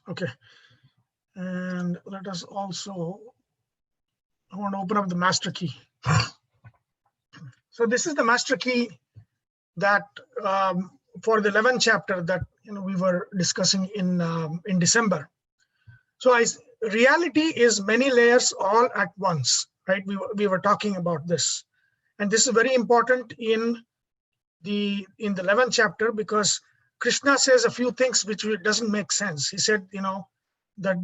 Okay. And let us also, I want to open up the master key. So this is the master key that for the 11th chapter that we were discussing in December. So reality is many layers all at once, right? We were talking about this, and this is very important in the 11th chapter, because Krishna says a few things which doesn't make sense. He said, that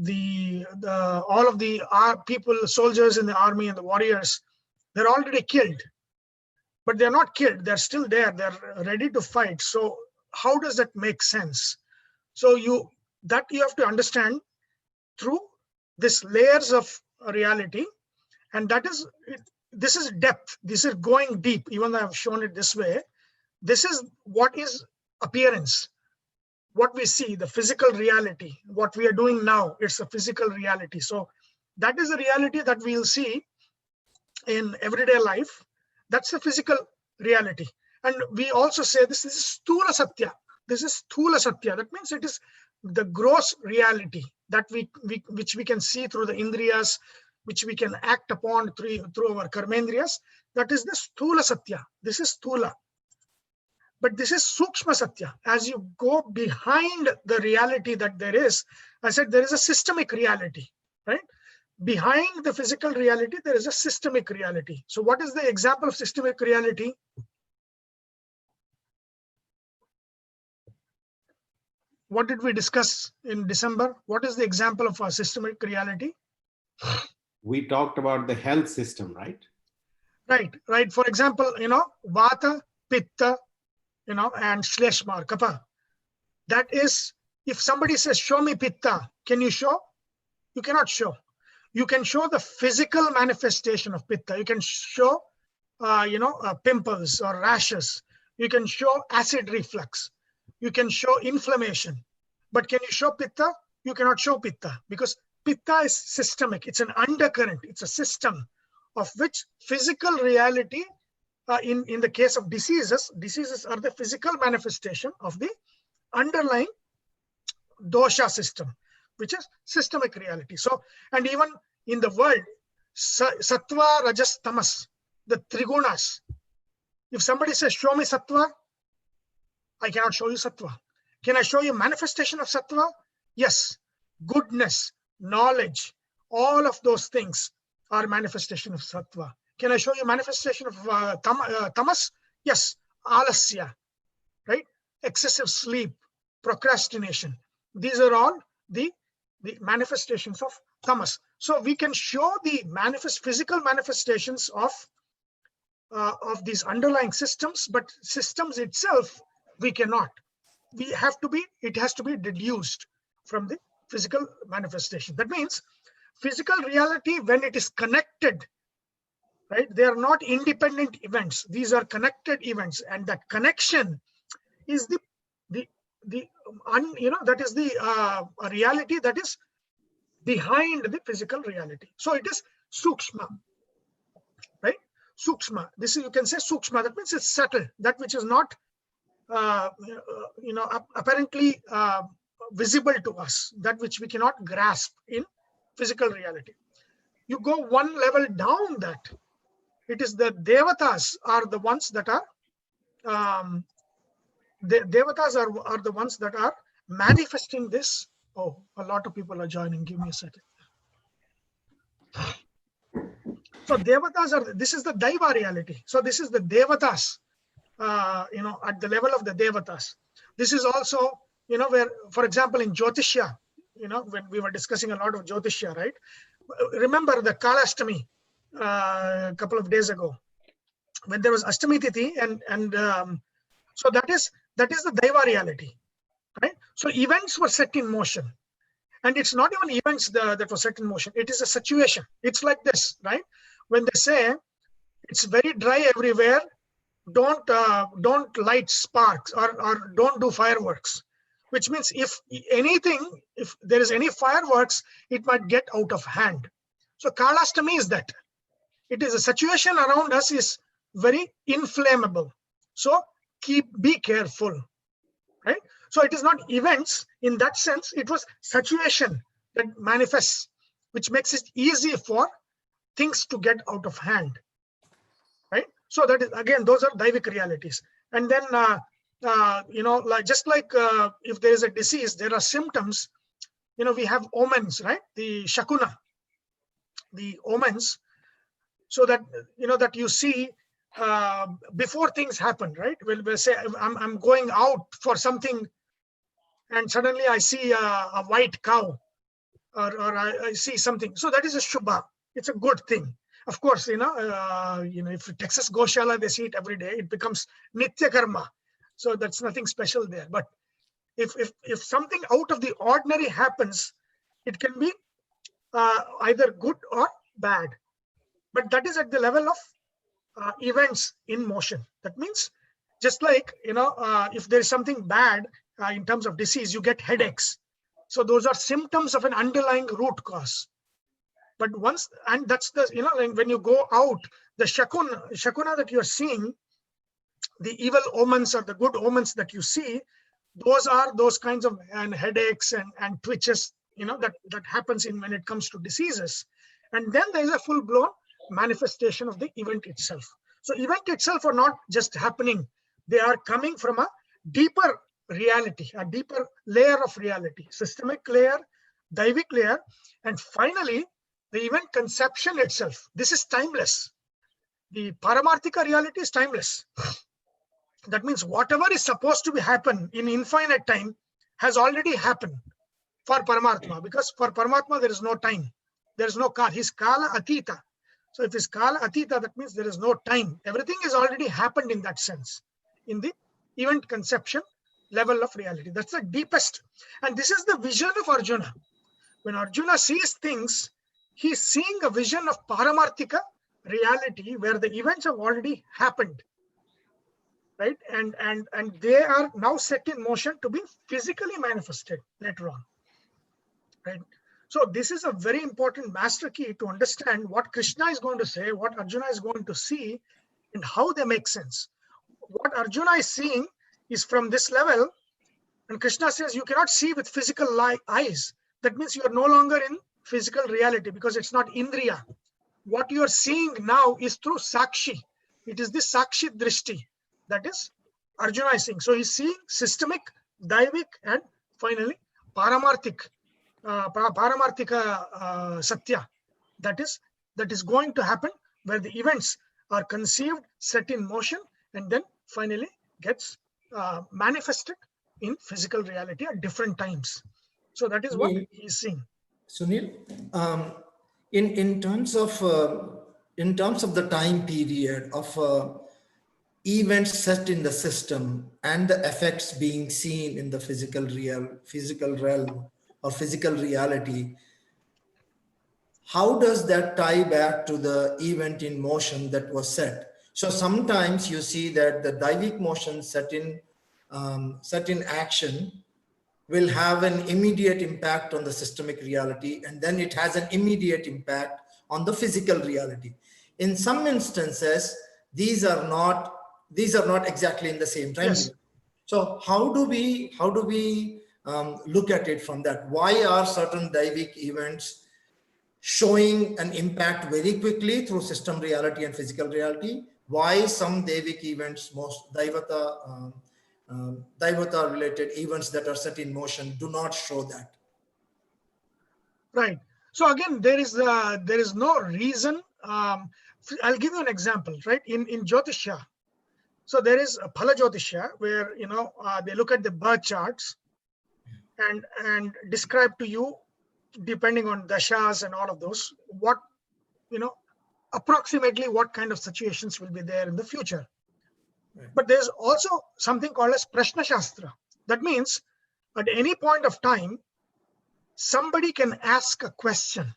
all of the people, soldiers in the army and the warriors, they're already killed, but they're not killed. They're still there. They're ready to fight. So how does that make sense? So you have to understand through this layers of reality, and this is depth. This is going deep. Even though I've shown it this way, this is what is appearance. What we see, the physical reality, what we are doing now, it's a physical reality. So that is a reality that we'll see in everyday life. That's the physical reality. And we also say this is Sthula Satya. This is Sthula Satya. That means it is the gross reality that which we can see through the indriyas, which we can act upon through our karmendriyas. That is the Sthula Satya. This is Sthula. But this is Sukshma Satya. As you go behind the reality that there is, I said there is a systemic reality, right? Behind the physical reality, there is a systemic reality. So what is the example of systemic reality? What did we discuss in December? What is the example of a systemic reality? We talked about the health system, right? Right. For example, Vata, Pitta, and Shleshma, Kapha. That is, if somebody says, show me Pitta, can you show? You cannot show. You can show the physical manifestation of Pitta. You can show, pimples or rashes. You can show acid reflux. You can show inflammation. But can you show Pitta? You cannot show Pitta, because Pitta is systemic. It's an undercurrent. It's a system of which physical reality, in the case of diseases are the physical manifestation of the underlying dosha system, which is systemic reality. So, and even in the world, sattva, rajas, tamas, the trigunas. If somebody says, show me sattva, I cannot show you sattva. Can I show you manifestation of sattva? Yes. Goodness, knowledge, all of those things are manifestation of sattva. Can I show you manifestation of tamas? Yes. Alasya, right? Excessive sleep, procrastination. These are all the manifestations of tamas. So we can show the physical manifestations of these underlying systems, but systems itself we cannot. It has to be deduced from the physical manifestation. That means physical reality, when it is connected, right? They are not independent events. These are connected events, and that connection is that is the reality that is behind the physical reality. So it is sukshma, right? Sukshma. This is, you can say sukshma. That means it's subtle. That which is not, apparently visible to us. That which we cannot grasp in physical reality. You go one level down that. It is the devatas are the ones that are the devatas are the ones that are manifesting this. Oh, a lot of people are joining. Give me a second. So devatas this is the daiva reality. So this is the devatas, at the level of the devatas. This is also, where, for example, in Jyotishya, when we were discussing a lot of Jyotishya, right? Remember the Kalashtami a couple of days ago, when there was Ashtami Tithi, and so that is the Daiva reality, right? So events were set in motion, and it's not even events that were set in motion. It is a situation. It's like this, right? When they say it's very dry everywhere, don't light sparks or don't do fireworks, which means if there is any fireworks, it might get out of hand. So Kalashtami is that. It is a situation around us is very inflammable. So be careful, right? So it is not events in that sense. It was situation that manifests, which makes it easy for things to get out of hand, right? So that is, again, those are Daivik realities. And then, like just like if there is a disease, there are symptoms. We have omens, right? The shakuna, the omens, so that that you see before things happen, right? We'll say I'm going out for something, and suddenly I see a white cow, or I see something. So that is a shubha. It's a good thing. Of course, if Texas Goshala, they see it every day, it becomes nitya karma. So that's nothing special there. But if something out of the ordinary happens, it can be either good or bad. But that is at the level of events in motion. That means, just like, if there is something bad in terms of disease, you get headaches. So those are symptoms of an underlying root cause. But and that's the, like when you go out, the shakuna that you're seeing, the evil omens or the good omens that you see, those are those kinds of headaches and twitches, that happens when it comes to diseases. And then there is a full-blown manifestation of the event itself. So event itself are not just happening. They are coming from a deeper reality, a deeper layer of reality, systemic layer, Daivik layer, and finally, the event conception itself. This is timeless. The Paramarthika reality is timeless. That means whatever is supposed to be happen in infinite time has already happened for Paramatma, because for Paramatma there is no time. There is no kala. He's kala atita. So if it's kala atita, that means there is no time. Everything has already happened in that sense, in the event conception level of reality. That's the deepest. And this is the vision of Arjuna. When Arjuna sees things, he's seeing a vision of Paramarthika reality where the events have already happened, right? And they are now set in motion to be physically manifested later on, right? So this is a very important master key to understand what Krishna is going to say, what Arjuna is going to see, and how they make sense. What Arjuna is seeing is from this level, and Krishna says you cannot see with physical eyes. That means you are no longer in physical reality, because it's not Indriya. What you are seeing now is through Sakshi. It is the Sakshi Drishti. That is Arjuna is seeing. So he's seeing systemic, Daivik, and finally Paramarthika Satya. That is going to happen, where the events are conceived, set in motion, and then finally gets manifested in physical reality at different times. So that is what he's seeing. Sunil, in terms of the time period of events set in the system and the effects being seen in the physical realm or physical reality, how does that tie back to the event in motion that was set? So sometimes you see that the Daivik motion set in action will have an immediate impact on the systemic reality, and then it has an immediate impact on the physical reality. In some instances, these are not exactly in the same time. Yes. So how do we look at it from that? Why are certain Daivik events showing an impact very quickly through system reality and physical reality? Why some Daivik events, most Daivata related events that are set in motion, do not show that? Right. So again, there is no reason. I'll give you an example, right? In Jyotisha, so there is a Phala Jyotisha where they look at the birth charts and describe to you, depending on dashas and all of those, what approximately what kind of situations will be there in the future. Right. But there's also something called as Prashna Sastra. That means at any point of time, somebody can ask a question.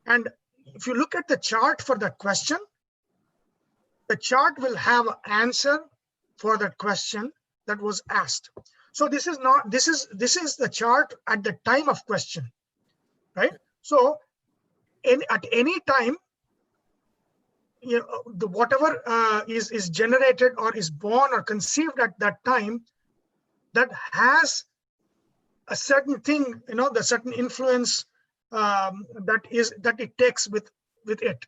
And if you look at the chart for that question, the chart will have an answer for that question that was asked. So this is the chart at the time of question, right? So at any time, whatever is generated or is born or conceived at that time, that has a certain thing, the certain influence that it takes with it,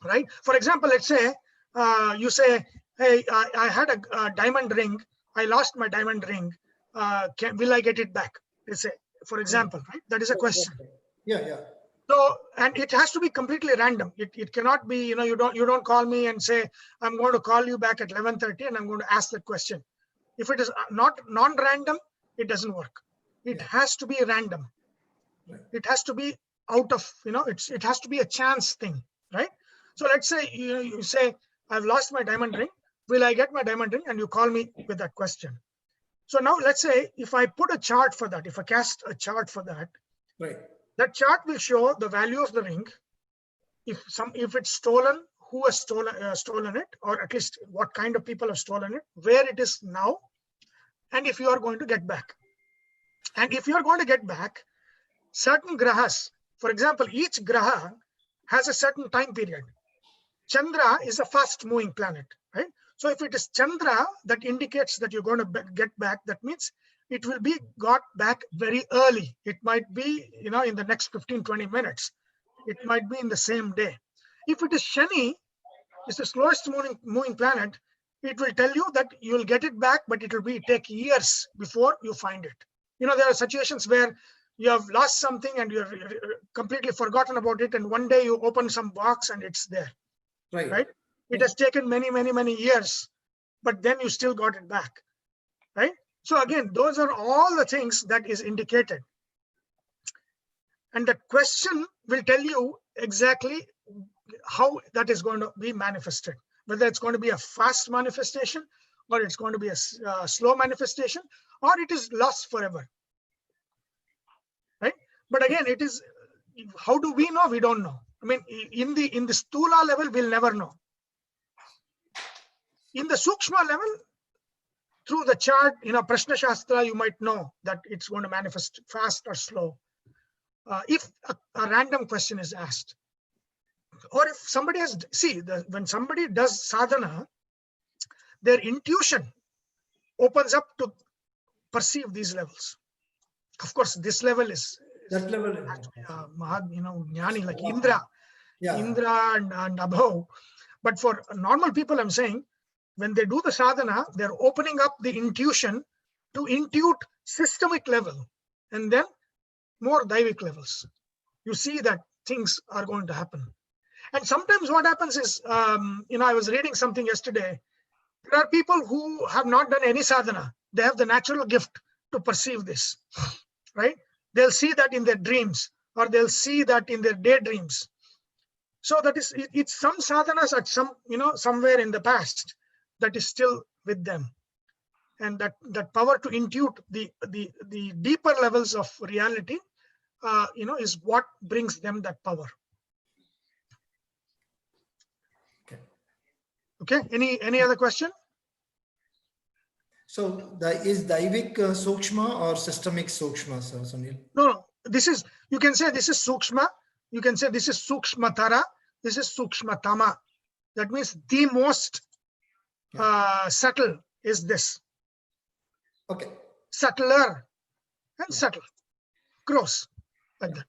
right? For example, let's say you say, hey, I had a diamond ring, I lost my diamond ring, will I get it back? Let's say, for example, right? That is a question. Yeah. So, and it has to be completely random. It cannot be, you don't call me and say, I'm going to call you back at 11:30 and I'm going to ask that question. If it is not non-random, it doesn't work. It has to be random. Right. It has to be out of, it has to be a chance thing, right? So let's say you say, I've lost my diamond ring. Will I get my diamond ring? And you call me with that question. So now let's say if I put a chart for that, if I cast a chart for that, Right. that chart will show the value of the ring. If it's stolen, who has stolen it, or at least what kind of people have stolen it, where it is now, and if you are going to get back. And if you are going to get back, certain grahas, for example, each graha has a certain time period. Chandra is a fast moving planet, right? So if it is Chandra, that indicates that you're going to get back. That means it will be got back very early. It might be, in the next 15-20 minutes. It might be in the same day. If it is Shani, it's the slowest moving planet, it will tell you that you will get it back, but it will take years before you find it. There are situations where you have lost something and you're completely forgotten about it, and one day you open some box and it's there. Right? It has taken many years, but then you still got it back. Right? So again, those are all the things that is indicated. And the question will tell you exactly how that is going to be manifested, whether it's going to be a fast manifestation, or it's going to be a slow manifestation, or it is lost forever. Right? But again, it is, how do we know? We don't know. I mean, in the stula level, we'll never know. In the sukshma level, through the chart, Prashna Sastra, you might know that it's going to manifest fast or slow. If a random question is asked, or if somebody has, when somebody does sadhana, their intuition opens up to perceive these levels. Of course, this level is jnani, like Indra, Indra and above. But for normal people, I'm saying, when they do the sadhana, they're opening up the intuition to intuit systemic level, and then more daivic levels. You see that things are going to happen. And sometimes what happens is, I was reading something yesterday. There are people who have not done any sadhana. They have the natural gift to perceive this, right? They'll see that in their dreams, or they'll see that in their daydreams. So that is, it's some sadhanas at somewhere in the past that is still with them. And that power to intuit the deeper levels of reality, is what brings them that power. Okay. Any other question? So is Daivik Sukshma or systemic Sukshma, Sir Sunil? No. You can say this is Sukshma. You can say this is Sukshmatara. This is Sukshmatama. That means the most subtle is this. Okay. Subtler and subtle. Gross. Like that.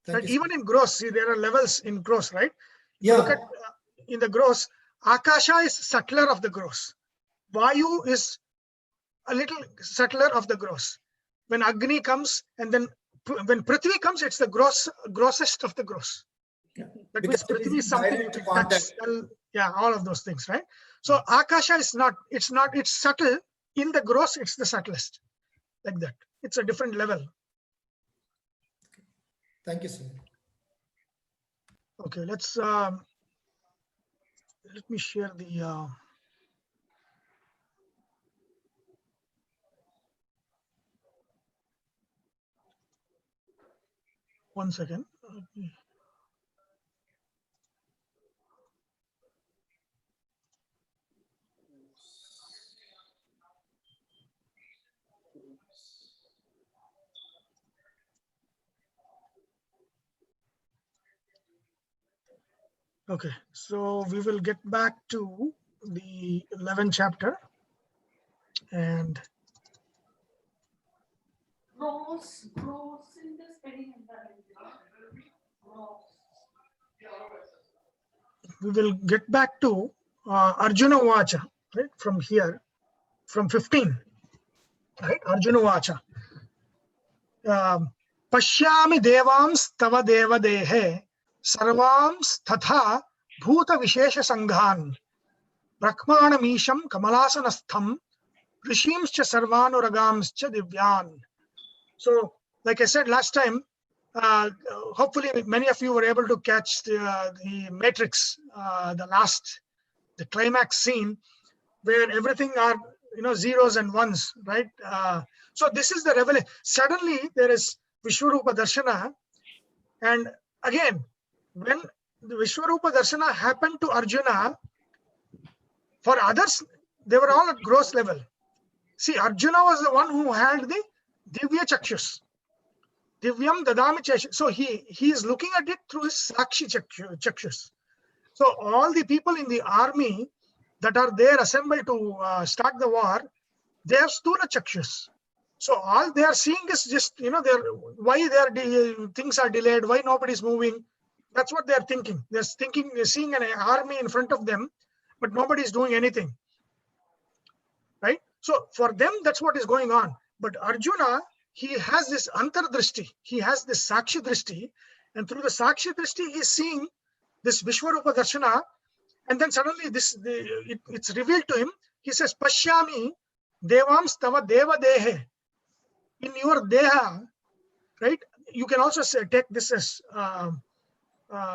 Right? Even in gross, see, there are levels in gross, right? Yeah. Look at in the gross, Akasha is subtler of the gross. Vayu is a little subtler of the gross. When Agni comes, and then when Prithvi comes, it's the grossest of the gross. Yeah. That Because means Prithvi is something you can touch. All of those things, right? So Akasha is it's subtle. In the gross, it's the subtlest. Like that. It's a different level. Thank you, sir. Okay, let me share the one second. Okay, so we will get back to the 11th chapter. And we will get back to Arjuna Vacha, right? From here, from 15, right? Arjuna Vacha. Pashyami devams tava deva dehe sarvams tatha bhuta vishesha sanghan brahmanamisham kamalasanastham rishimscha sarvanuраgamscha divyan. So, like I said last time, hopefully many of you were able to catch the Matrix, the climax scene where everything are zeros and ones, right? So this is the revelation. Suddenly there is Vishvarupa darshana, and again, when the Vishvarupa darshana happened to Arjuna, for others they were all at gross level. See, Arjuna was the one who had the Divya Chakshus. Divyam Dadami Chakshus. So he is looking at it through his Sakshi Chakshus. So all the people in the army that are there assembled to start the war, they have Stula Chakshus. So all they are seeing is just, things are delayed, why nobody is moving. That's what they are thinking. They're seeing an army in front of them, but nobody is doing anything. Right? So for them, that's what is going on. But Arjuna, he has this antardrishti. He has this sakshi drishti. And through the sakshi drishti, he is seeing this Vishvarupa darshana. And then suddenly it's revealed to him. He says, Pashyami devams tava deva dehe. In your deha, right? You can also take this as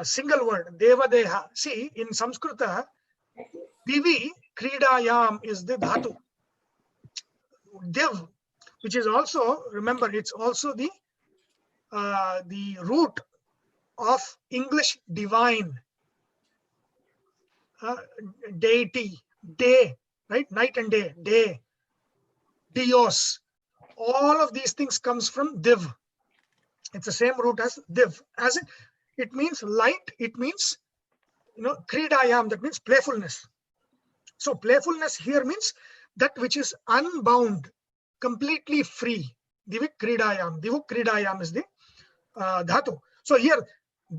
single word, deva deha. See, in Sanskrita, divi kridayam is the dhatu. Dev, which is also, remember, it's also the root of English divine, deity, day, right? Night and day, dios. All of these things comes from div. It's the same root as div. As it means light, it means, kridayam, that means playfulness. So playfulness here means that which is unbound, completely free. Divik kridayam. Divuk kridayam is the dhatu. So here,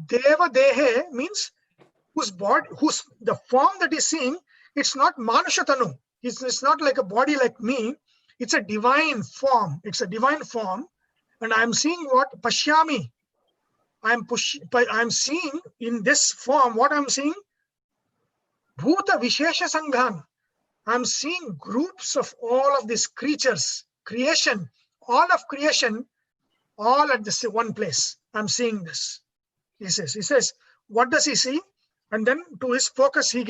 deva dehe means whose the form that is seeing, it's not manushatanu. It's not like a body like me. It's a divine form. It's a divine form. And I'm seeing what? Pashyami. I'm seeing in this form, what I'm seeing? Bhuta Vishesha Sanghan. I'm seeing groups of all of these creatures, creation, all of creation, all at this one place. I'm seeing this. He says, what does he see? And then to his focus, he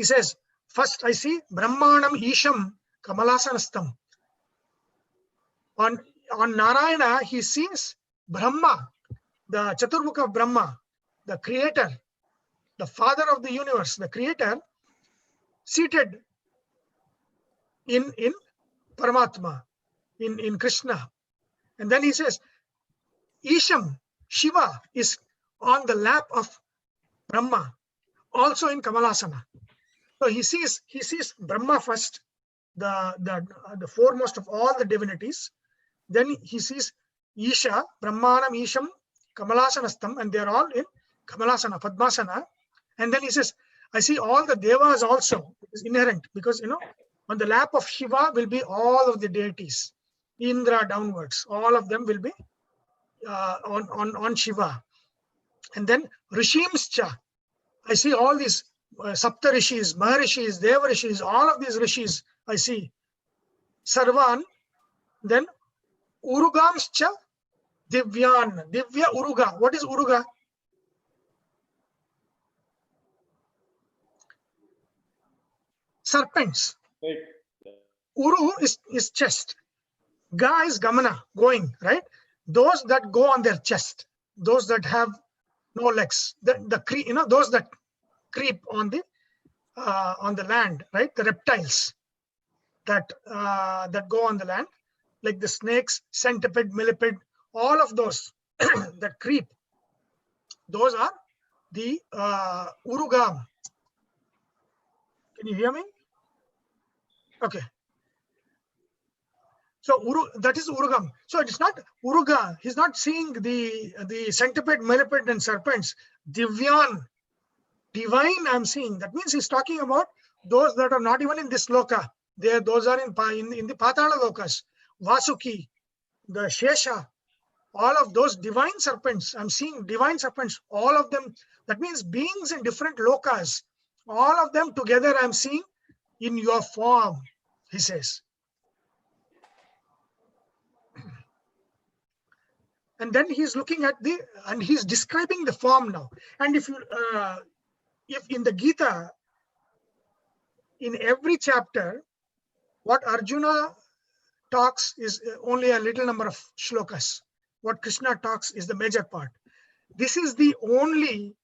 says, first I see Brahmanam Isham Kamalasanastam. On Narayana, he sees Brahma, the Chaturbhuka of Brahma, the creator, the father of the universe, the creator, seated in Paramatma, in Krishna. And then he says, Isham, Shiva, is on the lap of Brahma, also in Kamalasana. So he sees Brahma first, the foremost of all the divinities. Then he sees Isha, Brahmanam, Isham, Kamalasanastam, and they're all in Kamalasana, Padmasana. And then he says, I see all the devas also. It is inherent because, on the lap of Shiva will be all of the deities, Indra downwards. All of them will be on Shiva. And then Rishimscha. I see all these Sapta Rishis, Maharishis, Deva Rishis, all of these Rishis I see. Sarvan. Then Urugamscha Divyan. Divya Uruga. What is Uruga? Serpents. Right. Uru is chest. Ga is Gamana, going, right? Those that go on their chest, those that have no legs, those that creep on the land, right? The reptiles that go on the land, like the snakes, centipede, millipede, all of those that creep. Those are the Urugam. Can you hear me? Okay. So that is Urugam. So it's not Uruga. He's not seeing the centipede, millipede, and serpents. Divyan, divine, I'm seeing. That means he's talking about those that are not even in this loka. Those are in the Patala lokas. Vasuki, the Shesha, all of those divine serpents. I'm seeing divine serpents, all of them. That means beings in different lokas. All of them together I'm seeing in your form, he says. And then he's looking at and he's describing the form now. And if in the Gita, in every chapter, what Arjuna talks is only a little number of shlokas. What Krishna talks is the major part. This is the only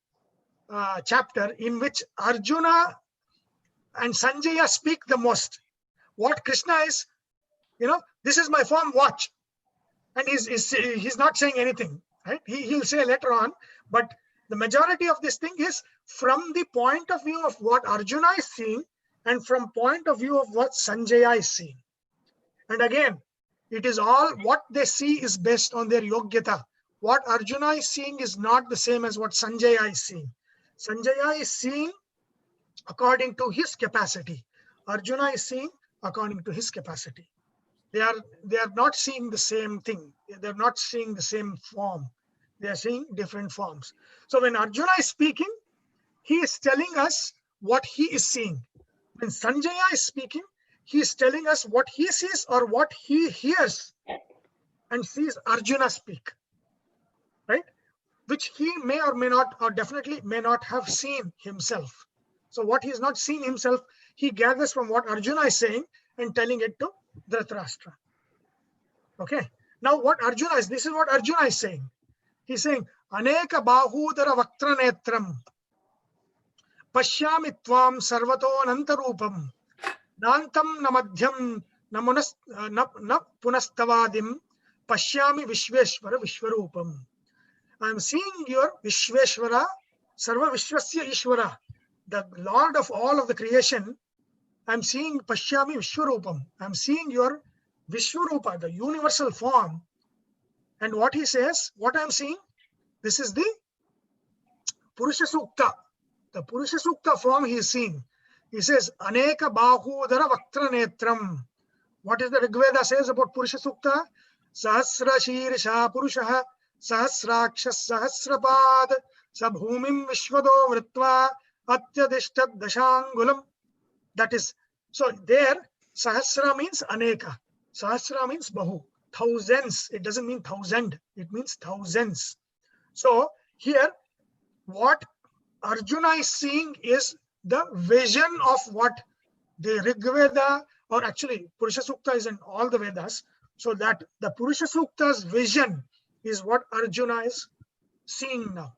chapter in which Arjuna and Sanjaya speak the most. What Krishna is, this is my form, watch. And he's not saying anything, right? He'll say later on, but the majority of this thing is from the point of view of what Arjuna is seeing and from point of view of what Sanjaya is seeing. And again, it is all what they see is based on their yogyata. What Arjuna is seeing is not the same as what Sanjaya is seeing. Sanjaya is seeing according to his capacity. Arjuna is seeing according to his capacity. They are not seeing the same thing. They're not seeing the same form. They are seeing different forms. So when Arjuna is speaking, he is telling us what he is seeing. When Sanjaya is speaking, he is telling us what he sees or what he hears and sees Arjuna speak, right? Which he may or may not, or definitely may not have seen himself. So what he has not seen himself, he gathers from what Arjuna is saying and telling it to Dhritarashtra. Okay. Now what Arjuna is, this is what Arjuna is saying. He's saying, Aneka bahudara vaktra netram pashyami tvam sarvato anantarupam nantam namadhyam na punastavadim pashyami vishveshvara vishvarupam. I'm seeing your Vishveshvara, Sarva Vishwasya Ishvara, the Lord of all of the creation. I'm seeing Pashyami Vishvarupam. I'm seeing your Vishvarupa, the universal form. And what he says, what I'm seeing, this is the Purusha Sukta. The Purusha Sukta form he is seeing. He says, Aneka Bahudara Vaktra Netram. What is the Rigveda says about Purusha Sukta? Sahasra Shirisha Purushaha Sahasrakshas Sahasrapad Sabhumim Vishvado Vritva Atyadishtat Dashangulam. That is, so there, Sahasra means Aneka. Sahasra means Bahu. Thousands. It doesn't mean thousand. It means thousands. So here, what Arjuna is seeing is the vision of what the Rigveda, or actually Purusha Sukta is in all the Vedas. So that the Purusha Sukta's vision is what Arjuna is seeing now.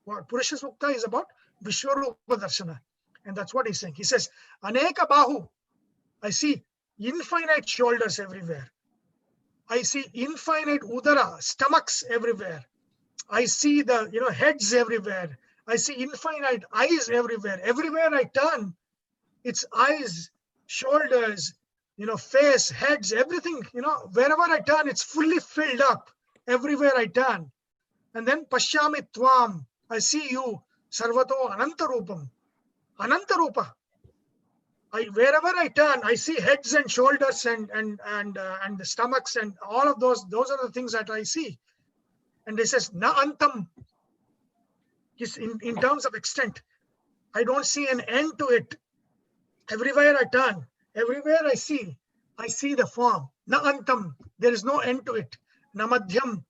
What Purusha Sukta is about Vishwarupa darshana. And that's what he's saying. He says, Aneka Bahu. I see infinite shoulders everywhere. I see infinite udara, stomachs everywhere. I see the heads everywhere. I see infinite eyes everywhere. Everywhere I turn, it's eyes, shoulders, face, heads, everything, wherever I turn, it's fully filled up. Everywhere I turn. And then Pashyami Tvam. I see you. Sarvato Anantarupam. Anantarupa. Wherever I turn, I see heads and shoulders and the stomachs and all of those. Those are the things that I see. And he says, Na antam. In terms of extent, I don't see an end to it. Everywhere I turn, everywhere I see the form. Na antam. There is no end to it. Na madhyam.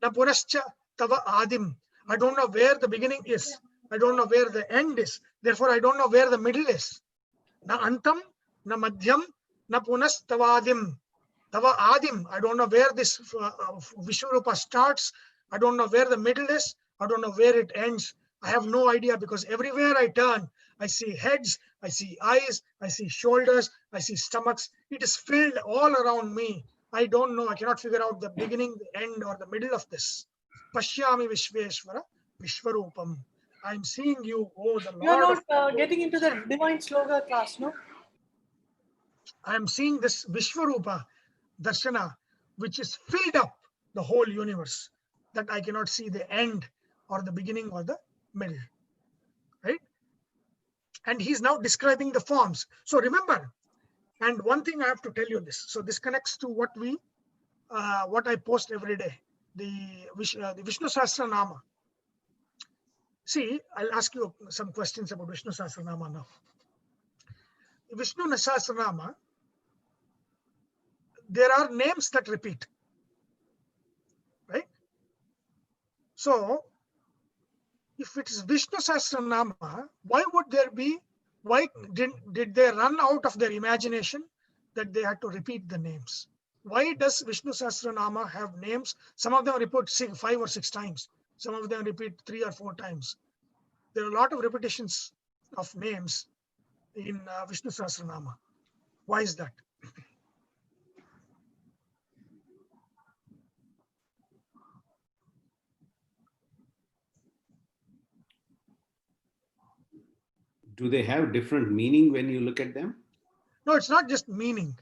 Na punascha tava adim. I don't know where the beginning is. I don't know where the end is. Therefore, I don't know where the middle is. Na antam, na madhyam, na punas tavadim. Tava adim. I don't know where this Vishvarupa starts. I don't know where the middle is. I don't know where it ends. I have no idea because everywhere I turn, I see heads, I see eyes, I see shoulders, I see stomachs. It is filled all around me. I don't know. I cannot figure out the beginning, the end, or the middle of this. Pashyami Vishveshvara Vishvarupam. I'm seeing you, oh the Lord. You're not getting into the divine sloga class, no? I am seeing this Vishvarupa darshana, which is filled up the whole universe, that I cannot see the end or the beginning or the middle, right? And he's now describing the forms. So remember, and one thing I have to tell you this. So this connects to what I post every day, the Vishnu Sahasranama. See, I'll ask you some questions about Vishnu Sahasranama now. Vishnu Sahasranama, there are names that repeat, right? So if it is Vishnu Sahasranama, why did they run out of their imagination that they had to repeat the names? Why does Vishnu Sahasranama have names? Some of them repeat 5 or 6 times. Some of them repeat 3 or 4 times. There are a lot of repetitions of names in Vishnu Sahasranama. Why is that? Do they have different meaning when you look at them? No, it's not just meaning.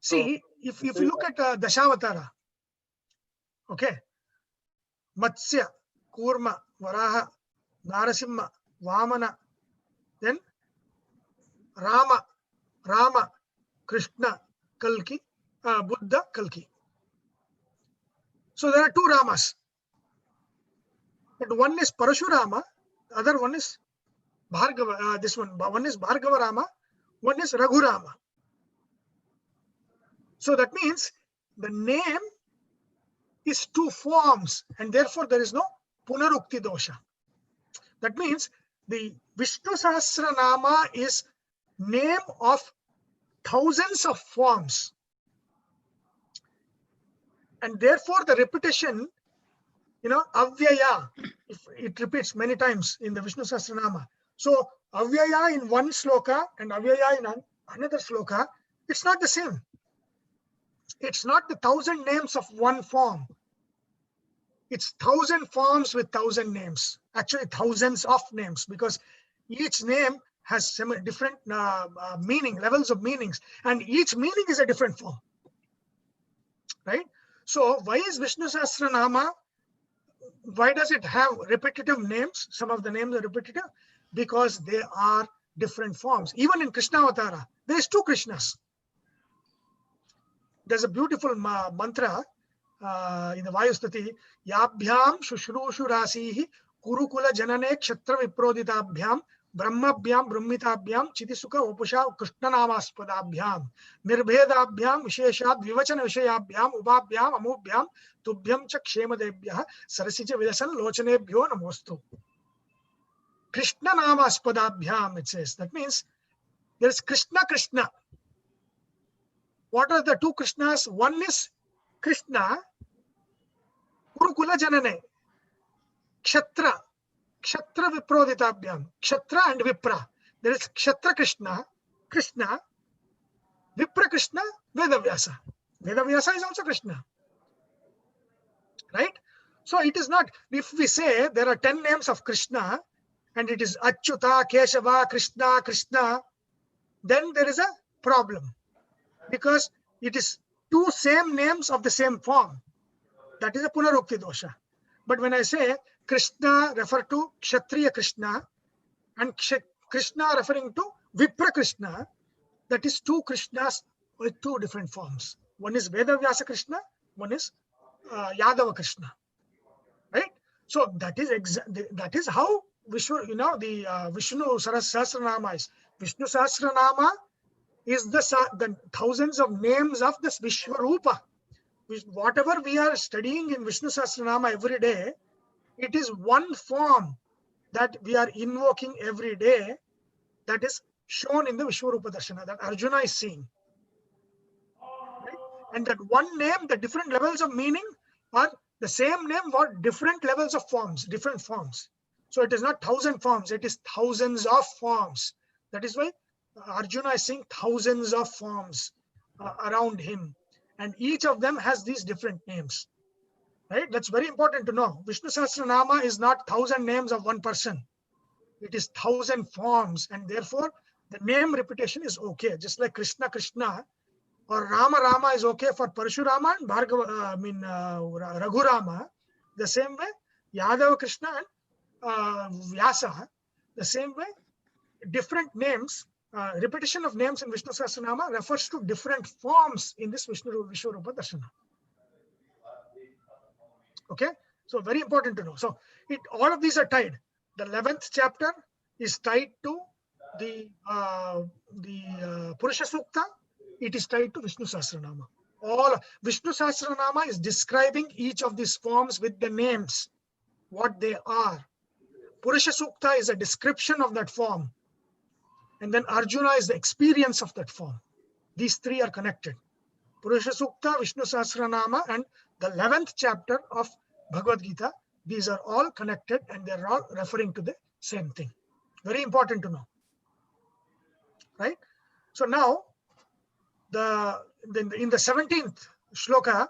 See, if you look at Dashavatara, okay, Matsya, Kurma, Varaha, Narasimha, Vamana, then Rama, Krishna, Kalki, Buddha, Kalki. So there are 2 Ramas. But one is Parashurama, the other one is Bhargava. One is Bhargava Rama, one is Raghurama. So that means the name is 2 forms, and therefore there is no Punarukti dosha. That means the Vishnu Sahasranama is name of thousands of forms. And therefore the repetition, Avyaya, if it repeats many times in the Vishnu Sahasranama. So Avyaya in one sloka and Avyaya in another sloka, it's not the same. It's not the 1,000 names of one form. It's 1,000 forms with 1,000 names. Actually, thousands of names, because each name has some different meaning, levels of meanings, and each meaning is a different form. Right? So why is Vishnu Sahasranama? Why does it have repetitive names? Some of the names are repetitive because they are different forms. Even in Krishna Avatara, there is 2 Krishnas. There's a beautiful mantra in the Vayustati, Yabhyam Shushrushu Rasihi Kurukula Janane Kshetra Viprodhitabhyam Brahmabhyam Brahmitabhyam Chitisuka Upusha Krishnanamaspadabhyam Nirbhedabhyam Visheshat Vivachana Vishayabhyam Ubabhyam Amubhyam Tubhyam Cha Kshemadebhyah Sarasija Vidasan Lochanebhyo Namostu. Krishnanamaspadabhyam, it says. That means there is Krishna. What are the 2 Krishnas? One is Krishna, Kurukula Janane, Kshetra Viprodhitabhyam, Kshetra and Vipra. There is Kshetra Krishna, Vipra Krishna, Vedavyasa. Vedavyasa is also Krishna. Right? So it is not, if we say there are 10 names of Krishna and it is Achyuta, Keshava, Krishna, then there is a problem. Because it is 2 same names of the same form. That is a Punarukti dosha. But when I say Krishna refer to Kshatriya Krishna and Krishna referring to Vipra Krishna, that is 2 Krishnas with 2 different forms. One is Vedavyasa Krishna, one is Yadava Krishna. Right? So that is how Vishnu Sahasranama is. Vishnu Sahasranama is the thousands of names of this Vishvarupa. Whatever we are studying in Vishnu Sahasranama every day, it is one form that we are invoking every day that is shown in the Vishvarupa darshana that Arjuna is seeing. Right? And that one name, the different levels of meaning are the same name for different levels of forms, different forms. So it is not 1,000 forms, it is thousands of forms. That is why Arjuna is seeing thousands of forms around him, and each of them has these different names. Right? That's very important to know. Vishnu Sahasranama is not 1,000 names of one person. It is 1,000 forms, and therefore The name repetition is okay, just like Krishna, Krishna, or Rama, Rama is okay for Parshurama and Bhargava, Raghurama. The same way, Yadava Krishna and Vyasa. The same way, different names, repetition of names in Vishnu Sahasranama refers to different forms in this Vishvarupa darshana. Okay, so very important to know. So all of these are tied. The 11th chapter is tied to the Purusha Sukta. It is tied to Vishnu Sahasranama. All Vishnu Sahasranama is describing each of these forms with the names, what they are. Purusha Sukta is a description of that form. And then Arjuna is the experience of that form. These three are connected. Purusha Sukta, Vishnu Sahasranama, and the 11th chapter of Bhagavad Gita. These are all connected and they're all referring to the same thing. Very important to know. Right? So now, in the 17th shloka,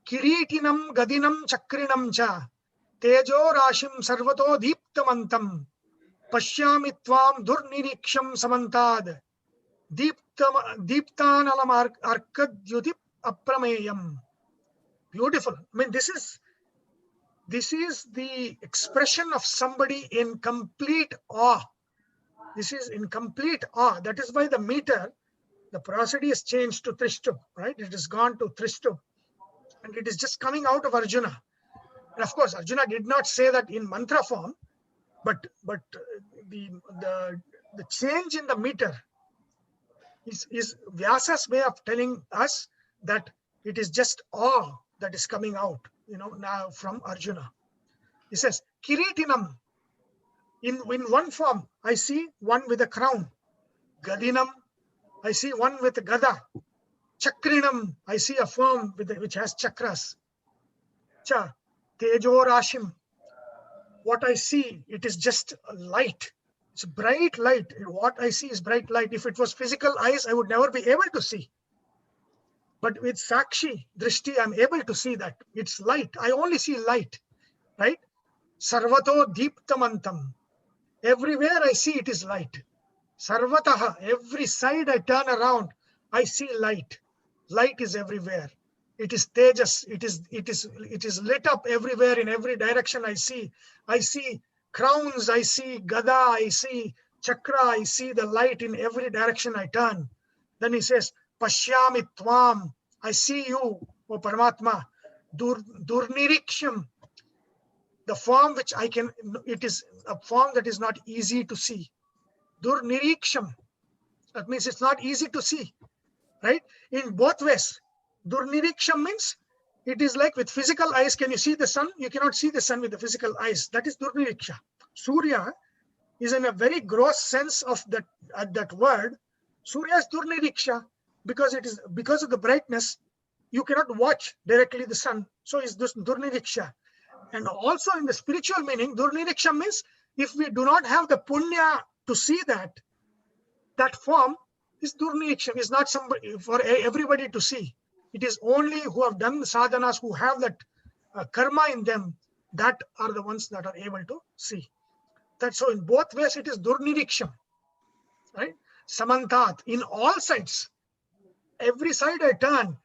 Kiritinam Gadinam Chakrinam Cha Tejo Rashim Sarvato Deeptamantam Pashyami Tvam Durniriksham Samantad Deeptanalam Arkadyudip Aprameyam. Beautiful. I mean, this is the expression of somebody in complete awe. This is in complete awe. That is why the meter, the prosody is changed to Trishtu, right? It has gone to Trishtu. And it is just coming out of Arjuna. And of course, Arjuna did not say that in mantra form, but the change in the meter is Vyasa's way of telling us that it is just awe that is coming out, now from Arjuna. He says, Kiritinam. In one form, I see one with a crown. Gadinam, I see one with a gada. Chakrinam, I see a form which has chakras. Cha, Tejo Rashim. What I see, it is just a light. It's bright light. What I see is bright light. If it was physical eyes, I would never be able to see. But with Sakshi, Drishti, I'm able to see that. It's light. I only see light. Right? Sarvato Deeptamantam. Everywhere I see it is light. Sarvataha, every side I turn around, I see light. Light is everywhere. It is tejas. It is lit up everywhere in every direction I see. I see crowns, I see gada, I see chakra, I see the light in every direction I turn. Then he says, Pashyami Tvam, I see you, O Paramatma. Durniriksham, the form which it is a form that is not easy to see. Durniriksham, that means it's not easy to see, right? In both ways. Durniriksham means it is like with physical eyes, can you see the sun? You cannot see the sun with the physical eyes. That is Durniriksha. Surya is in a very gross sense of that word. Surya is Durniriksha because of the brightness, you cannot watch directly the sun. So it's Durniriksha. And also in the spiritual meaning, Durniriksha means if we do not have the punya to see that form is Durniriksha. It's not somebody for everybody to see. It is only who have done the sadhanas, who have that karma in them, that are the ones that are able to see. That's so in both ways it is Durniriksham, right? Samantat, in all sides. Every side I turn,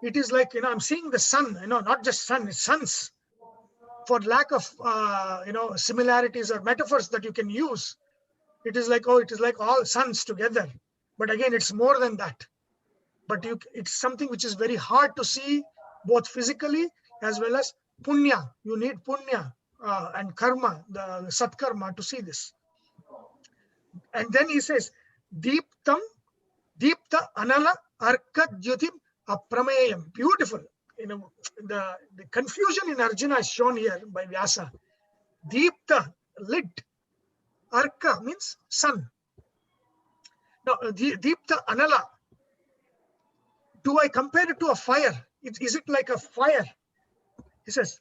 it is like, I'm seeing the sun, not just sun, it's suns. For lack of, similarities or metaphors that you can use, it is like all suns together. But again, it's more than that. But it's something which is very hard to see, both physically as well as punya. You need punya and karma, the satkarma, to see this. And then he says, Deepta Anala Arka Jyotim Aprameyam. Beautiful. The confusion in Arjuna is shown here by Vyasa. Deepta, lit. Arka means sun. Now, Deepta Anala. Do I compare it to a fire? Is it like a fire? He says,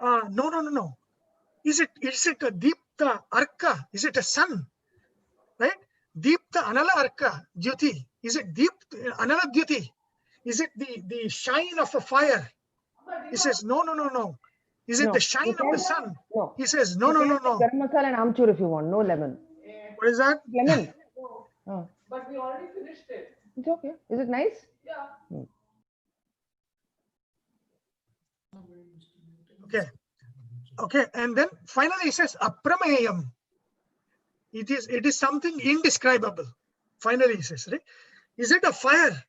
no. Is it a Deepta Arka? Is it a sun? Right? Deepta Anala Arka Jyoti. Is it Deepta Anala Jyoti? Is it the shine of a fire? He says, no. Is it the shine of the sun? No. He says, no. Garam masala and amchur if you want, no lemon. What is that? Lemon. Oh. But we already finished it. It's okay. Is it nice? Yeah. Okay. Okay. And then finally he says aprameyam. It is something indescribable. Finally he says, right? Is it a fire?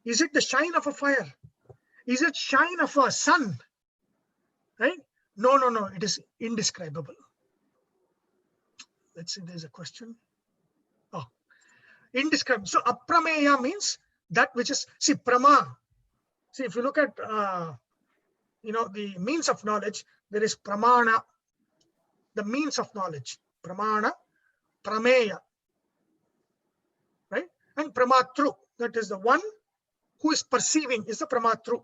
Is it the shine of a fire? Is it shine of a sun? Right? No. It is indescribable. Let's see, there's a question. Oh, indescribable. So aprameya means that which is, see, prama. See, if you look at, the means of knowledge, there is pramana, the means of knowledge. Pramana, prameya, right? And pramatru, that is the one who is perceiving, is the pramatru.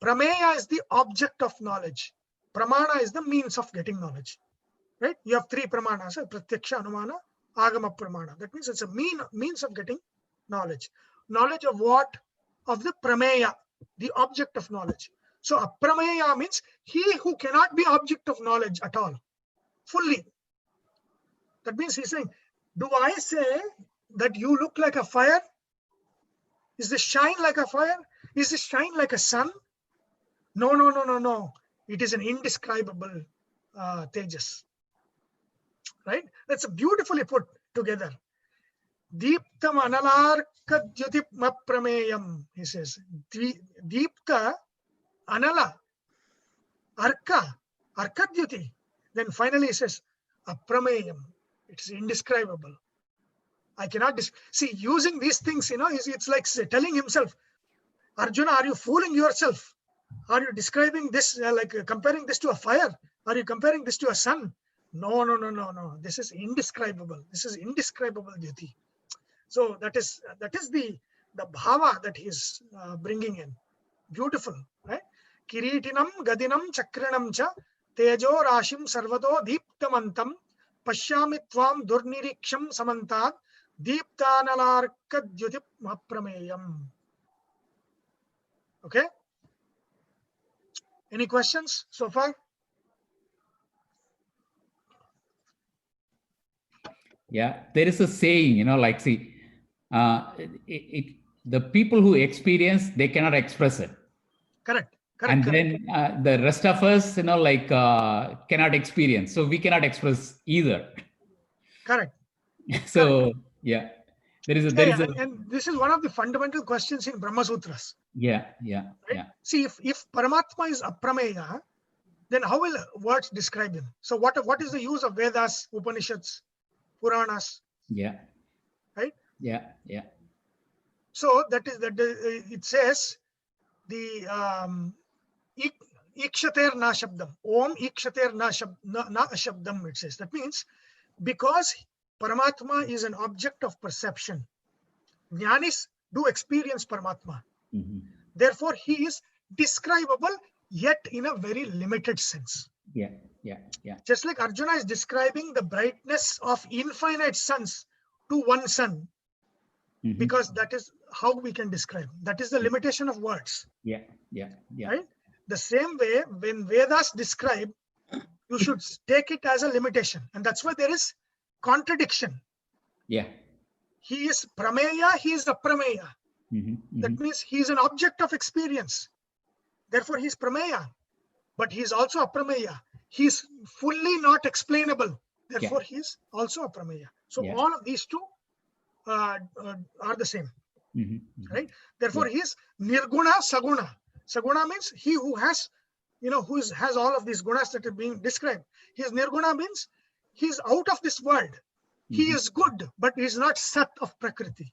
Prameya is the object of knowledge. Pramana is the means of getting knowledge. Right? You have three pramanas, pratyaksha, anumana, agama pramana. That means it's a means of getting knowledge. Knowledge of what? Of the prameya, the object of knowledge. So aprameya means he who cannot be object of knowledge at all, fully. That means he's saying, do I say that you look like a fire? Is this shine like a fire? Is this shine like a sun? No. It is an indescribable tejas. Right? That's beautifully put together. Deeptam analarka dhyutipma prameyam, he says. Deepta anala arka dhyuti. Then finally he says aprameyam. It's indescribable. I cannot see, using these things, it's like telling himself, Arjuna, are you fooling yourself? Are you describing this comparing this to a fire? Are you comparing this to a sun? No. This is indescribable. This is indescribable duty. So that is the bhava that he is bringing in. Beautiful, right? Kiritinam gadinam chakranam cha tejo rashim sarvado deeptamantam pashyami tvam durniriksham samantad deeptanalarka dyutip maprameyam. Okay? Any questions so far? Yeah, there is a saying, the people who experience, they cannot express it. Correct. And then the rest of us, cannot experience. So we cannot express either. Correct. So, yeah, and this is one of the fundamental questions in Brahma Sutras. Yeah. See, if Paramatma is aprameya, then how will words describe him? So what is the use of Vedas, Upanishads, Puranas? Yeah. Right? Yeah. So it says the ikshater na shabdam. Om ikshater na shabdam, it says. That means because Paramatma is an object of perception, Jnanis do experience Paramatma. Mm-hmm. Therefore, he is describable, yet in a very limited sense. Yeah. Just like Arjuna is describing the brightness of infinite suns to one sun, Mm-hmm. because that is how we can describe. That is the limitation of words. Yeah. Right? The same way, when Vedas describe, you should take it as a limitation. And that's why there is contradiction. Yeah. He is prameya, he is aprameya. Mm-hmm. That means he is an object of experience. Therefore, he is prameya. But he is also aprameya. He is fully not explainable. Therefore, he is also aprameya. So all of these two are the same. Mm-hmm. Right? Therefore, he is nirguna saguna. Saguna means he who has, has all of these gunas that are being described. He is nirguna means he is out of this world. He is good, but he is not sat of prakriti.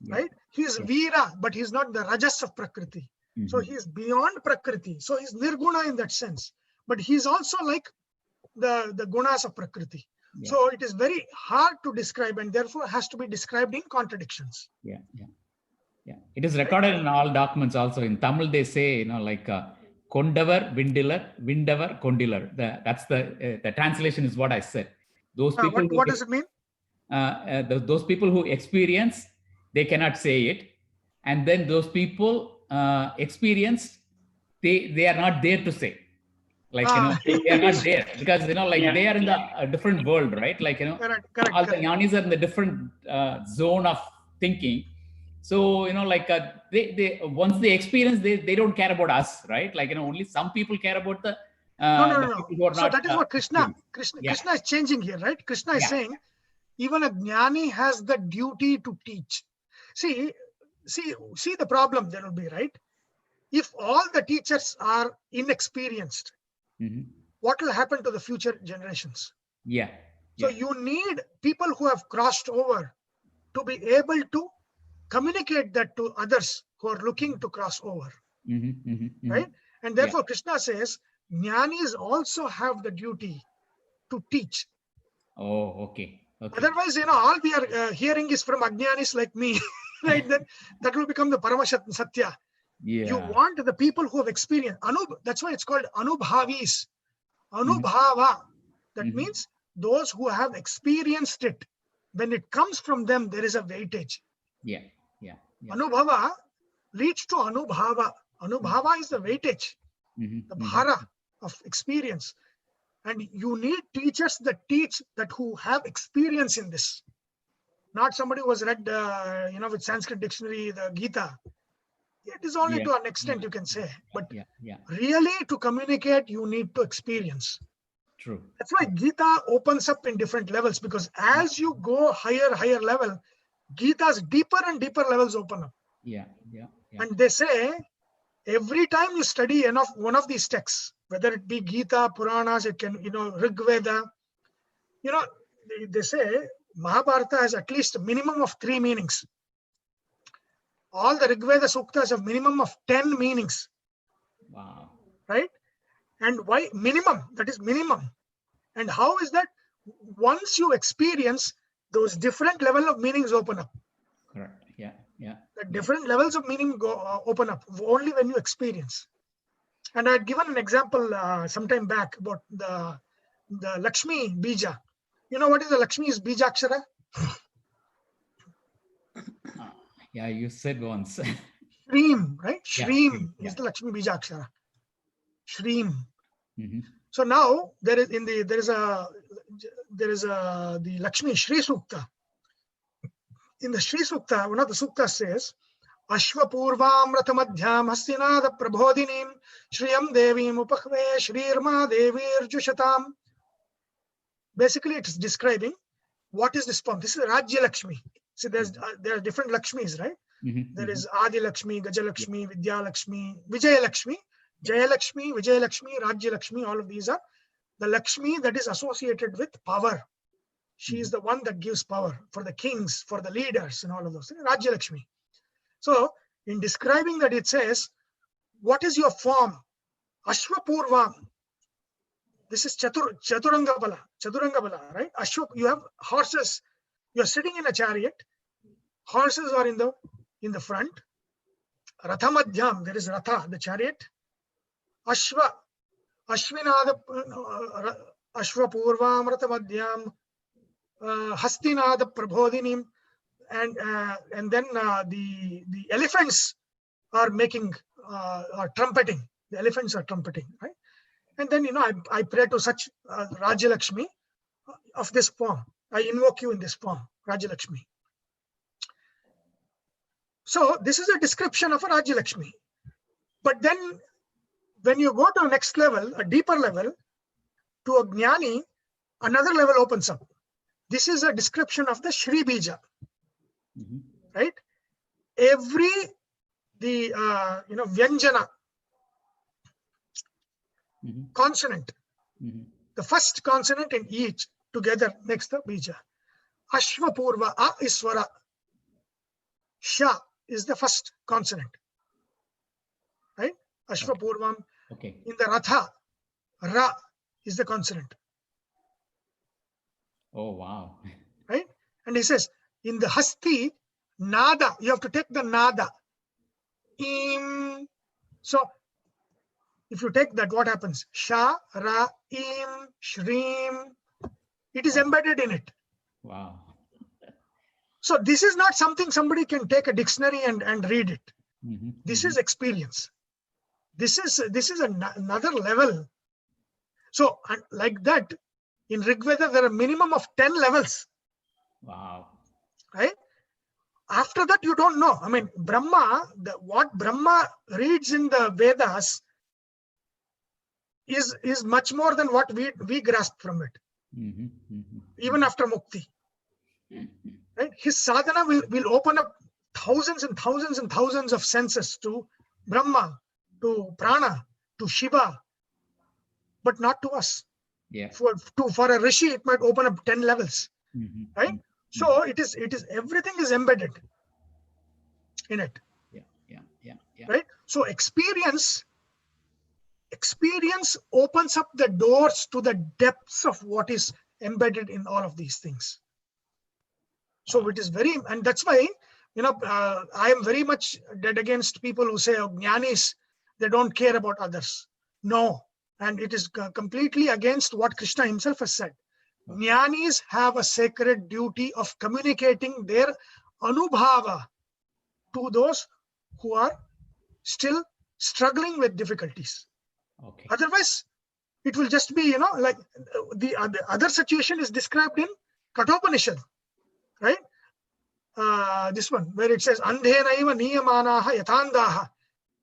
Right? He is Veera, but he is not the rajas of prakriti. So he is beyond prakriti. So he is nirguna in that sense. But he is also like the gunas of prakriti. Yeah. So it is very hard to describe, and therefore has to be described in contradictions. Yeah. It is recorded in all documents also. In Tamil, they say, Kondavar, Vindavar, Kondilar. That's the translation is what I said. Those people. What does it mean? Those people who experience, they cannot say it. And then those people experienced, they are not there to say. Like, they are not there because, like they are in a different world, right? Like, correct, all the jnanis are in the different zone of thinking. So, like they once they experience, they don't care about us, right? Like, only some people care about the No. people who are So not. that is what Krishna is changing here, right? Krishna is saying, even a jnani has the duty to teach. See the problem there will be, right? If all the teachers are inexperienced, what will happen to the future generations? So you need people who have crossed over to be able to communicate that to others who are looking to cross over, right? And therefore Krishna says jnanis also have the duty to teach. Okay. Otherwise, all we are hearing is from ajnanis like me, right? Then that will become the parama satya. You want the people who have experienced. That's why it's called anubhavis. Anubhava. That means those who have experienced it. When it comes from them, there is a weightage. Anubhava leads to anubhava. Anubhava is the weightage, the bhara of experience. And you need teachers that teach, that who have experience in this. Not somebody who has read, with Sanskrit dictionary, the Gita. It is only to an extent you can say. But really to communicate, you need to experience. True. That's why Gita opens up in different levels, because as you go higher level, Gita's deeper and deeper levels open up. And they say, every time you study one of these texts, whether it be Gita, Puranas, it can, Rig Veda, they say Mahabharata has at least a minimum of 3 meanings. All the Rig Veda Suktas have minimum of 10 meanings. Wow. Right? And why minimum? That is minimum. And how is that? Once you experience, those different level of meanings open up. Correct. The different levels of meaning open up only when you experience. And I had given an example sometime back about the Lakshmi Bija. You know what is the Lakshmi's Bija Akshara? You said once. Shreem, right? Shreem is the Lakshmi Bija Akshara. Shreem. So now there is the Lakshmi Shri Sukta. In the Shri Sukta, one of the Suktas says, Ashva Purvam Rathamadhyam Hastinada Prabhodinim Shriyam Devim Upakve Shrirma Devir Jushatam. Basically, it's describing what is this form. This is Rajya Lakshmi. See, there are different Lakshmis, right? There is Adi Lakshmi, Gaja Lakshmi, Vidya Lakshmi, Vijaya Lakshmi, Jaya Lakshmi, Vijaya Lakshmi, Rajya Lakshmi. All of these are the Lakshmi that is associated with power. She is the one that gives power for the kings, for the leaders, and all of those things. Rajya Lakshmi. So, in describing that, it says, what is your form? Ashwa Purvam. This is Chaturanga Bala, right? Ashwa, you have horses. You're sitting in a chariot. Horses are in the front. Ratha Madhyam, there is Ratha, the chariot. Ashwa Purvam Ratha Madhyam. Hastinada Prabhodinim, and then the elephants are are trumpeting. The elephants are trumpeting, right? And then I pray to such Rajya Lakshmi of this form. I invoke you in this form, Rajya Lakshmi. So this is a description of a Rajya Lakshmi. But then when you go to a next level, a deeper level, to a Jnani, another level opens up. This is a description of the Shri Bija, right? The Vyanjana, consonant, the first consonant in each together makes the Bija. Ashva Purva, A is Swara, Sha is the first consonant, right? Ashva Purvam. Okay. In the Ratha, Ra is the consonant. Oh, wow. Right? And he says, in the Hasti, Nada, you have to take the Nada. Im. So, if you take that, what happens? Sha, Ra, Im, Shreem. It is embedded in it. Wow. So, this is not something somebody can take a dictionary and read it. This is experience. This is another level So like that, in Rigveda, there are minimum of 10 levels. Wow. Right? After that, you don't know. I mean, Brahma, what Brahma reads in the Vedas is much more than what we grasp from it, even after Mukti. Right? His sadhana will open up thousands and thousands and thousands of senses to Brahma, to Prana, to Shiva, but not to us. Yeah. For a rishi, it might open up 10 levels. Right? So it is everything is embedded in it. Yeah. Right? So experience opens up the doors to the depths of what is embedded in all of these things. So it is very, and that's why, I am very much dead against people who say, jnanis, they don't care about others. No. And it is completely against what Krishna himself has said. Jnanis have a sacred duty of communicating their anubhava to those who are still struggling with difficulties. Okay. Otherwise, it will just be, like the other situation is described in Kathopanishad, right? This one, where it says, Andhenaiva niyamanaha yatandaha.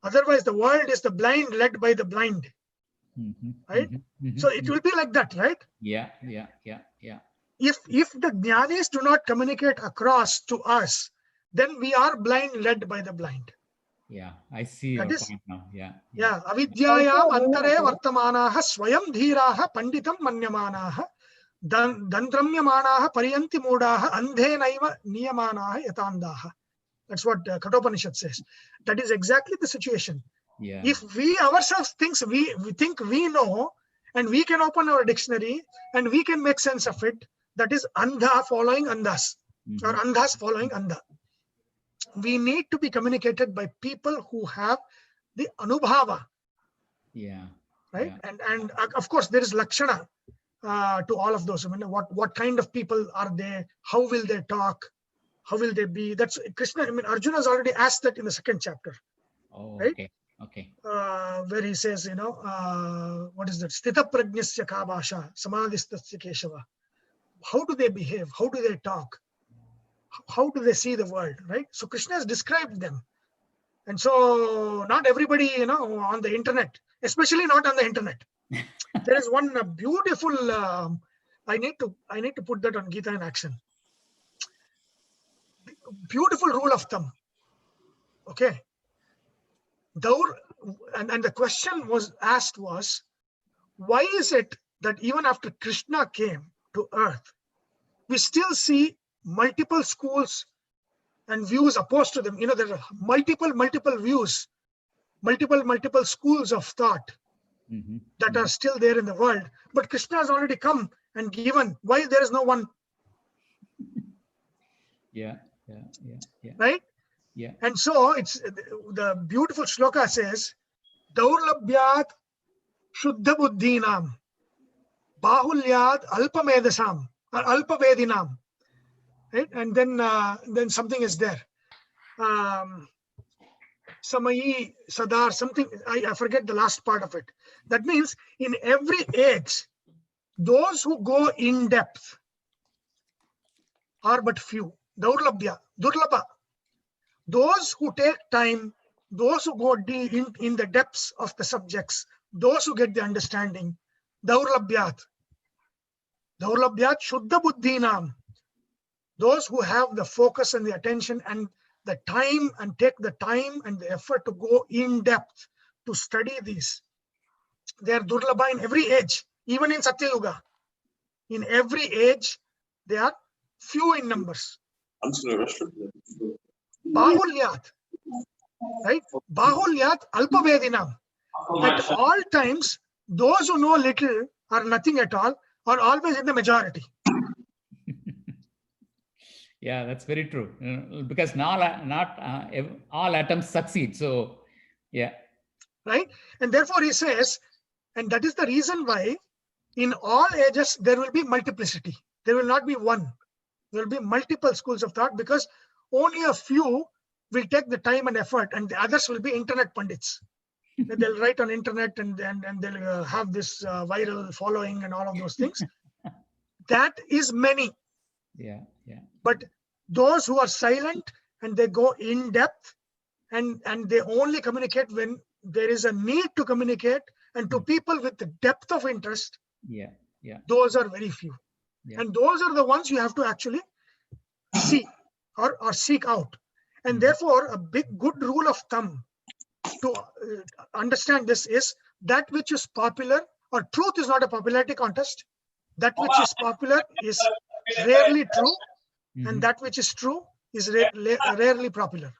Otherwise, the world is the blind led by the blind. Right? So it will be like that, right? Yeah. If the jnanis do not communicate across to us, then we are blind led by the blind. Yeah, I see your point now. Yeah. Avidyayam antare vartamanaha swayam dhiraha panditam manyamanaha dandramyamanaha pariyanti mudaha andhenaiva niyamanaha yatandaha. That's what Kathopanishad says. That is exactly the situation. Yeah. If we ourselves we think we know, and we can open our dictionary and we can make sense of it, that is andha following andhas, or andhas following andha. We need to be communicated by people who have the anubhava. Yeah. Right? Yeah. And of course, there is lakshana to all of those. I mean, what kind of people are they? How will they talk? How will they be? That's Krishna. I mean, Arjuna has already asked that in the 2nd chapter. Oh, right? Okay. Where he says, what is that? Sthita prajnasya ka bhasha, samadhistasya keshava. How do they behave? How do they talk? How do they see the world, right? So Krishna has described them. And so not everybody, on the internet, especially not on the internet. There is one beautiful, I need to put that on Gita in action. Beautiful rule of thumb. Okay. And the question was asked was, why is it that even after Krishna came to earth, we still see multiple schools and views opposed to them? There are multiple views, multiple schools of thought that are still there in the world. But Krishna has already come and given. Why there is no one? Yeah. Right? Yeah. And so it's the beautiful shloka says, Daurlabhyat Shuddha Buddhinam Bahulyat Alpamedasam or Alpavedinam. Right? And then something is there. Samayi Sadar, something, I forget the last part of it. That means in every age, those who go in depth are but few. Daurlabhya, Durlabha. Those who take time, those who go deep in the depths of the subjects, those who get the understanding, Daurlabhyat Shuddha Buddhinam, those who have the focus and the attention and the time and take the time and the effort to go in depth to study these. They are Durlabha in every age, even in Satya Yuga. In every age, they are few in numbers. Bahulyat, right? Bahulyat Alpavedinam. At all times, those who know little or nothing at all are always in the majority. Yeah, that's very true. Because not all attempts succeed. So, yeah. Right? And therefore he says, and that is the reason why in all ages there will be multiplicity. There will not be one. There will be multiple schools of thought, because only a few will take the time and effort, and the others will be internet pundits. They'll write on internet and they'll have this viral following and all of those things. That is many. Yeah, yeah. But those who are silent and they go in depth and they only communicate when there is a need to communicate, and to people with the depth of interest, Yeah, yeah. those are very few. Yeah. And those are the ones you have to actually see or seek out. And therefore, a good rule of thumb to understand this is that which is popular, or truth is not a popularity contest. That which is popular is rarely true, and that which is true is rarely popular.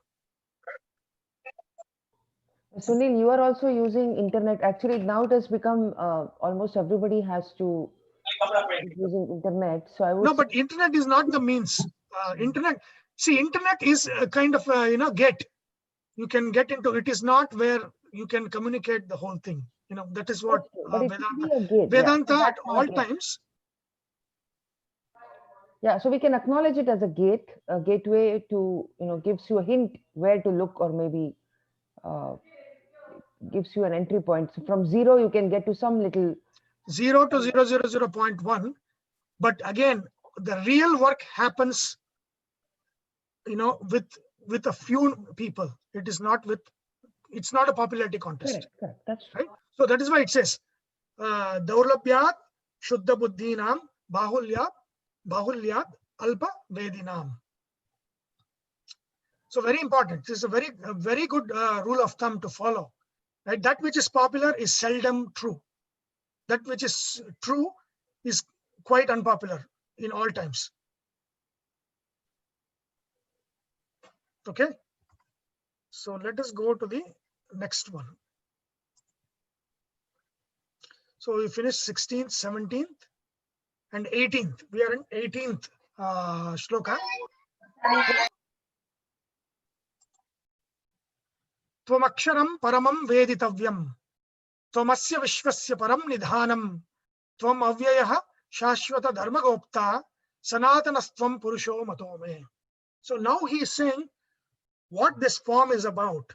Sunil, you are also using internet. Actually, now it has become almost everybody has to is using internet. So I would No, but internet is not the means. Internet is a kind of gate. You can get into it. Is not where you can communicate the whole thing. That is what but it should be Vedanta. a gate. Vedanta Yeah. at all times. Yeah, so we can acknowledge it as a gateway to, gives you a hint where to look, or maybe gives you an entry point. So from 0, you can get to some little 0 to 0.1. But again, the real work happens, with a few people. It's not a popularity contest. Correct. That's right. So that is why it says, Daurlabhyat Shuddha Buddhinam Bahulyat Alpa Vedinam. So very important. This is a very good rule of thumb to follow. Right? That which is popular is seldom true. That which is true is quite unpopular in all times. Okay. So let us go to the next one. So we finished 16th, 17th, and 18th. We are in 18th shloka. Tvamaksharam paramam veditavyam. Tvamasya vishvasya param nidhanam. Tvam avyayah shashvata dharmagopta. Sanatanastvam purusho matome. So now he is saying what this form is about.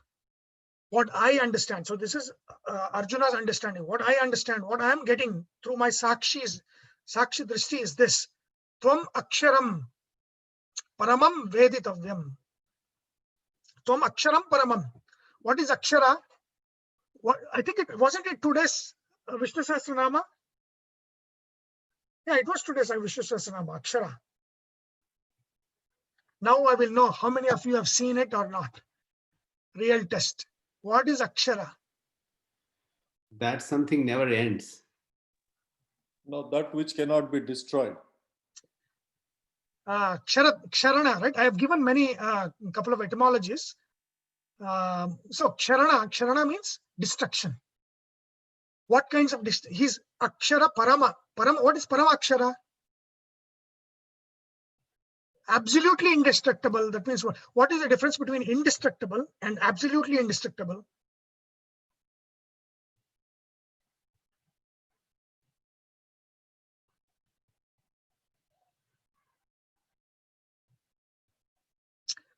What I understand. So this is Arjuna's understanding. What I understand, what I am getting through my sakshi drishti is this. Tvam aksharam paramam veditavyam. Tvam aksharam paramam. What is akshara? I think it wasn't it today's Vishnu Sahasranama? Yeah, it was today's Vishnu Sahasranama, akshara. Now I will know how many of you have seen it or not. Real test. What is akshara? That something never ends. No, that which cannot be destroyed. Ksharana, right? I have given many couple of etymologies. So ksharana means destruction. What kinds of he's akshara parama. What is parama akshara? Absolutely indestructible. That means what is the difference between indestructible and absolutely indestructible?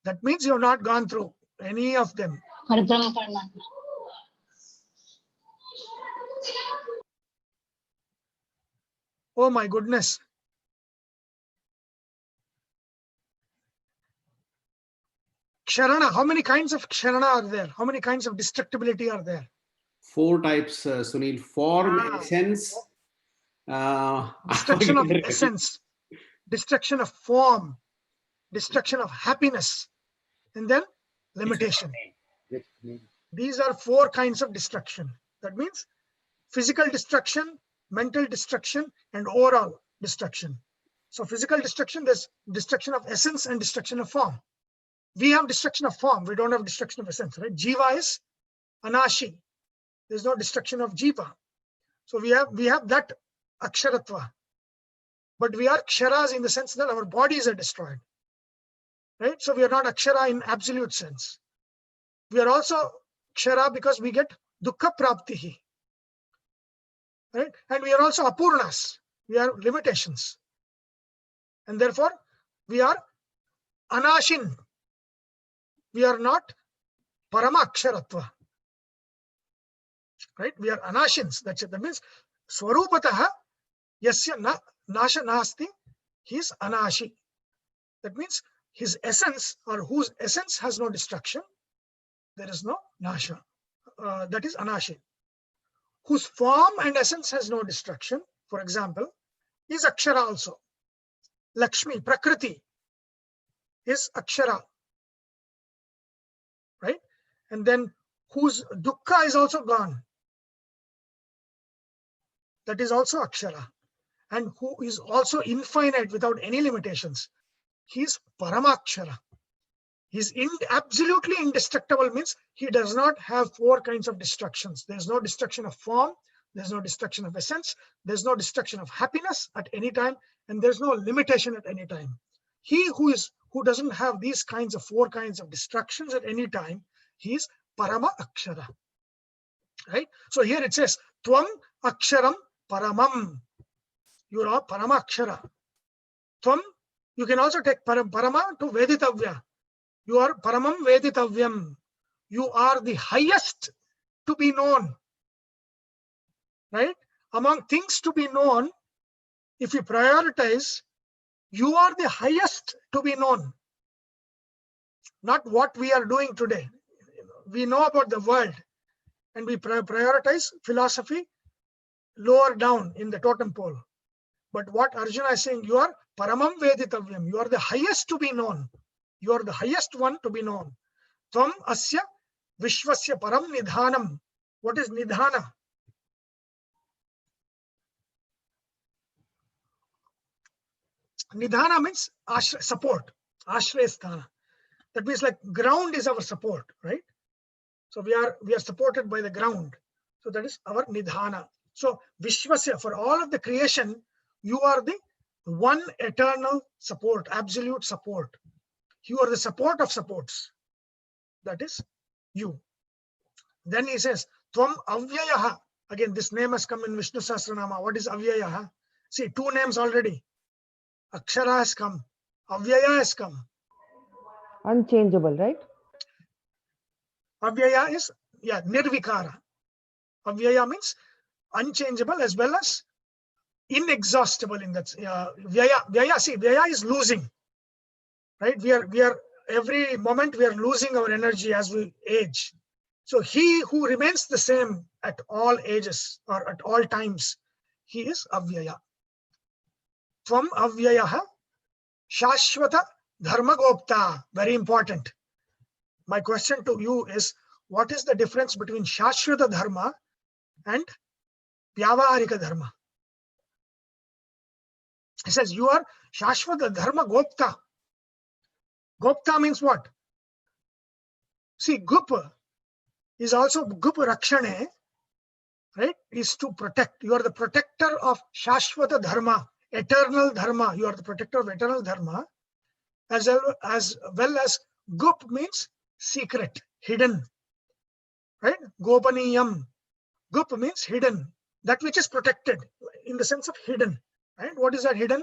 That means you have not gone through any of them. Oh my goodness. Ksharana, how many kinds of ksharana are there? How many kinds of destructibility are there? 4 types, Sunil. Form, essence. Destruction of essence, destruction of form, destruction of happiness, and then limitation. These are 4 kinds of destruction. That means physical destruction, mental destruction, and overall destruction. So physical destruction, there's destruction of essence and destruction of form. We have destruction of form. We don't have destruction of essence, right? Jiva is anashi. There's no destruction of jiva. So we have that aksharatva. But we are ksharas in the sense that our bodies are destroyed. Right? So we are not akshara in absolute sense. We are also kshara because we get dukkha praptihi. Right? And we are also apurnas. We are limitations. And therefore, we are anashin. We are not parama aksharatva. right? We are anashins. That's it. That means swarupataha yasya na nasha nasti, he is anashi. That means his essence, or whose essence has no destruction, there is no nasha. That is anashi. Whose form and essence has no destruction, for example, is akshara also. Lakshmi, Prakriti is akshara, right? And then whose dukkha is also gone, that is also akshara. And who is also infinite without any limitations, he is paramakshara. He is absolutely indestructible, means he does not have four kinds of destructions. There's no destruction of form, there's no destruction of essence, there's no destruction of happiness at any time, and there's no limitation at any time. He who doesn't have these kinds of four kinds of destructions at any time, he is parama akshara. Right? So here it says, Tvam aksharam paramam. You are parama akshara. Tvam, you can also take parama to veditavya. You are paramam veditavyam. You are the highest to be known. Right? Among things to be known, if you prioritize, you are the highest to be known. Not what we are doing today. We know about the world and we prioritize philosophy lower down in the totem pole. But what Arjuna is saying, you are paramam veditavyam. You are the highest to be known. You are the highest one to be known. Tvam asya vishvasya param nidhanam. What is nidhana? Nidhana means support, ashrayasthana. That means like ground is our support, right? So we are supported by the ground. So that is our nidhana. So vishvasya, for all of the creation, you are the one eternal support, absolute support. You are the support of supports. That is you. Then he says, Tvam avyayaha. Again, this name has come in Vishnu Sahasranama. What is avyayaha? See, two names already. Akshara has come. Avyaya has come. Unchangeable, right? Avyaya is, nirvikara. Avyaya means unchangeable as well as inexhaustible in that. Vyaya, see, Vyaya is losing. Right? We are every moment we are losing our energy as we age. So he who remains the same at all ages or at all times, he is avyaya. Tvam avyayaha shashvata dharma gopta. Very important. My question to you is, what is the difference between shashvata dharma and vyavaharika dharma? He says, you are shashvata dharma gopta. Gopta means what? See, gup is also gup rakshane, right? Is to protect. You are the protector of shashvata dharma, eternal dharma. You are the protector of eternal dharma, as well as gup means secret, hidden, right? Gopaniyam. Gup means hidden, that which is protected in the sense of hidden, right? What is that hidden?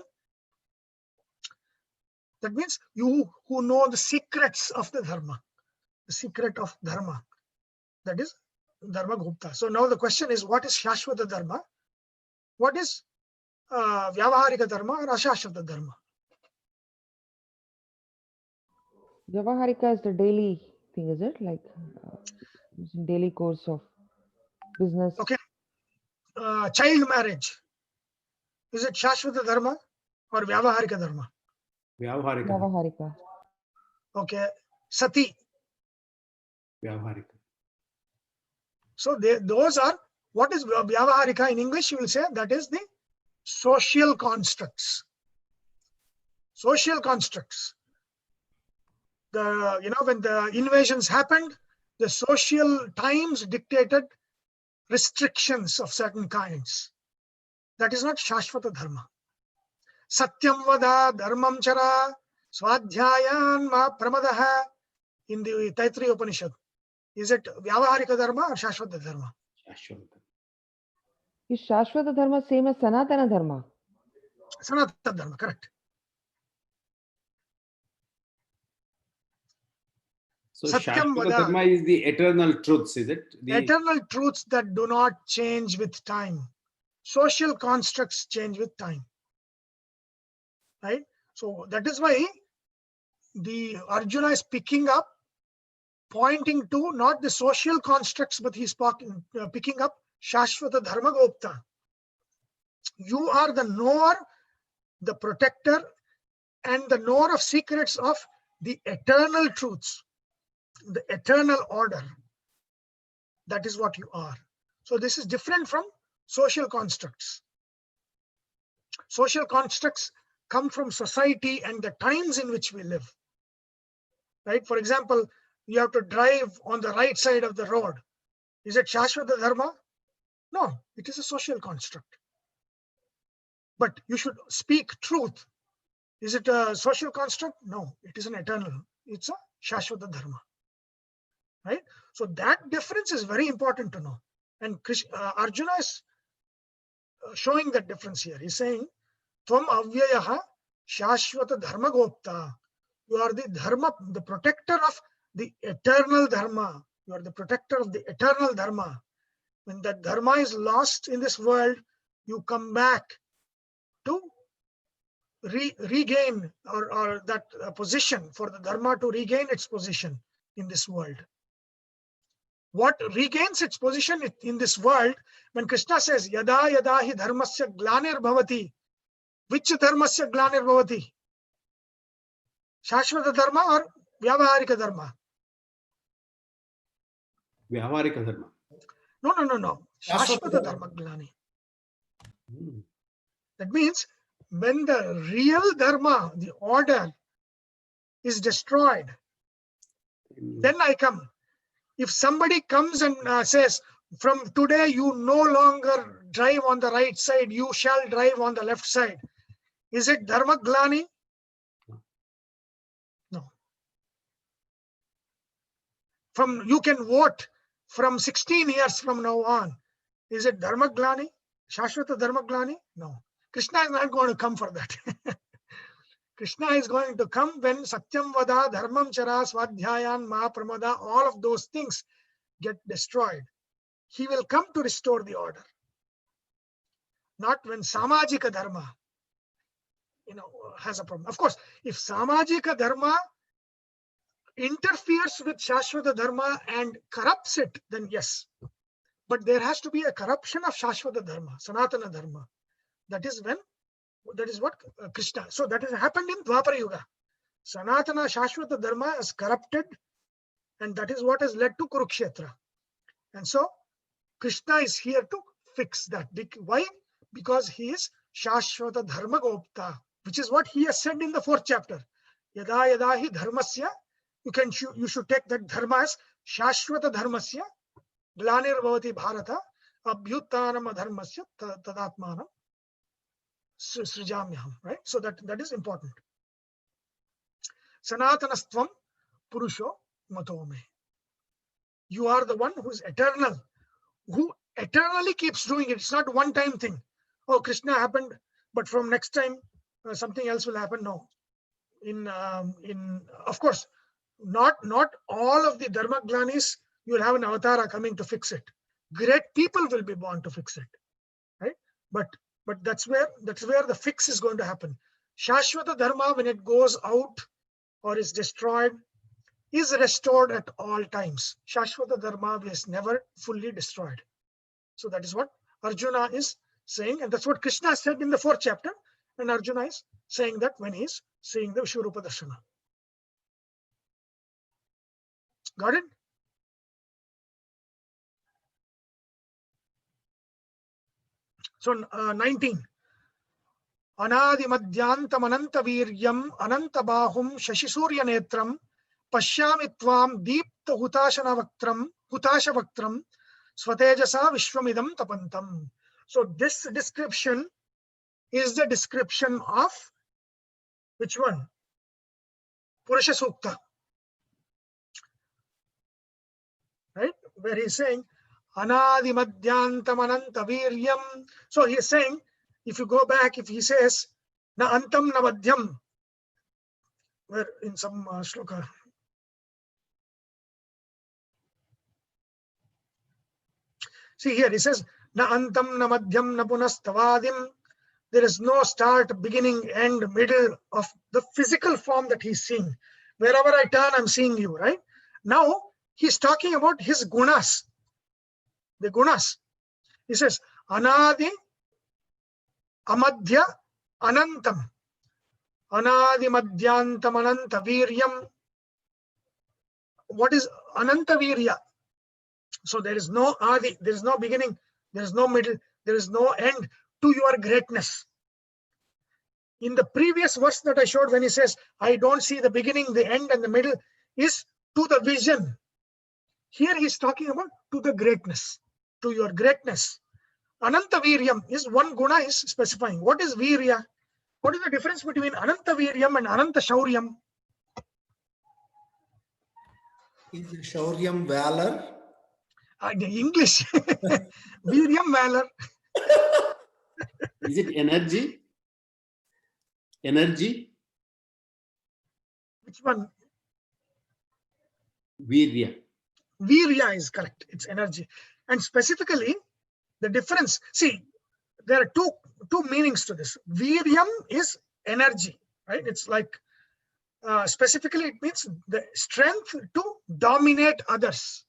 That means you who know the secrets of the dharma, the secret of dharma. That is dharma gupta. So now the question is, what is shashvata dharma? What is vyavaharika dharma or ashashvata dharma? Vyavaharika is the daily thing, is it? Like daily course of business. Okay. Child marriage. Is it shashvata dharma or vyavaharika dharma? Vyavaharika. Vyavaharika. Okay. Sati. Vyavaharika. So those are, what is vyavaharika in English? You will say that is the social constructs. Social constructs. When the invasions happened, the social times dictated restrictions of certain kinds. That is not shashvata dharma. Satyam vada dharmam chara swadhyayan ma pramadaha in the Taittiriya Upanishad. Is it vyavaharika dharma or shashvata dharma? Shashvata. Is Shashvata dharma same as Sanatana dharma? Sanatana dharma, correct. So Satyam Shashvata Vada. Dharma is the eternal truths, is it? Eternal truths that do not change with time. Social constructs change with time. Right? So that is why the Arjuna is picking up, pointing to not the social constructs, but he's picking up Shashvata Dharma Gopta. You are the knower, the protector, and the knower of secrets of the eternal truths, the eternal order. That is what you are. So this is different from social constructs. Social constructs come from society and the times in which we live. Right? For example, you have to drive on the right side of the road. Is it Shashvata Dharma? No, it is a social construct. But you should speak truth. Is it a social construct? No, it is an eternal. It's a Shashvata Dharma. Right? So that difference is very important to know. And Arjuna is showing that difference here. He's saying, Tvam avyayaha Shashvata Dharma Gopta. You are the Dharma, the protector of the eternal Dharma. You are the protector of the eternal Dharma. When that Dharma is lost in this world, you come back to regain or that position, for the Dharma to regain its position in this world. What regains its position in this world, when Krishna says, Yada yada hi dharmasya glanir bhavati, which dharmasya glanir bhavati? Shashvata Dharma or Vyavaharika Dharma? Vyavarika Dharma. No. Shashvata Dharma glani. That means when the real Dharma, the order, is destroyed, then I come. If somebody comes and says, from today you no longer drive on the right side, you shall drive on the left side, is it Dharma glani? No. You can vote from 16 years from now on. Is it Dharma glani? Shashvata Dharma glani? No. Krishna is not going to come for that. Krishna is going to come when Satyam Vada, Dharmam Chara, Swadhyayan, Mahapramada, all of those things get destroyed. He will come to restore the order. Not when Samajika Dharma, has a problem. Of course, if Samajika Dharma interferes with Shashvata Dharma and corrupts it, then yes. But there has to be a corruption of Shashvata Dharma, Sanatana Dharma. That is what Krishna. So that has happened in Dwapara Yuga. Sanatana Shashvata Dharma is corrupted, and that is what has led to Kurukshetra. And so Krishna is here to fix that. Why? Because he is Shashvata Dharma Gopta, which is what he has said in the 4th chapter. Yada yada hi dharmasya. You should take that dharma as Shashvata Dharmasya, Glanir Bhavati Bharata, Abhyuttanam Dharmasya Tadatmanam Srijamyaham. Right? So that is important. Sanatanastvam Purusho Matome. You are the one who is eternal, who eternally keeps doing it. It's not a one-time thing. Oh, Krishna happened, but from next time something else will happen. No. Of course, not all of the Dharma glanis, you will have an avatara coming to fix it. Great people will be born to fix it. Right? But that's where the fix is going to happen. Shashvata Dharma, when it goes out or is destroyed, is restored at all times. Shashvata Dharma is never fully destroyed. So that is what Arjuna is saying, and that's what Krishna said in the 4th chapter, and Arjuna is saying that when he's seeing the Vishvarupa darshana. Got it? So 19. Anadi madhyantam ananta viryam ananta bahum shashisurya netram pashyami tvam deepta hutasha-vaktram swatejasa vishwamidam tapantam. So this description is the description of which one? Purusha Sukta. Right? Where he's saying Anadi madhyantam ananta viryam. So he is saying, if you go back, if he says na antam na madhyam, where in some shloka, See here, he says, na antam na madhyam na punastavadim. There is no start, beginning, end, middle of the physical form that he's seeing. Wherever I turn, I'm seeing you, right? Now, he's talking about his gunas, the gunas. He says, anadi, amadhya, anantam. Anadi madhyantam ananta viryam. What is ananta virya? So there is no adi, there is no beginning, there is no middle, there is no end to your greatness. In the previous verse that I showed, when he says, I don't see the beginning, the end, and the middle, is to the vision. Here he's talking about to the greatness, to your greatness. Ananta Viryam is one guna is specifying. What is Virya? What is the difference between Ananta Viryam and Ananta Shauryam? Is Shauryam valor? The English. Viryam valor. Is it energy? Energy? Which one? Virya. Virya is correct. It's energy. And specifically, the difference, see, there are two meanings to this. Viryam is energy, right? It's like, specifically, it means the strength to dominate others.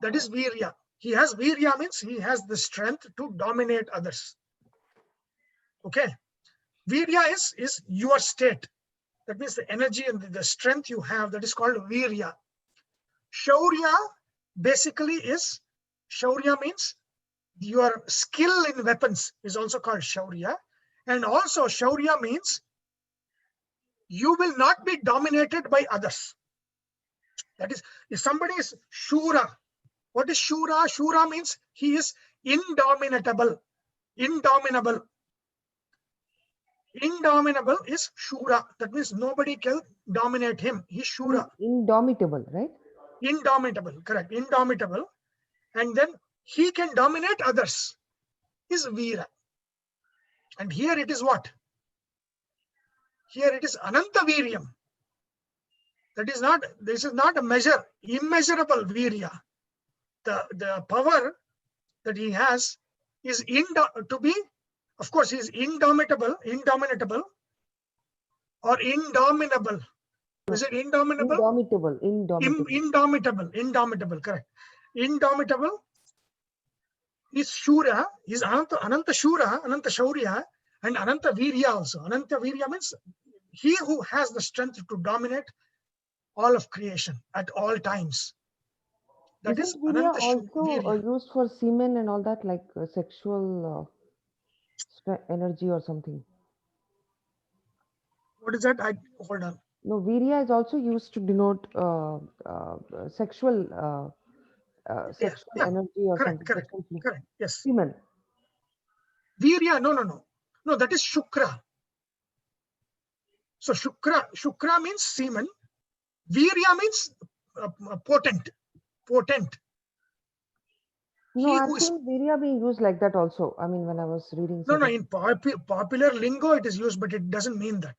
That is Virya. He has Virya means he has the strength to dominate others. Okay. Virya is your state. That means the energy and the strength you have, that is called Virya. Shaurya basically is, Shaurya means your skill in weapons is also called Shaurya. And also Shaurya means you will not be dominated by others. That is, if somebody is Shura, what is Shura? Shura means he is indomitable. Indomitable. Indomitable is Shura. That means nobody can dominate him. He's Shura. Indomitable, right? Indomitable, correct. Indomitable. And then he can dominate others. Is Veera. And here it is what? Here it is Ananta Viryam. That is not, this is not a measure, immeasurable Virya. The power that he has is to be, of course, he is indomitable or indomitable. Is it indomitable? Indomitable, correct. Indomitable is Shura, is Ananta Shura, Ananta Shaurya, and Ananta Virya also. Ananta Virya means he who has the strength to dominate all of creation at all times. That is Virya Ananta also Virya. used for semen and all that, like sexual energy or something? What is that? Hold on. No, Virya is also used to denote sexual energy or Correct, something. correct. Yes. Semen. Virya, no, that is Shukra. So Shukra means semen. Virya means potent. No, I've seen Virya being used like that also. I mean, when I was reading. No, in popular lingo it is used, but it doesn't mean that.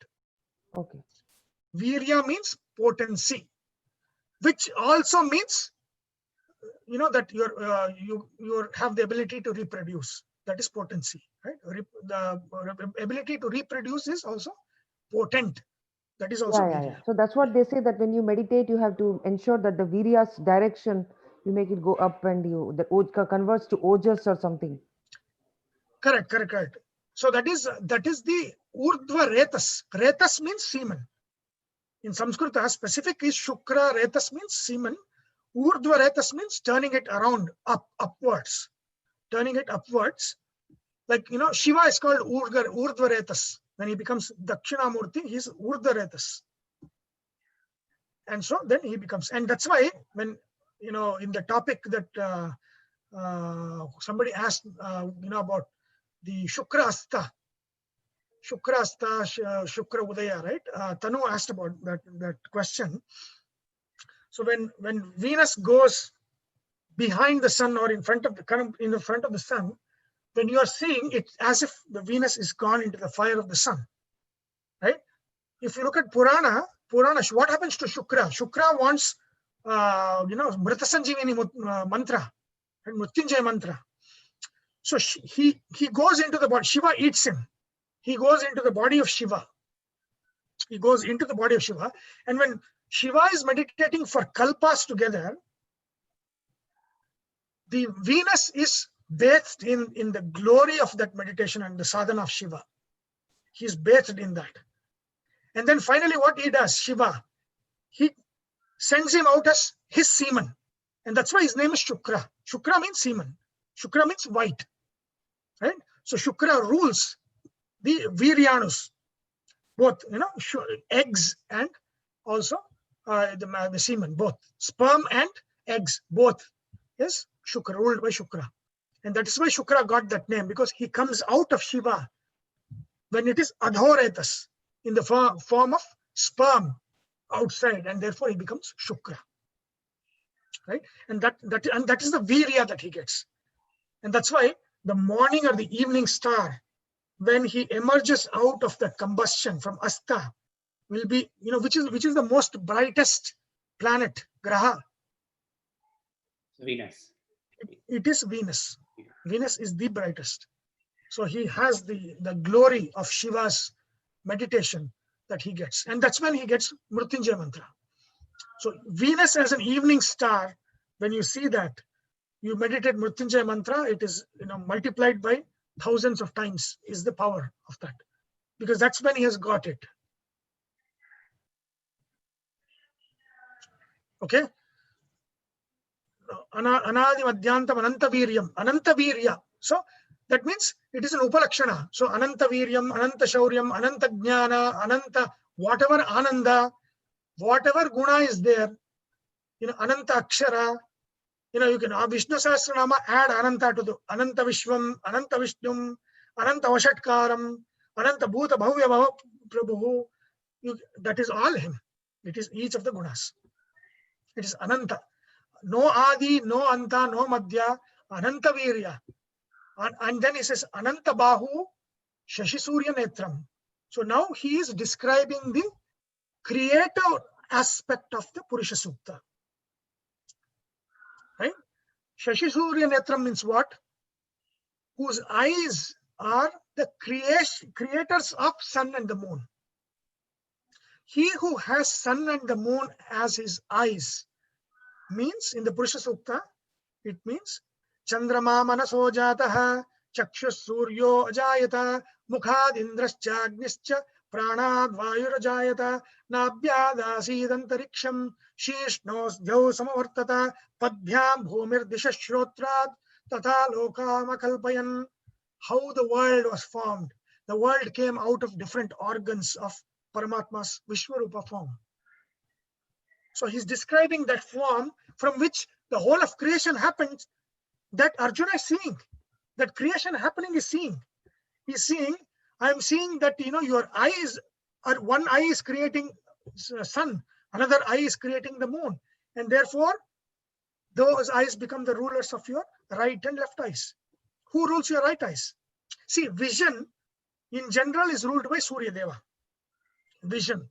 Okay. Virya means potency, which also means, that you have the ability to reproduce. That is potency, right? The ability to reproduce is also potent. That is also Virya. So that's what they say, that when you meditate, you have to ensure that the Virya's direction, you make it go up and that converts to ojas or something. Correct. So that is the urdhva retas. Retas means semen. In Sanskrita, specific is Shukra. Retas means semen. Urdhva retas means turning it around, upwards. Turning it upwards. Like, Shiva is called Urdhva retas. When he becomes Dakshinamurti, he's Urdhva retas. And so then he becomes, and that's why when, in the topic that somebody asked, about the Shukra Asta, Shukra Udaya, right? Tanu asked about that question. So when Venus goes behind the sun or in front of the sun, when you are seeing it as if the Venus is gone into the fire of the sun, right? If you look at Purana, what happens to Shukra? Shukra wants, Mrita Sanjeevani mantra and Mrityunjaya mantra. So he goes into the body. Shiva eats him. He goes into the body of Shiva. He goes into the body of Shiva. And when Shiva is meditating for kalpas together, the Venus is bathed in the glory of that meditation and the sadhana of Shiva. He is bathed in that. And then finally what he does, Shiva, he sends him out as his semen. And that's why his name is Shukra. Shukra means semen. Shukra means white. Right? So Shukra rules the Viryanus, both, eggs and also the semen, both sperm and eggs, both is Shukra, ruled by Shukra. And that is why Shukra got that name, because he comes out of Shiva when it is adhoretas, in the form of sperm outside, and therefore he becomes Shukra. Right? And that is the Virya that he gets. And that's why the morning or the evening star, when he emerges out of the combustion from Asta, will be, which is the most brightest planet, Graha. Venus. It is Venus. Venus is the brightest. So he has the glory of Shiva's meditation that he gets. And that's when he gets Mrityunjaya mantra. So Venus as an evening star, when you see that, you meditate Mrityunjaya mantra, it is multiplied by thousands of times is the power of that. Because that's when he has got it. Okay? Anadi Madhyantam Ananta Viryam. Ananta Virya. So that means it is an Upalakshana. So Ananta Viryam, Ananta Shauryam, Ananta Jnana, Ananta, whatever Ananda, whatever Guna is there, Ananta Akshara, you can Vishnu Sastra add Ananta to the Ananta Vishwam, Ananta Vishnum, Ananta Vashatkaram, Ananta Bhuta Bhavya Prabhu. That is all him. It is each of the Gunas. It is Ananta. No Adi, no Anta, no Madhya, Ananta Virya. And then he says Ananta Bahu, Shashi Surya Netram. So now he is describing the creative aspect of the Purusha Sukta. Right? Shashi Surya Netram means what? Whose eyes are the creators of sun and the moon. He who has sun and the moon as his eyes means, in the Purusha Sukta, it means Chandrama Manaso Jataha, Chakshus Suryo Ajayata, Mukhad Indrascha Agnischa, Pranad Vayurajayata, Nabhyad Asidantariksham, Shishnos Jau Samavartata, Padbhyam Bhumir Dishashrotrat, Tata Lokama Kalpayan. How the world was formed. The world came out of different organs of Paramatma's Vishvarupa form. So he's describing that form from which the whole of creation happens, that Arjuna is seeing. That creation happening is seeing. He's seeing, I'm seeing that, your eyes are, one eye is creating sun, another eye is creating the moon. And therefore, those eyes become the rulers of your right and left eyes. Who rules your right eyes? See, vision in general is ruled by Surya Deva. Vision.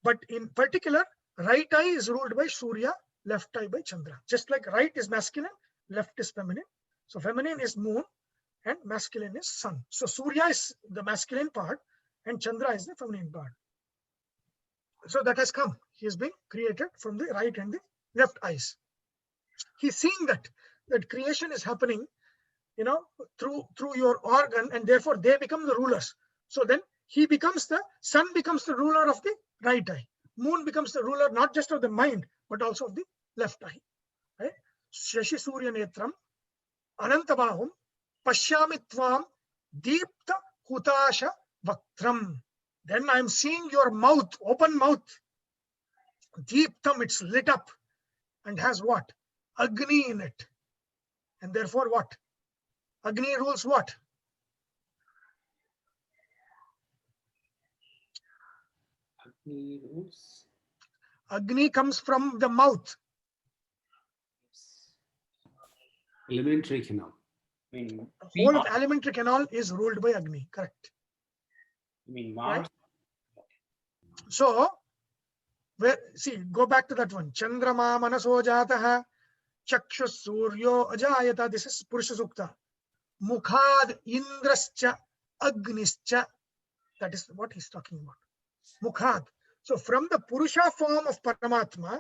But in particular, right eye is ruled by Surya, left eye by Chandra. Just like right is masculine, left is feminine. So feminine is moon and masculine is sun. So Surya is the masculine part and Chandra is the feminine part. So that has come. He is being created from the right and the left eyes. He's seeing that creation is happening, through your organ, and therefore they become the rulers. So then sun becomes the ruler of the right eye. Moon becomes the ruler not just of the mind, but also of the left eye. Right? Shashi Surya Netram, Anantabahum, Pashyamitvam, Deepta Hutasha Vaktram. Then I'm seeing your mouth, open mouth. Deeptam, it's lit up and has what? Agni in it. And therefore what? Agni rules what? Agni rules. Agni comes from the mouth. Elementary canal. I mean, The whole of alimentary canal is ruled by Agni, correct? Mars. Right? So, go back to that one. Chandrama Manaso Jataha, Chakshus Suryo Ajayata. This is Purusha Sukta. Mukhad Indrascha Agnischa. That is what he's talking about. Mukhad. So from the Purusha form of Paramatma,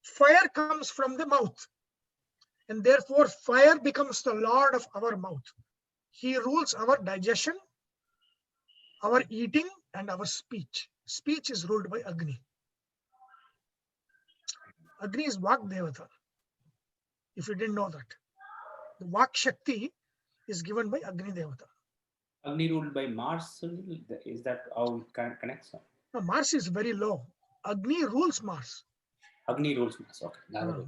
fire comes from the mouth. And therefore fire becomes the lord of our mouth. He rules our digestion, our eating, and our speech. Speech is ruled by Agni. Agni is Vak Devata. If you didn't know that. The Vak Shakti is given by Agni Devata. Agni ruled by Mars. Is that how it connects? No, Mars is very low. Agni rules Mars. Agni rules Mars. Okay.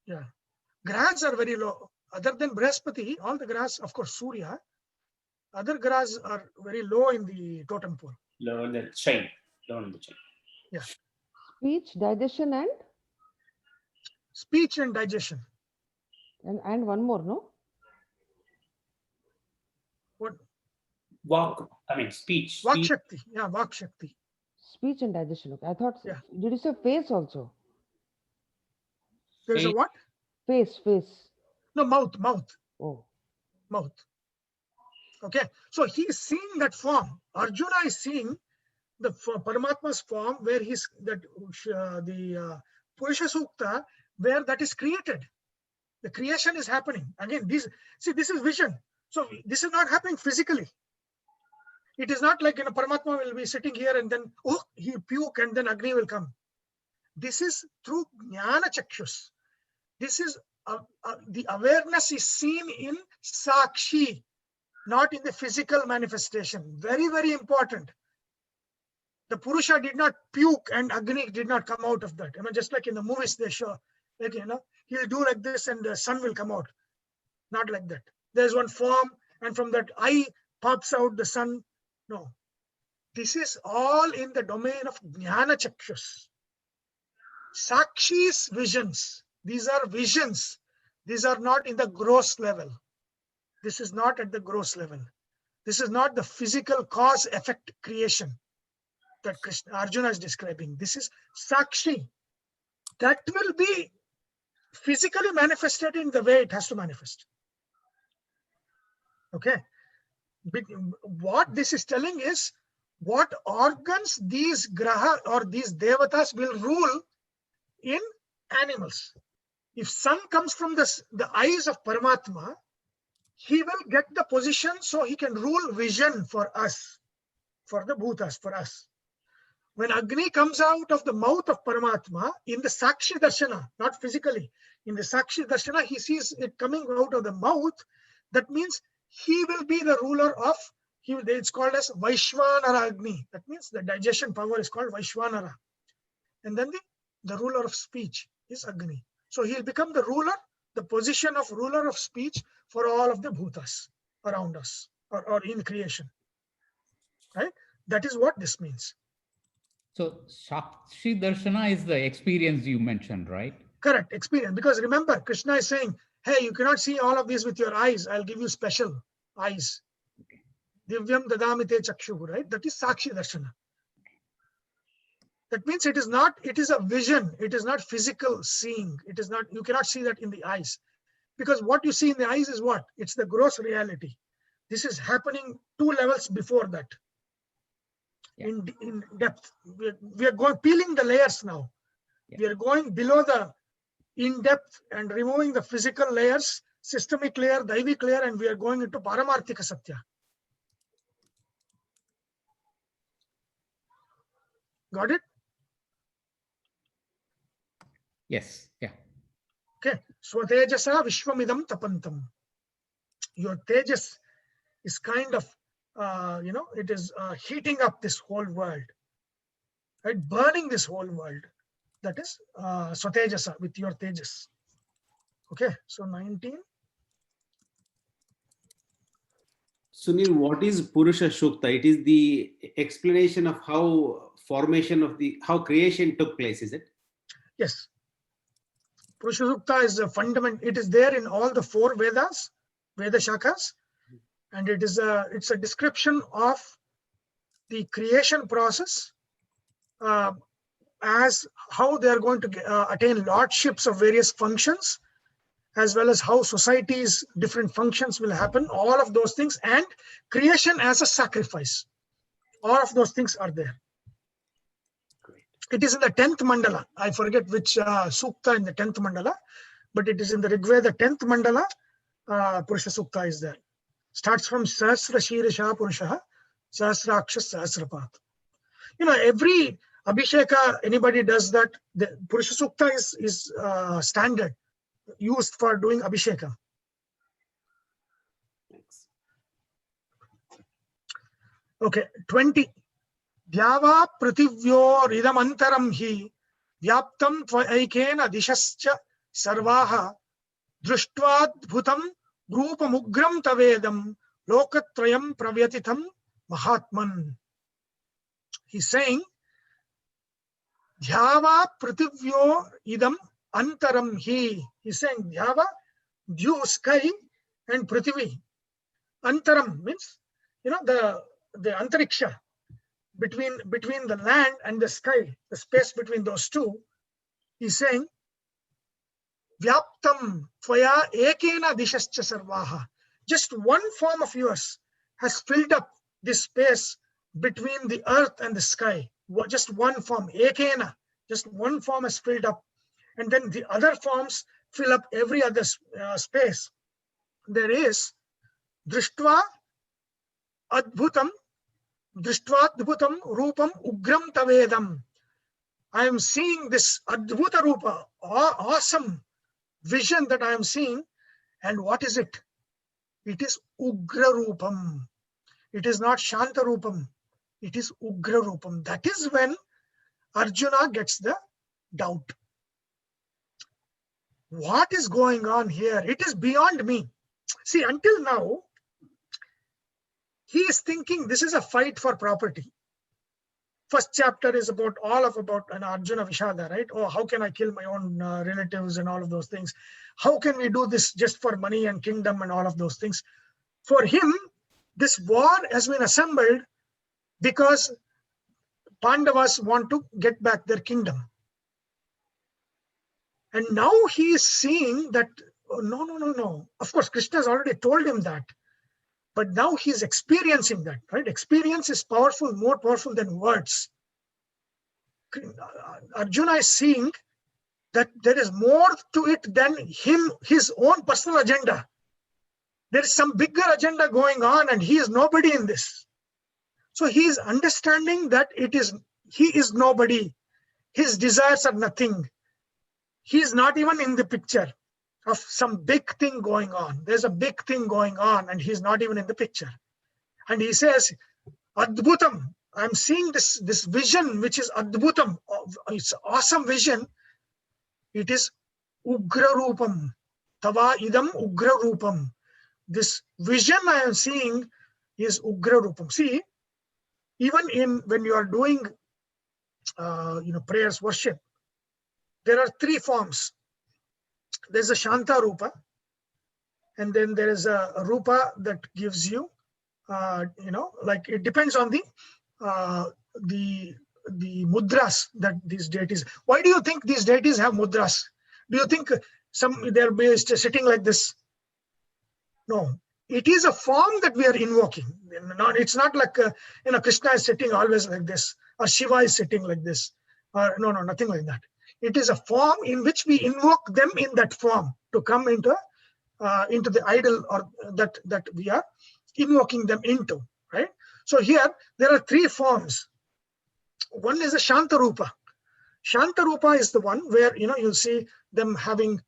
Yeah. Grahas are very low. Other than Brihaspati, all the grahas, of course, Surya, other grahas are very low in the totem pole. Lower the chain. Yeah. Speech, digestion, and Speech and digestion. and one more, no? What? Speech. Vak Shakti. Yeah, Vak Shakti. Speech and digestion. Okay. I thought. Yeah. Did you say face also? There's a what? Face. No, mouth. Oh. Mouth. Okay. So he is seeing that form. Arjuna is seeing the Paramatma's form where he's that the Purusha Sukta where that is created. The creation is happening. Again, this is vision. So this is not happening physically. It is not like Paramatma will be sitting here and then he puke and then Agni will come. This is through Jnana Chakshus. This is the awareness is seen in Sakshi, not in the physical manifestation. Very, very important. The Purusha did not puke and Agni did not come out of that. Just like in the movies they show, like, he'll do like this and the sun will come out. Not like that. There's one form and from that eye pops out the sun. No. This is all in the domain of Jnana Chakshus. Sakshi's visions. These are visions. These are not in the gross level. This is not at the gross level. This is not the physical cause-effect creation that Arjuna is describing. This is Sakshi. That will be physically manifested in the way it has to manifest. Okay. What this is telling is what organs these graha or these devatas will rule in animals. If sun comes from the eyes of Paramatma, he will get the position so he can rule vision for us, for the bhutas, for us. When Agni comes out of the mouth of Paramatma in the Sakshi Darshana, not physically, in the Sakshi Darshana, he sees it coming out of the mouth. That means he will be the ruler of, it's called as Vaishvanara Agni. That means the digestion power is called Vaishvanara. And then the ruler of speech is Agni. So he'll become the ruler, the position of ruler of speech for all of the bhutas around us or in creation. Right? That is what this means. So Sakshi Darshana is the experience you mentioned, right? Correct, experience. Because remember, Krishna is saying, hey, you cannot see all of these with your eyes. I'll give you special eyes. Divyam dadamite chakshu, right? That is Sakshi Darshana. That means it is a vision. It is not physical seeing. It is not, you cannot see that in the eyes. Because what you see in the eyes is what? It's the gross reality. This is happening 2 levels before that. Yeah. In depth. We are going peeling the layers now. Yeah. We are going below the in-depth and removing the physical layers, systemic layer, daivic layer, and we are going into Paramarthika Satya. Got it? Yes. Yeah. Okay. Swatejasa Vishwamidam Tapantam. Your Tejas is kind of, it is heating up this whole world, right? Burning this whole world. That is Swatejasa, with your Tejas. Okay. So 19. Sunil, what is Purusha Sukta? It is the explanation of how how creation took place, is it? Yes. Purusha Sukta is a fundament. It is there in all the 4 Vedas, Veda Shakas, and it's a description of the creation process as how they are going to attain lordships of various functions as well as how societies, different functions will happen, all of those things, and creation as a sacrifice. All of those things are there. It is in the 10th mandala. I forget which sukta in the 10th mandala, but it is in the Rigveda 10th mandala. Purusha Sukta is there. Starts from Sahasra Shirisha Purusha, Sahasraksha Sahasrapat. Every Abhisheka, anybody does that, the Purusha Sukta is standard, used for doing Abhisheka. Okay, 20. Dhyava prativyor idamantaram hi vyaptam tvaikena dishascha sarvaha drishtvad-bhutam rupamugram tavedam lokatrayam pravyatitam mahatman. He's saying, Dhyava prativyor idam antaram hi. He's saying, Dhyava, dew, sky, and Prithvi. Antaram means, the antariksha, between the land and the sky, the space between those two. He's saying, Vyaptam tvaya ekena dishascha sarvaha. Just one form of yours has filled up this space between the earth and the sky. Just one form, ekena, just one form has filled up. And then the other forms fill up every other space. There is drishtva adbhutam, drishtva-adbhutam rupam ugram tavedam. I am seeing this adbhuta rupa, awesome vision that I am seeing. And what is it? It is ugra rupam. It is not shanta rupam. It is ugra rupam. That is when Arjuna gets the doubt. What is going on here? It is beyond me. See, until now, he is thinking this is a fight for property. First chapter is about an Arjuna Vishada, right? Oh, how can I kill my own relatives and all of those things? How can we do this just for money and kingdom and all of those things? For him, this war has been assembled because Pandavas want to get back their kingdom. And now he is seeing that, oh, no. Of course, Krishna has already told him that. But now he's experiencing that, right? Experience is powerful, more powerful than words. Arjuna is seeing that there is more to it than his own personal agenda. There is some bigger agenda going on and he is nobody in this. So he is understanding that he is nobody. His desires are nothing. He is not even in the picture of some big thing going on. There's a big thing going on and he's not even in the picture. And he says, Adbhutam, I'm seeing this vision, which is Adbhutam. It's awesome vision. It is Ugra Rupam. Tava idam Ugra Rupam. This vision I am seeing is Ugra Rupam. See, even when you are doing prayers, worship, there are three forms. There's a Shanta Rupa, and then there is a Rupa that gives you, like it depends on the mudras that these deities. Why do you think these deities have mudras? Do you think they're sitting like this? No, it is a form that we are invoking. It's not like Krishna is sitting always like this, or Shiva is sitting like this, or no, nothing like that. It is a form in which we invoke them in that form to come into the idol or that we are invoking them into, right? So here there are three forms. One is a Shanta Rupa. Shanta Rupa is the one where you'll see them having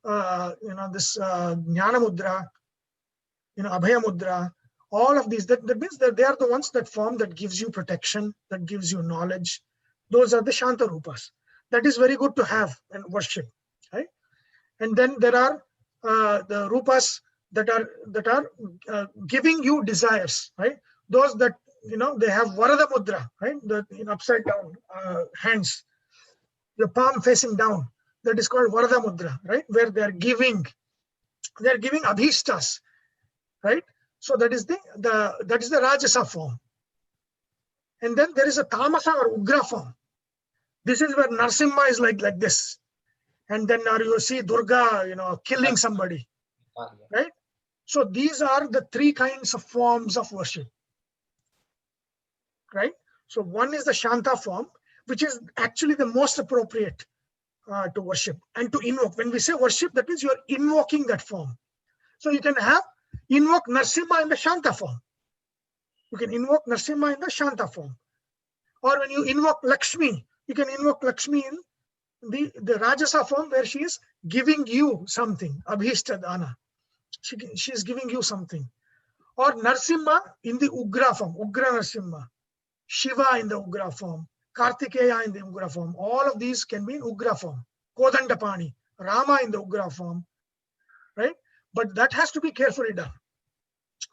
this Jnana Mudra, Abhaya Mudra, all of these. That means that they are the ones that form that gives you protection, that gives you knowledge. Those are the Shanta Rupas. That is very good to have and worship, right? And then there are the rupas that are giving you desires, right? Those that they have Varada Mudra, right? The upside down hands, your palm facing down. That is called Varada Mudra, right? Where they are giving abhishtas, right? So that is the Rajasa form. And then there is a Tamasa or Ugra form. This is where Narsimha is like this. and then you see Durga, killing somebody, right? So these are the three kinds of forms of worship, right? So one is the Shanta form, which is actually the most appropriate to worship and to invoke. When we say worship, that means you are invoking that form. So you can invoke Narsimha in the Shanta form. You can invoke Narsimha in the Shanta form. Or when you invoke Lakshmi, you can invoke Lakshmi in the Rajasa form, where she is giving you something, Abhishta Dana. She is giving you something. Or Narsimha in the Ugra form, Ugra Narsimha. Shiva in the Ugra form, Kartikeya in the Ugra form. All of these can be in Ugra form. Kodandapani, Rama in the Ugra form, right? But that has to be carefully done,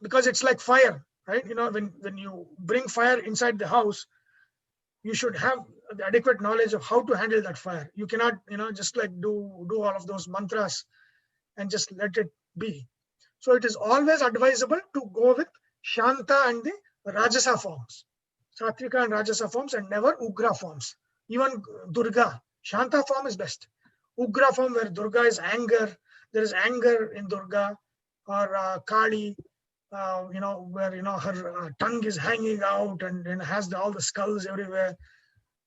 because it's like fire, right? When you bring fire inside the house, you should have the adequate knowledge of how to handle that fire. You cannot, just like do all of those mantras and just let it be. So it is always advisable to go with Shanta and the Rajasa forms, Satvika and Rajasa forms, and never Ugra forms. Even Durga, Shanta form is best. Ugra form, where Durga is anger, there is anger in Durga, or Kali, where her tongue is hanging out and has all the skulls everywhere.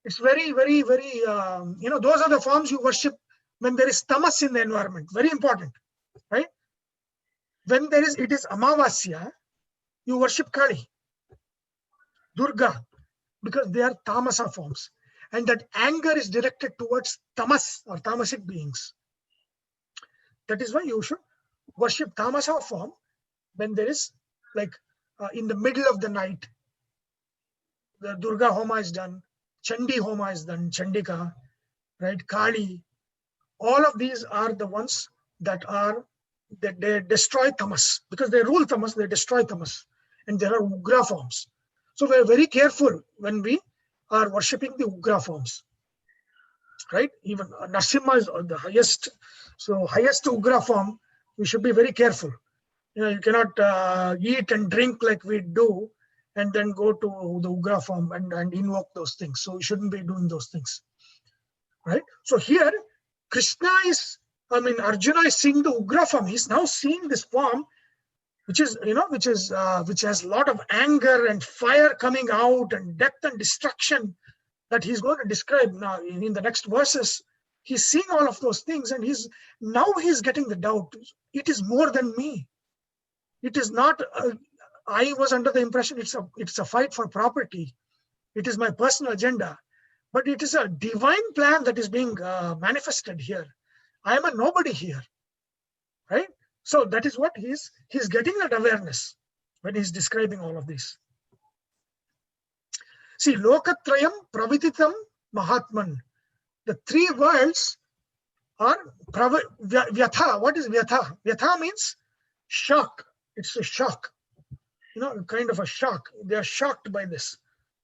It's very, very, very, those are the forms you worship when there is tamas in the environment. Very important, right? When it is Amavasya, you worship Kali, Durga, because they are tamasa forms. And that anger is directed towards tamas or tamasic beings. That is why you should worship tamasa form when there is, like, in the middle of the night, the Durga Homa is done, Chandi Homa is done, Chandika, right? Kali. All of these are the ones that they destroy tamas, because they rule tamas, they destroy tamas. And there are Ugra forms. So we're very careful when we are worshipping the Ugra forms, right? Even Narsimha is the highest. So highest Ugra form, we should be very careful. You cannot eat and drink like we do and then go to the Ugra form and invoke those things. So we shouldn't be doing those things, right? So here, Arjuna is seeing the Ugra form. He's now seeing this form, which has a lot of anger and fire coming out and death and destruction that he's going to describe now in the next verses. He's seeing all of those things, and he's getting the doubt. It is more than me. It is not. I was under the impression it's a fight for property. It is my personal agenda, but it is a divine plan that is being manifested here. I am a nobody here, right? So that is what he's getting that awareness when he's describing all of this. See, Lokatrayam Pravititam Mahatman. The three worlds are Vyatha. What is Vyatha? Vyatha means shock. It's a shock, kind of a shock. They are shocked by this.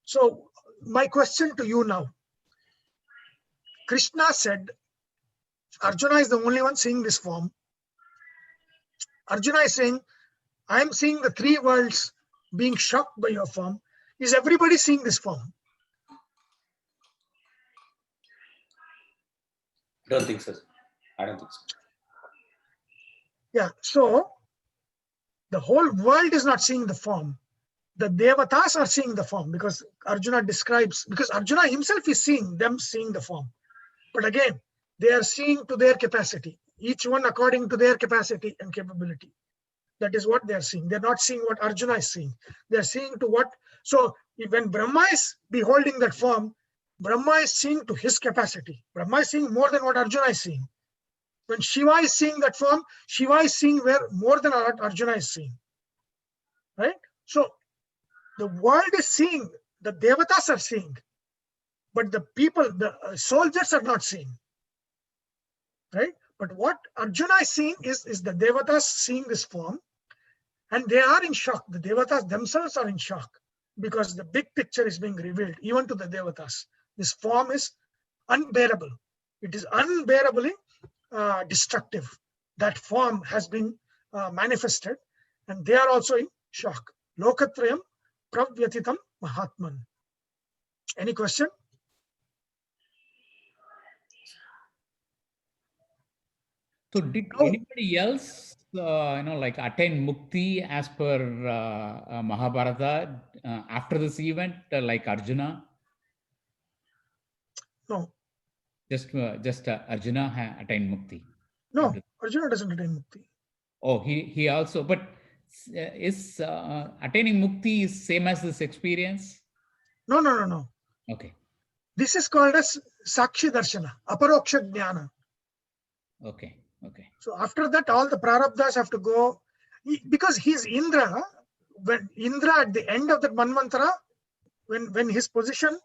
So my question to you now, Krishna said, Arjuna is the only one seeing this form. Arjuna is saying, I am seeing the three worlds being shocked by your form. Is everybody seeing this form? I don't think so. Yeah, so the whole world is not seeing the form. The Devatas are seeing the form, because Arjuna himself is seeing them seeing the form. But again, they are seeing to their capacity, each one according to their capacity and capability. That is what they are seeing. They're not seeing what Arjuna is seeing. They're seeing to what. So when Brahma is beholding that form, Brahma is seeing to his capacity. Brahma is seeing more than what Arjuna is seeing. When Shiva is seeing that form, Shiva is seeing more than what Arjuna is seeing. Right? So the world is seeing, the Devatas are seeing, but the people, the soldiers are not seeing. Right? But what Arjuna is seeing is the Devatas seeing this form, and they are in shock. The Devatas themselves are in shock, because the big picture is being revealed even to the Devatas. This form is unbearable. It is unbearably destructive. That form has been manifested, and they are also in shock. Lokatrayam Pravyatitam Mahatman. Any question? So did Now- anybody else, like attain mukti as per Mahabharata after this event, like Arjuna? No, Just Arjuna attained mukti. no, Arjuna doesn't attain mukti. Oh, he also, but is attaining mukti is same as this experience? No, no, no, no. Okay, This is called as Sakshi Darshana, Aparoksha Jnana. okay, okay. So after that, all the prarabdhas have to go, because he's Indra. When Indra at the end of that Manvantara, when his position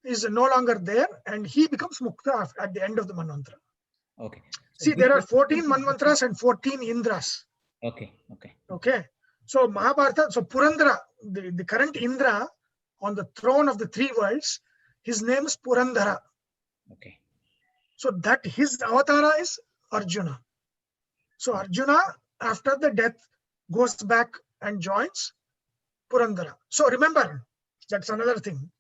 is no longer there, and he becomes Mukta at the end of the Manvantara. Okay. So See, this there are is- 14 Manvantaras and 14 Indras. Okay, okay. Okay. So Mahabharata, so Purandara, the current Indra on the throne of the three worlds, his name is Purandara. Okay. So that his avatara is Arjuna. So Arjuna, after the death, goes back and joins Purandara. So remember, that's another thing.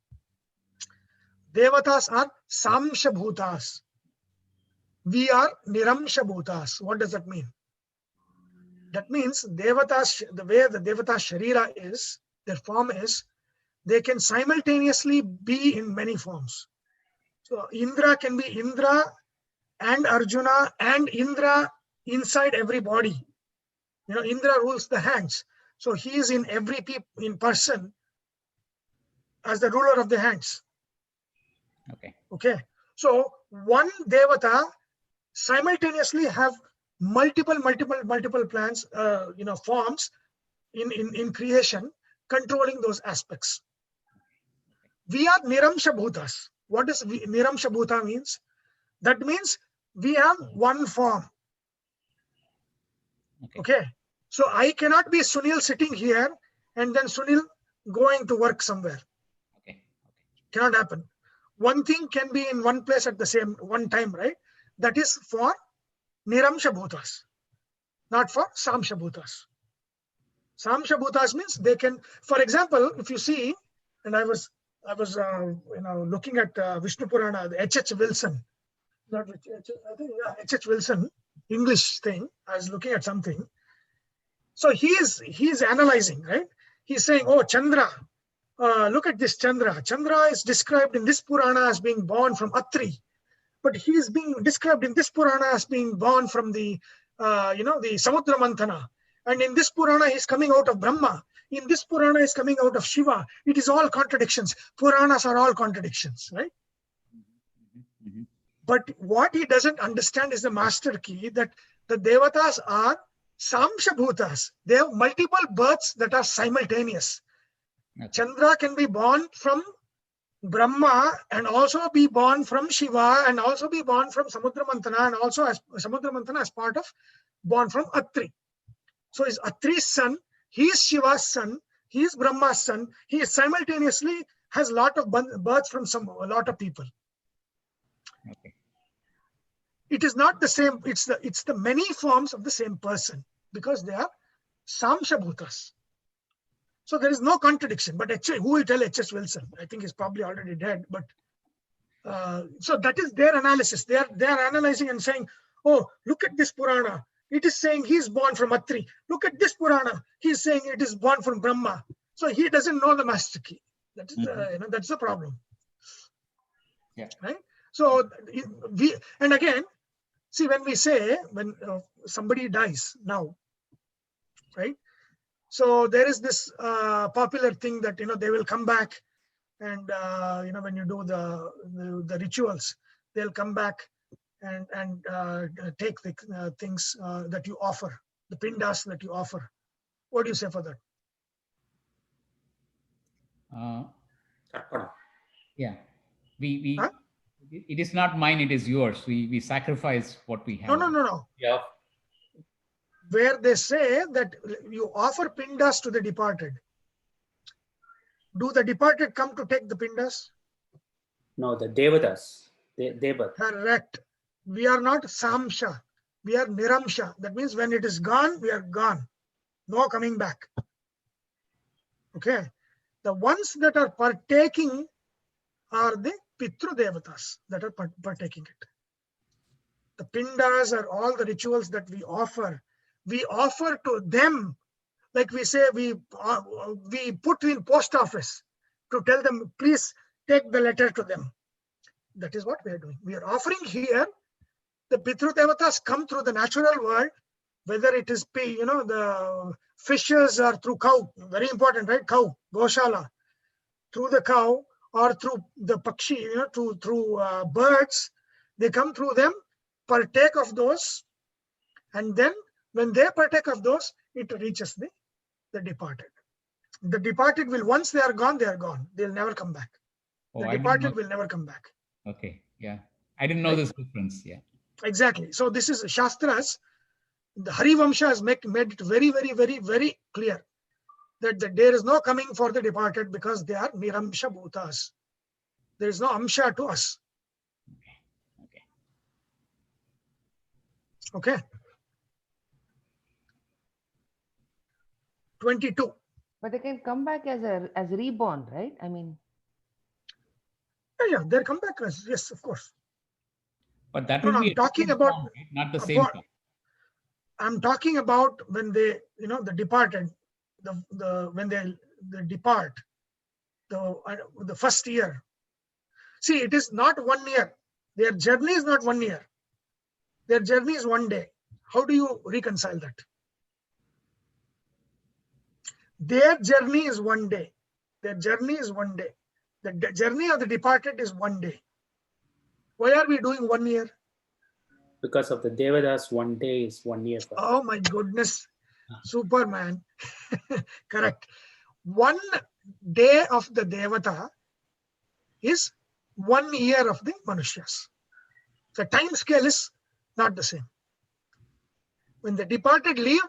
Devatas are Samsha Bhutas. We are Niramsha Bhutas. What does that mean? That means Devatas, the way the Devata Sharira is, their form is, they can simultaneously be in many forms. So Indra can be Indra and Arjuna and Indra inside every body. Indra rules the hands. So he is in every in person as the ruler of the hands. Okay. Okay. So one Devata simultaneously have multiple plans, forms in creation, controlling those aspects. We are Niramsha Bhutas. What does Niramsha Bhuta means? That means we have one form. Okay. So I cannot be Sunil sitting here and then Sunil going to work somewhere. Okay. Cannot happen. One thing can be in one place at the same one time, right? That is for Niramsha Bhutas, not for Samsha Bhutas. Samsha Bhutas means they can, for example, if you see, and I was looking at Vishnu Purana, the H.H. Wilson, not H.H. I think H.H. Wilson, English thing. I was looking at something. So he's analyzing, right? He's saying, oh, Chandra, look at this Chandra. Chandra is described in this Purana as being born from Atri, but he is being described in this Purana as being born from the Samudra Manthana. And in this Purana, he's coming out of Brahma. In this Purana, he's coming out of Shiva. It is all contradictions. Puranas are all contradictions, right? Mm-hmm. But what he doesn't understand is the master key that the Devatas are Samsha Bhutas. They have multiple births that are simultaneous. Okay. Chandra can be born from Brahma and also be born from Shiva and also be born from Samudra Manthana and also as Samudra Manthana as part of born from Atri. So is Atri's son, he is Shiva's son, he is Brahma's son, he is simultaneously has a lot of births from a lot of people. Okay. It is not the same, it's the many forms of the same person because they are Samsha Bhutas. So there is no contradiction, but who will tell H.S. Wilson? I think he's probably already dead, but so that is their analysis. They are analyzing and saying, oh, look at this Purana. It is saying he's born from Atri. Look at this Purana. He's saying it is born from Brahma. So he doesn't know the master key. That is that's the problem. Yeah. Right. So and again, see, when we say when somebody dies now, right? So there is this popular thing that they will come back, and when you do the rituals, they'll come back and take the things that you offer, the pindas that you offer. What do you say for that? Yeah, we Huh? it is not mine, it is yours. We sacrifice what we have. No. Yeah. Where they say that you offer pindas to the departed. Do the departed come to take the pindas? No, the Devatas. Devat. Correct. We are not Samsha. We are Niramsha. That means when it is gone, we are gone. No coming back. Okay. The ones that are partaking are the Pitru Devatas that are partaking it. The pindas are all the rituals that we offer. We offer to them, like we say, we put in post office to tell them, please take the letter to them. That is what we are doing. We are offering here. The Pitru Devatas come through the natural world, whether it is, the fishes or through cow. Very important, right? Cow, Goshala. Through the cow or through the pakshi, through birds. They come through them, partake of those, and then when they partake of those, it reaches the departed. The departed will, once they are gone, they are gone. They'll never come back. The departed will never come back. Okay, yeah. I didn't know this difference, yeah. Exactly. So this is Shastras. The Harivamsha has made it very, very, very, very clear that there is no coming for the departed because they are Niramsha Bhutas. There is no Amsha to us. Okay. 22. But they can come back as reborn, right? I mean. Yeah, they'll come back as, yes, of course. But that will be I'm talking about form, right? Not the same form. I'm talking about when they, the departed, when they depart, the first year. See, it is not 1 year. Their journey is not 1 year. Their journey is 1 day. How do you reconcile that? Their journey is 1 day. Their journey is 1 day. The journey of the departed is 1 day. Why are we doing 1 year? Because of the Devadas, 1 day is 1 year. Oh my goodness. Superman. Correct. 1 day of the Devata is 1 year of the Manushas. The time scale is not the same. When the departed leave,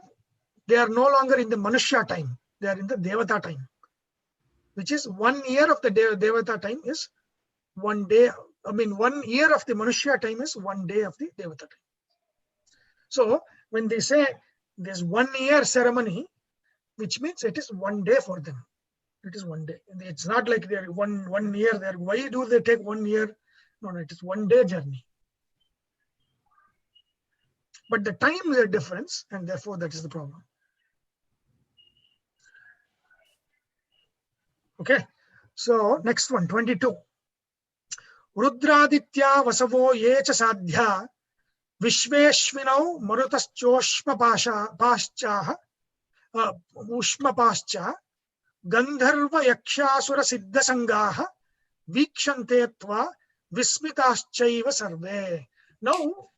they are no longer in the Manushya time. They are in the Devata time, which is 1 year of the Devata time is 1 day. 1 year of the Manushya time is 1 day of the Devata time. So when they say there's 1 year ceremony, which means it is 1 day for them. It is 1 day. It's not like they're one year there. Why do they take 1 year? No, it is 1 day journey. But the time is a difference, and therefore that is the problem. Okay. So next one, 22. Rudraditya vasavo yecha sadhya Vishveshvinau Marutaschoshma Pascha Ushma Pascha Gandharva Yakshasura Siddha Sangaha Vikshantetva Vismitaschaiva Sarve. Now,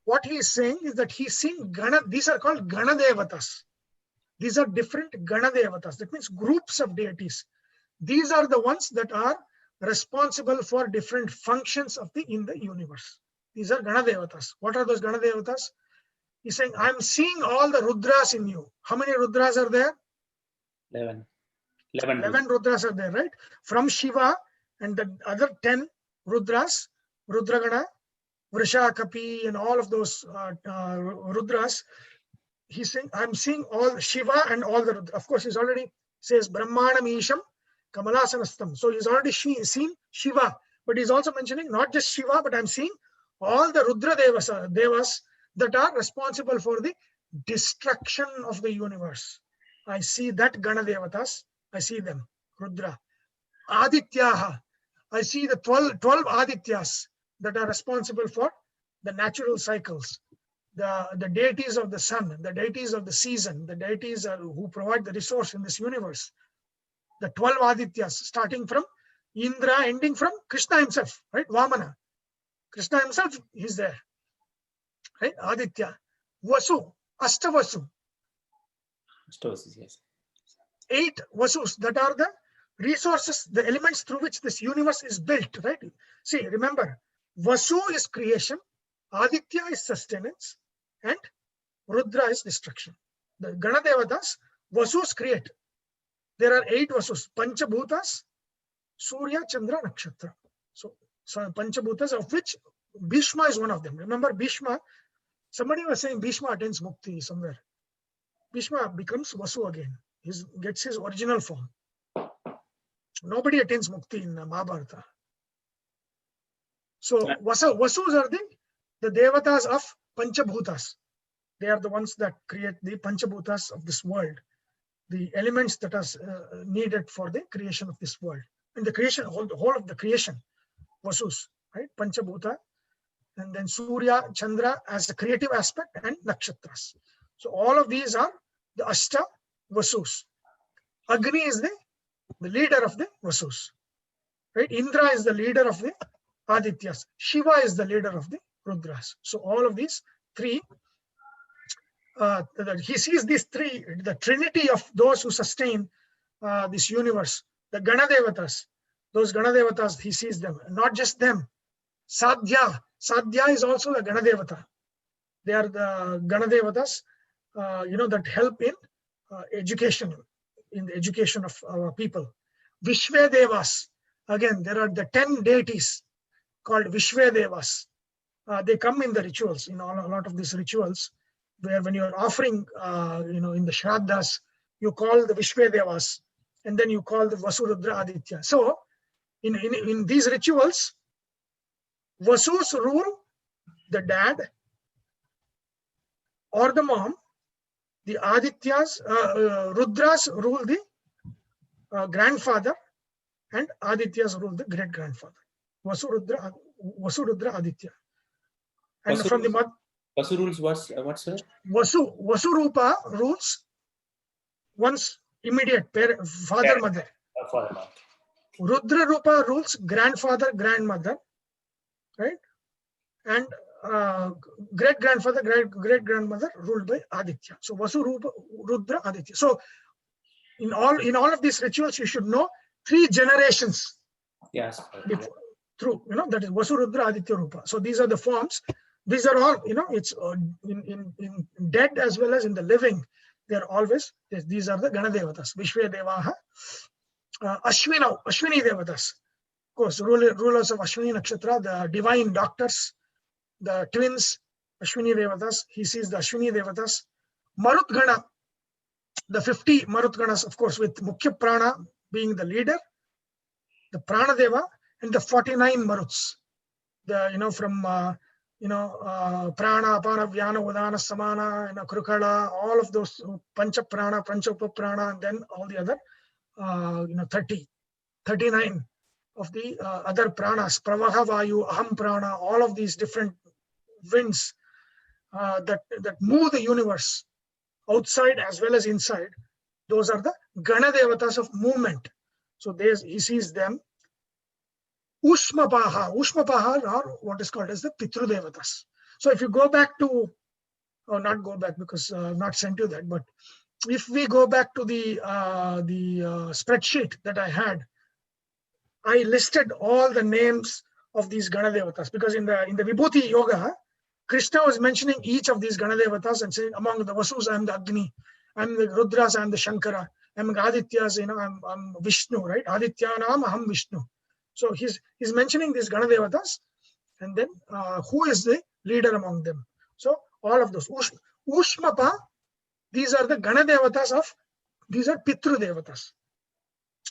what he is saying is that he is seeing these are called Gana Devatas. These are different Gana Devatas. That means groups of deities. These are the ones that are responsible for different functions in the universe. These are Gana Devatas. What are those Gana Devatas? He's saying, I'm seeing all the Rudras in you. How many Rudras are there? 11. 11 Rudras are there, right? From Shiva and the other 10 Rudras, Rudragana, Vrishakapi, and all of those Rudras. He's saying, I'm seeing all Shiva and all the Rudras. Of course, he's already says Brahmanam Isham Kamalasanastam. So he's already seen Shiva, but he's also mentioning not just Shiva, but I'm seeing all the Rudra Devas that are responsible for the destruction of the universe. I see that Gana Devatas. I see them. Rudra. Adityaha. I see the 12 Adityas that are responsible for the natural cycles. The deities of the sun, the deities of the season, the deities who provide the resource in this universe. The 12 Adityas, starting from Indra, ending from Krishna himself, right? Vamana. Krishna himself is there, right? Aditya. Vasu, Astavasu. Astavasus, yes. 8 Vasus that are the resources, the elements through which this universe is built, right? See, remember, Vasu is creation, Aditya is sustenance, and Rudra is destruction. The Gana Devatas, Vasus create. There are 8 Vasus, Panchabhutas, Surya, Chandra, Nakshatra. So Panchabhutas, of which Bhishma is one of them. Remember Bhishma, somebody was saying Bhishma attains Mukti somewhere. Bhishma becomes Vasu again. He gets his original form. Nobody attains Mukti in Mahabharata. So Vasus are the the devatas of Panchabhutas. They are the ones that create the Panchabhutas of this world, the elements that are needed for the creation of this world. And the creation, whole of the creation, Vasus, right? Panchabhuta, and then Surya, Chandra as a creative aspect, and Nakshatras. So all of these are the Ashta Vasus. Agni is the leader of the Vasus, right? Indra is the leader of the Adityas. Shiva is the leader of the Rudras. So all of these three, he sees these three, the trinity of those who sustain this universe, the Ganadevatas. Those Ganadevatas, he sees them, not just them. Sadhya is also a Ganadevata. They are the Ganadevatas, that help in education, in the education of people. Vishwa Devas, again, there are the 10 deities called Vishwa Devas. They come in the rituals, a lot of these rituals, where when you're offering, in the Shraddhas, you call the Vishwa Devas, and then you call the Vasurudra Aditya. So, in these rituals, Vasus rule the dad or the mom, the Adityas, Rudras rule the grandfather, and Adityas rule the great grandfather. Vasurudra Aditya. And Vasu from the mother, Vasu rules what, sir? Vasurupa rules one's immediate parent, father, mother. Father. Rudra Rupa rules grandfather, grandmother, right? And great grandfather, great grandmother ruled by Aditya. So Vasurupa, Rudra, Aditya. So in all of these rituals, you should know 3 generations. Yes. Before, through, that is Vasurudra, Aditya, Rupa. So these are the forms. These are all, it's in dead as well as in the living. They're always, these are the Ganadevatas, Vishwa Devaha, Ashwini Devatas. Of course, rulers of Ashwini Nakshatra, the divine doctors, the twins, Ashwini Devatas. He sees the Ashwini Devatas. Marut Gana, the 50 Marut Ganas, of course, with Mukhya Prana being the leader, the Prana Deva, and the 49 Maruts. From Prana, Apana, Vyana, Udana, Samana, Krukala, all of those Pancha Prana, Pancha Upaprana, and then all the other 39 of the other pranas, Pravaha Vayu, Aham Prana, all of these different winds that move the universe outside as well as inside. Those are the Gana Devatas of movement. So he sees them. Ushmapaha are what is called as the Pitru Devatas. So if you go back to, or not go back because I've not sent you that, but if we go back to the spreadsheet that I had, I listed all the names of these Ganadevatas, because in the Vibhuti Yoga, Krishna was mentioning each of these Ganadevatas and saying, among the Vasus, I am the Agni, I am the Rudras, I am the Shankara, I am the Adityas, I'm Vishnu, right? Adityanam Aham Vishnu. So he's mentioning these Ganadevatas, and then who is the leader among them. So all of those. Ushmapa, these are the Ganadevatas these are Pitru Devatas.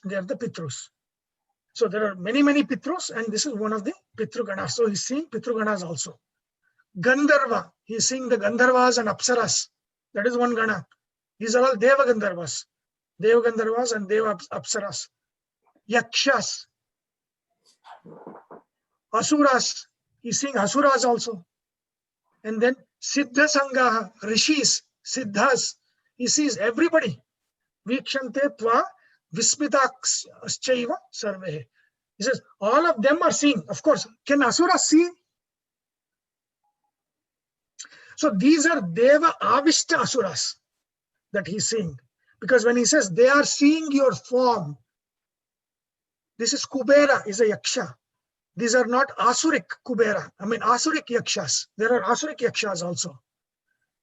They are the Pitrus. So there are many, many Pitrus, and this is one of the Pitru Ganas. So he's seeing Pitru Ganas also. Gandharva, he's seeing the Gandharvas and Apsaras. That is one Gana. These are all Deva Gandharvas. Deva Gandharvas and Deva Apsaras. Yakshas. Asuras, he's seeing Asuras also. And then Siddha Sangaha, Rishis, Siddhas, he sees everybody. Vikshante Tva Vismitaschaiva Sarvehe. He says, all of them are seeing. Of course, can Asuras see? So these are Deva Avishta Asuras that he's seeing. Because when he says they are seeing your form, this is Kubera, is a Yaksha. These are not Asurik Kubera. I mean, Asurik Yakshas. There are Asurik Yakshas also.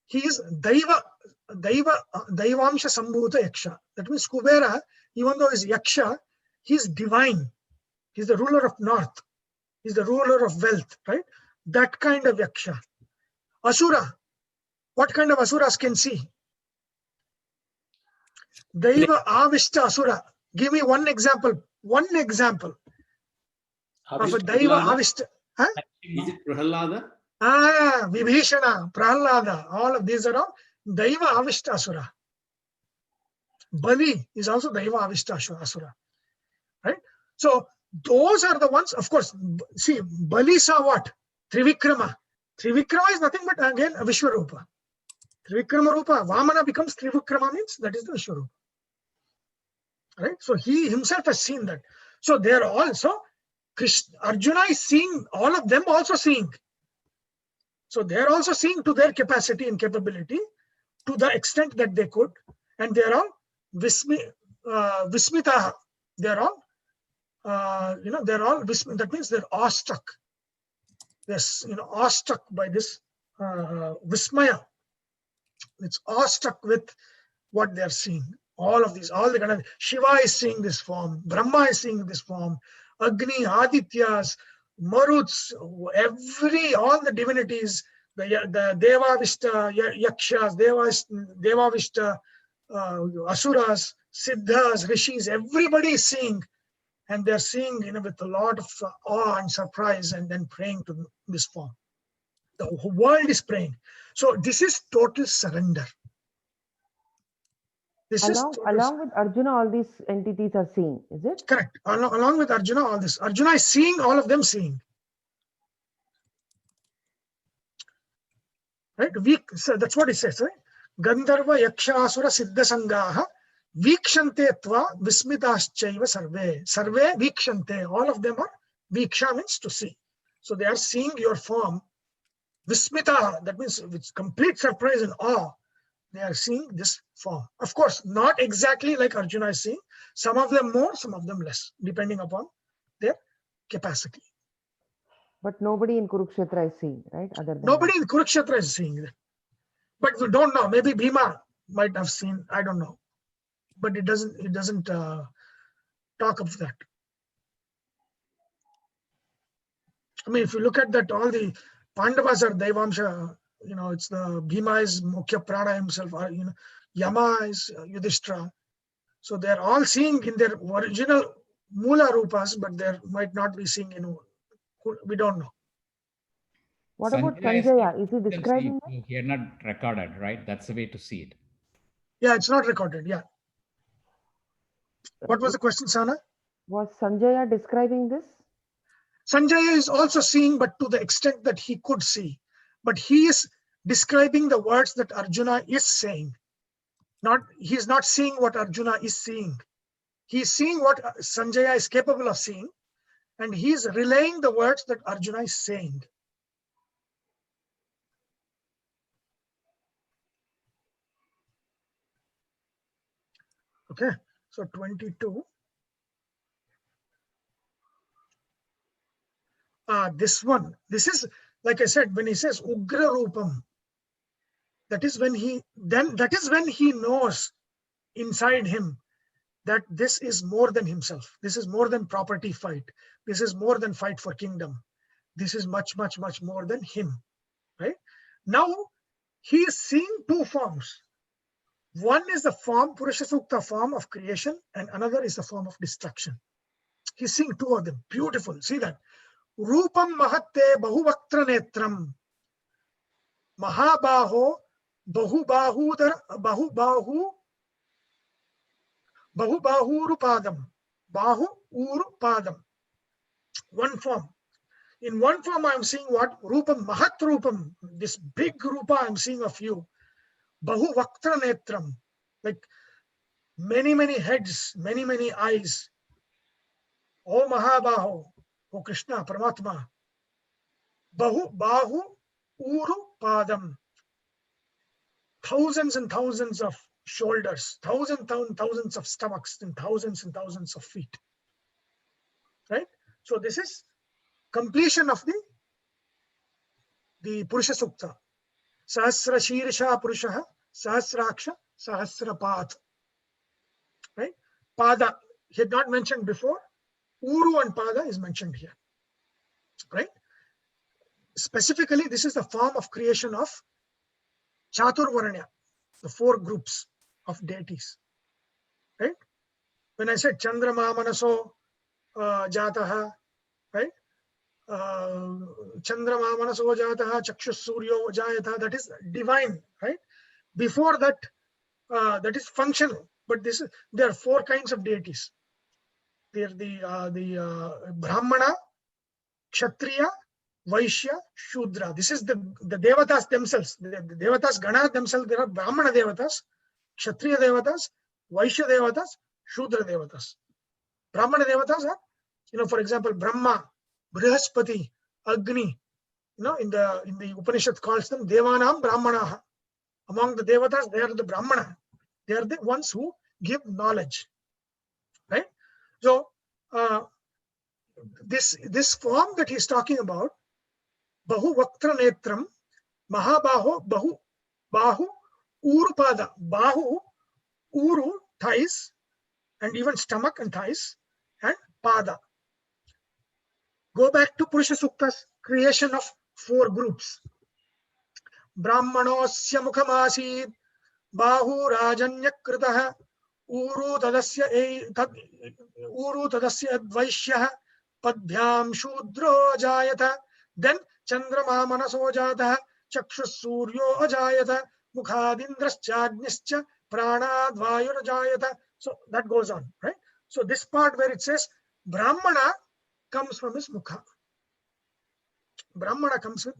He is Daivamsha Sambhuta Yaksha. That means Kubera, even though he's Yaksha, he's divine. He's the ruler of North. He's the ruler of wealth, right? That kind of Yaksha. Asura. What kind of Asuras can see? Daiva Avishta Asura. Give me one example. One example of a Daiva Avishta. Huh? Is it Prahalada? Vibhishana, Prahlada, all of these are all Daiva Avishta Asura. Bali is also Daiva Avishta Asura. Right? So those are the ones, of course. See, Bali saw what? Trivikrama. Trivikrama is nothing but again a Vishvarupa. Trivikrama Rupa. Vamana becomes Trivikrama, means that is the Vishvarupa. Right? So he himself has seen that. So they are also, Arjuna is seeing, all of them also seeing. So they are also seeing to their capacity and capability to the extent that they could. And they are all Vismita. They are all, they're all, that means they're awestruck. They're, awestruck by this Vismaya. It's awestruck with what they're seeing. All of these, all the kind of, Shiva is seeing this form, Brahma is seeing this form, Agni, Adityas, Maruts, all the divinities, the Devavishta, Yakshas, Devavishta, Asuras, Siddhas, Rishis, everybody is seeing, and they're seeing, with a lot of awe and surprise, and then praying to this form. The world is praying. So this is total surrender. Along with Arjuna, all these entities are seeing, is it? Correct. Along with Arjuna, all this. Arjuna is seeing, all of them seeing. Right? So that's what it says, right? Gandharva Yaksha Asura Siddha Sangaha Vikshante Tva Vismitaschaiva Sarve. Sarve Vikshante. All of them are, Viksha means to see. So they are seeing your form. Vismita, that means with complete surprise and awe. They are seeing this form. Of course, not exactly like Arjuna is seeing. Some of them more, some of them less, depending upon their capacity. But nobody in Kurukshetra is seeing, right? Nobody in Kurukshetra is seeing that. But we don't know. Maybe Bhima might have seen. I don't know. But it doesn't talk of that. I mean, if you look at that, all the Pandavas are Daivamsha. It's the Bhima is Mukhya Prana himself. Yama is Yudhishthira. So they're all seeing in their original Mula Rupas, but they might not be seeing, we don't know. What about Sanjaya? Is he describing that? Here not recorded, right? That's the way to see it. Yeah, it's not recorded. Yeah. What was the question, Sana? Was Sanjaya describing this? Sanjaya is also seeing, but to the extent that he could see. But he is describing the words that Arjuna is saying. He's not seeing what Arjuna is seeing. He's seeing what Sanjaya is capable of seeing, and he's relaying the words that Arjuna is saying. Okay, so 22. This is, like I said, when he says Ugra Rupam, that is when he knows inside him that this is more than himself. This is more than property fight. This is more than fight for kingdom. This is much, much, much more than him. Right? Now, he is seeing two forms. One is the form, Purusha Sukta form of creation, and another is the form of destruction. He's seeing two of them. Beautiful. See that. Rupam Mahatte Bahuvaktra Netram Mahabaho Bahubahurupadam. Bahu Urupadam. One form. In one form, I'm seeing what? Rupam, Mahat Rupam. This big Rupa I'm seeing of you. Bahuvaktra Netram. Like many, many heads, many, many eyes. O Mahabaho. O Krishna, Paramatma. Bahu Urupadam. Thousands and thousands of shoulders, thousands of stomachs, and thousands of feet. Right? So this is completion of the Purusha Sukta. Sahasra Shirsha Purusha, Sahasraksha, Sahasrapat. Right? Pada, he had not mentioned before. Uru and Pada is mentioned here. Right? Specifically, this is the form of creation of Chaturvaranya, the four groups of deities. Right? When I said Chandrama Manaso Jataha, right? Chandrama manaso jataha chakshus suryo jayata, that is divine, right? Before that, that is functional. But there are four kinds of deities. There the Brahmana, Kshatriya, Vaishya, Shudra. This is the devatas themselves. The devatas gana themselves. There are Brahmana devatas, Kshatriya devatas, Vaishya devatas, Shudra devatas. Brahmana devatas are, for example, Brahma, Brihaspati, Agni. In the Upanishad calls them Devanam Brahmanaha. Among the devatas, they are the Brahmana. They are the ones who give knowledge, right? So this form that he's talking about, Bahu Vaktra Netram, Mahabaho, Bahu, Urupada, Bahu, Uru, thighs, and even stomach and thighs, and Pada. Go back to Purusha Sukta's creation of four groups. Brahmanosya Mukhamasid, Bahu Rajanyakritaha, Uru Tadasya Advaishyaha, Padbhyam Shudro Jayata, then Chandrama Manaso Jataha, Chakshus Suryo Ajayata, Mukhadindraschagnischa, Pranadvayur Jayata. So that goes on, right? So this part where it says Brahmana comes from his Mukha. Brahmana comes with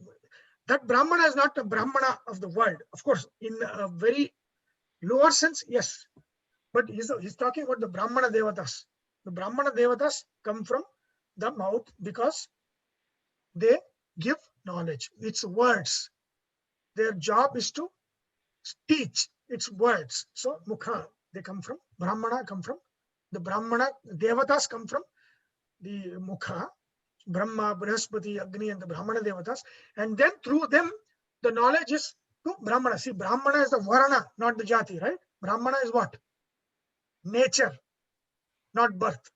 that. Brahmana is not a Brahmana of the world. Of course, in a very lower sense, yes. But he's talking about the Brahmana Devatas. The Brahmana Devatas come from the mouth because they give knowledge. It's words. Their job is to teach. It's words. So Mukha, they come from Brahmana, come from the Brahmana. Devatas come from the Mukha, Brahma, Brihaspati, Agni, and the Brahmana Devatas. And then through them, the knowledge is to Brahmana. See, Brahmana is the Varana, not the Jati, right? Brahmana is what? Nature, not birth.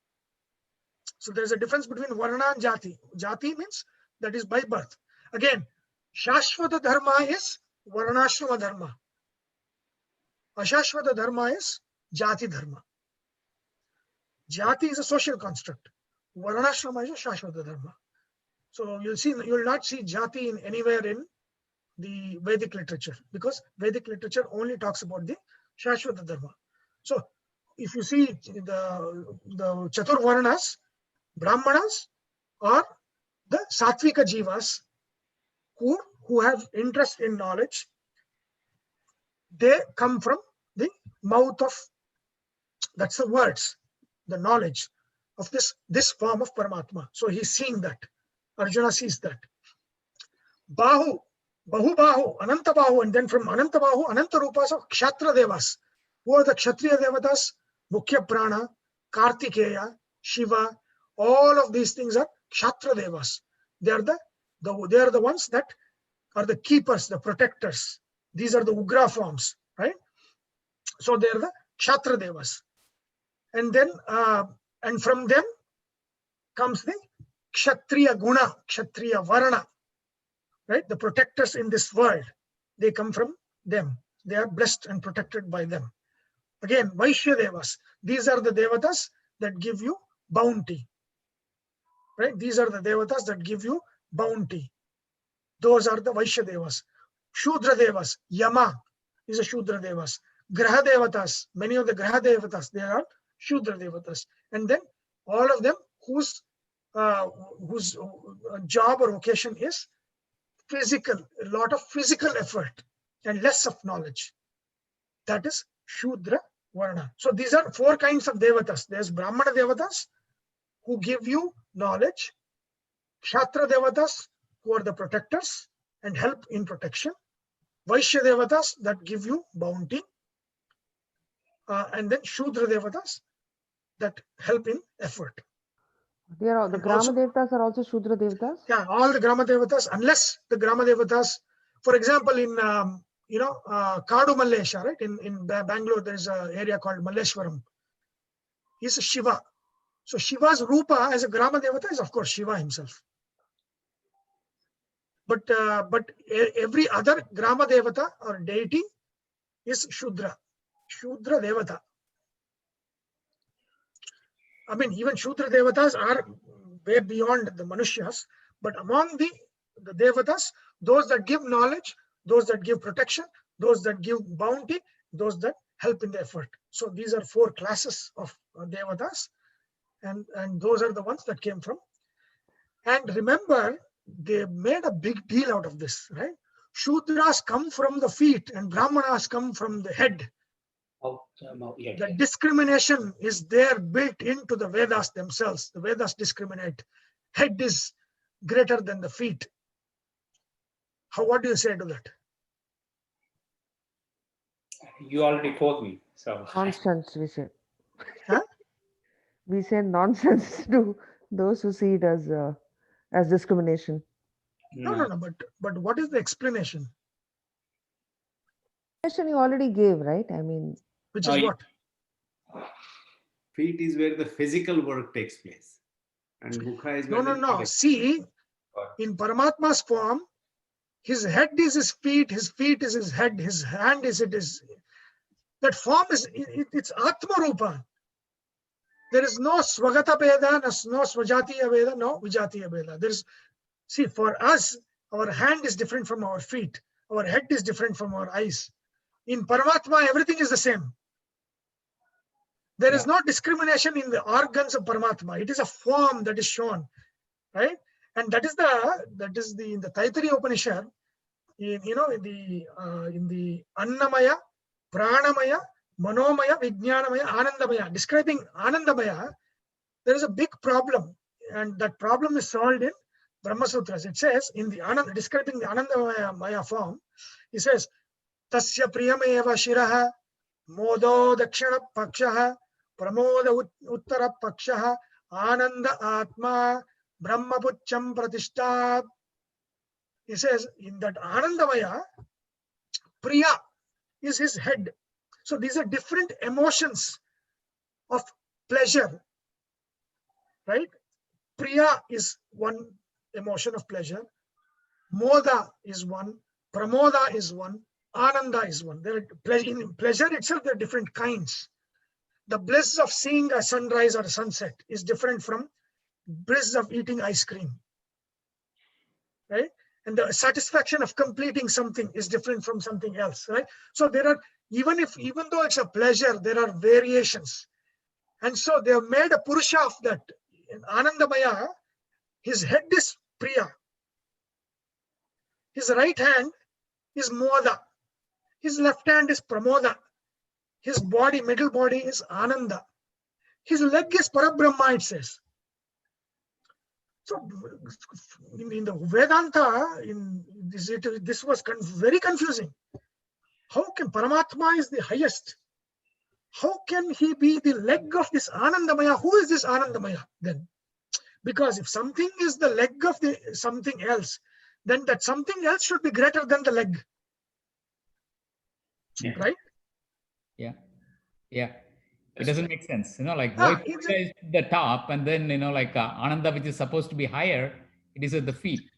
So there's a difference between Varana and Jati. Jati means that is by birth. Again, Shashvata Dharma is Varanashrama Dharma. Ashashvata Dharma is Jati Dharma. Jati is a social construct. Varanashrama is a Shashvata Dharma. So you will not see Jati in anywhere in the Vedic literature, because Vedic literature only talks about the Shashvata Dharma. So if you see the Chatur Varnas, Brahmanas are the Sattvika Jivas who have interest in knowledge. They come from the mouth of, that's the words, the knowledge of this form of Paramatma. So he's seeing that. Arjuna sees that. Bahu, Ananta Bahu, and then from Ananta Bahu, Ananta Rupas of Kshatra Devas. Who are the Kshatriya Devatas? Mukhya Prana, Kartikeya, Shiva, all of these things are Kshatra Devas. They are the ones that are the keepers, the protectors. These are the Ugra forms, right? So they are the Kshatra Devas. And then, and from them comes the Kshatriya Guna, Kshatriya Varana, right? The protectors in this world, they come from them. They are blessed and protected by them. Again, Vaishya Devas. These are the Devatas that give you bounty, right? These are the Devatas that give you bounty. Those are the Vaishya Devas. Shudra Devas. Yama is a Shudra Devas. Graha Devatas. Many of the Graha Devatas, they are Shudra Devatas. And then all of them whose job or vocation is physical, a lot of physical effort and less of knowledge. That is Shudra Varna. So these are four kinds of Devatas. There's Brahmana Devatas who give you knowledge, Kshatra Devatas who are the protectors and help in protection, Vaishya Devatas that give you bounty, and then Shudra Devatas that help in effort. They are the Grama Devatas are also Shudra Devatas? Yeah, all the Grama Devatas, unless the Grama Devatas, for example, in Kadu Mallesha, right? In Bangalore, there's an area called Malleshwaram. He's a Shiva. So Shiva's Rupa as a Grama Devata is, of course, Shiva himself. But every other Grama Devata or deity is Shudra Devata. I mean, even Shudra Devatas are way beyond the Manushas, But among the Devatas, those that give knowledge, those that give protection, those that give bounty, those that help in the effort. So these are 4 classes of Devatas, and those are the ones that came from. And remember, they made a big deal out of this, right? Shudras come from the feet and Brahmanas come from the head. Yeah, The discrimination is there built into the Vedas themselves. The Vedas discriminate. Head is greater than the feet. What do you say to that? You already told me. So Nonsense, we say. Huh? We say nonsense to those who see it as discrimination. No. But what is the explanation? Explanation you already gave, right? I mean, Which is what? Feet is where the physical work takes place. And mukha is where No. See, in Paramatma's form, his head is his feet is his head, his hand is it is. That form is, it's Atma Rupa. There is no Swagata Veda, no Swajatiya Veda, no Vijatiya Veda. There's, see, for us, our hand is different from our feet. Our head is different from our eyes. In Paramatma, everything is the same. There is no discrimination in the organs of Paramatma. It is a form that is shown, right? And that is in the Taittiriya Upanishad, in the Annamaya, Pranamaya, Manomaya, Vijnanamaya, Anandamaya. Describing Anandamaya, there is a big problem, and that problem is solved in Brahma Sutras. It says in the describing the Anandamaya form, it says, Tasya priyameva shiraha, modo dakshana pakshaha, pramoda uttara pakshaha, ananda atma, brahmapucham pratishthat. He says in that Anandamaya, Priya is his head. So these are different emotions of pleasure, right? Priya is one emotion of pleasure. Moda is one. Pramoda is one. Ananda is one. In pleasure itself, there are different kinds. The bliss of seeing a sunrise or a sunset is different from bliss of eating ice cream, right? And the satisfaction of completing something is different from something else, right? So there are, even though it's a pleasure, there are variations. And so they have made a Purusha of that. In Anandamaya, his head is Priya. His right hand is Moda. His left hand is Pramoda. His body, middle body is Ananda. His leg is Parabrahma, it says. So in the Vedanta, this was very confusing. How can Paramatma is the highest? How can he be the leg of this Anandamaya? Who is this Anandamaya then? Because if something is the leg of something else, then that something else should be greater than the leg. Yeah. Right? Yeah. It doesn't make sense. Like why Purusha is at the top and then, like Ananda, which is supposed to be higher, it is at the feet.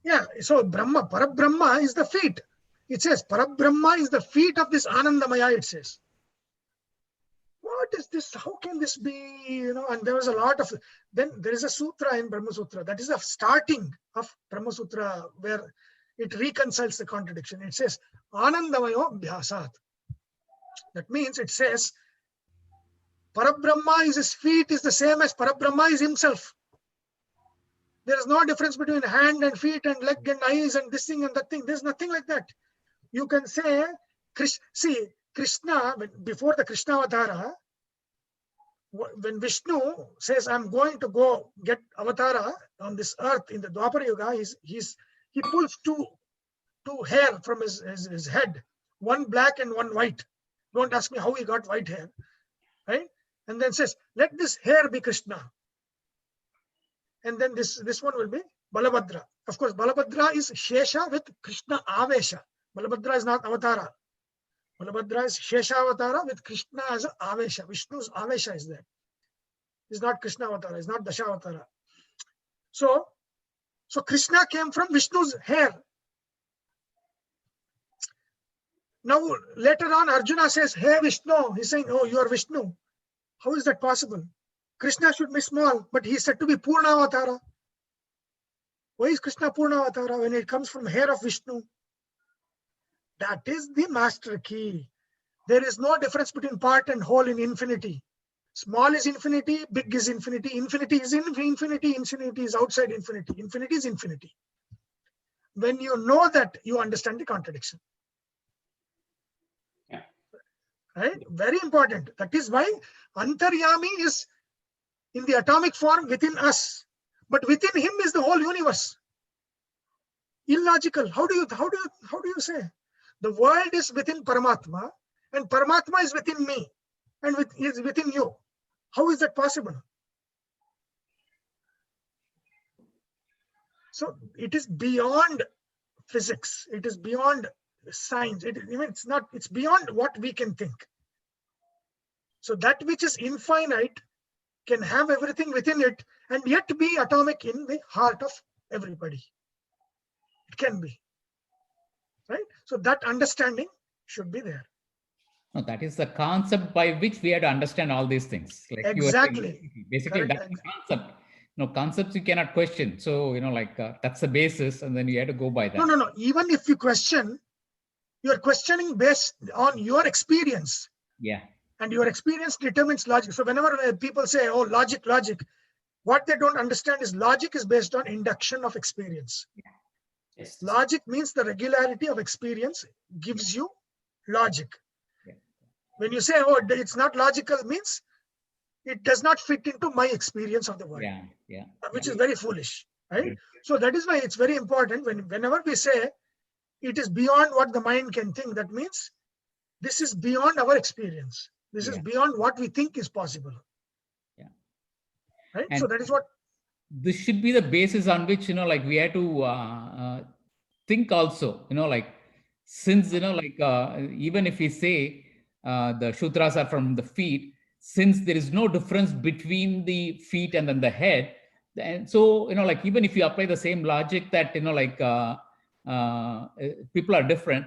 Yeah. So Parabrahma is the feet. It says Parabrahma is the feet of this Anandamaya, it says. What is this? How can this be? And there was a lot of, then there is a sutra in Brahma Sutra. That is the starting of Brahma Sutra where it reconciles the contradiction. It says, Anandamayo Bhyasat. That means it says, Parabrahma is his feet is the same as Parabrahma is himself. There is no difference between hand and feet and leg and eyes and this thing and that thing. There's nothing like that. You can say, Krishna, before the Krishna Avatara, when Vishnu says, I'm going to go get Avatara on this earth in the Dwapara Yuga, he pulls two hair from his head, one black and one white. Don't ask me how he got white hair, right? And then says, let this hair be Krishna. And then this one will be Balabhadra. Of course, Balabhadra is Shesha with Krishna Avesha. Balabhadra is not Avatara. Balabhadra is Shesha Avatara with Krishna as Avesha. Vishnu's Avesha is there. It's not Krishna Avatara. It's not Dasha Avatara. So Krishna came from Vishnu's hair. Now, later on, Arjuna says, hey, Vishnu. He's saying, oh, you are Vishnu. How is that possible? Krishna should be small, but he is said to be Purna Avatara. Why is Krishna Purna Avatara when it comes from hair of Vishnu? That is the master key. There is no difference between part and whole in infinity. Small is infinity, big is infinity. Infinity is infinity, infinity is outside infinity. Infinity is infinity. When you know that, you understand the contradiction. Yeah. Right? Very important. That is why Antaryami is in the atomic form within us, but within him is the whole universe. Illogical. How do you say? The world is within Paramatma, and Paramatma is within me, and is within you. How is that possible? So it is beyond physics. It is beyond science. It's beyond what we can think. So that which is infinite can have everything within it and yet be atomic in the heart of everybody. It can be. Right? So that understanding should be there. No, that is the concept by which we have to understand all these things. Like Exactly. You were saying, basically, Correct. that's the concept. No, concepts you cannot question. So, that's the basis, and then you have to go by that. No. Even if you question, you're questioning based on your experience. Yeah. And your experience determines logic. So whenever people say, oh, logic, what they don't understand is logic is based on induction of experience. Yeah. Yes. Logic means the regularity of experience gives you logic. Yeah. When you say, oh, it's not logical, means it does not fit into my experience of the world. Yeah. Which is very foolish, right? So that is why it's very important whenever we say it is beyond what the mind can think, that means this is beyond our experience. This is beyond what we think is possible. Yeah. Right? And so that is what this should be the basis on which, we have to think also, since, even if we say the Sutras are from the feet, since there is no difference between the feet and then the head, and so, even if you apply the same logic that, people are different,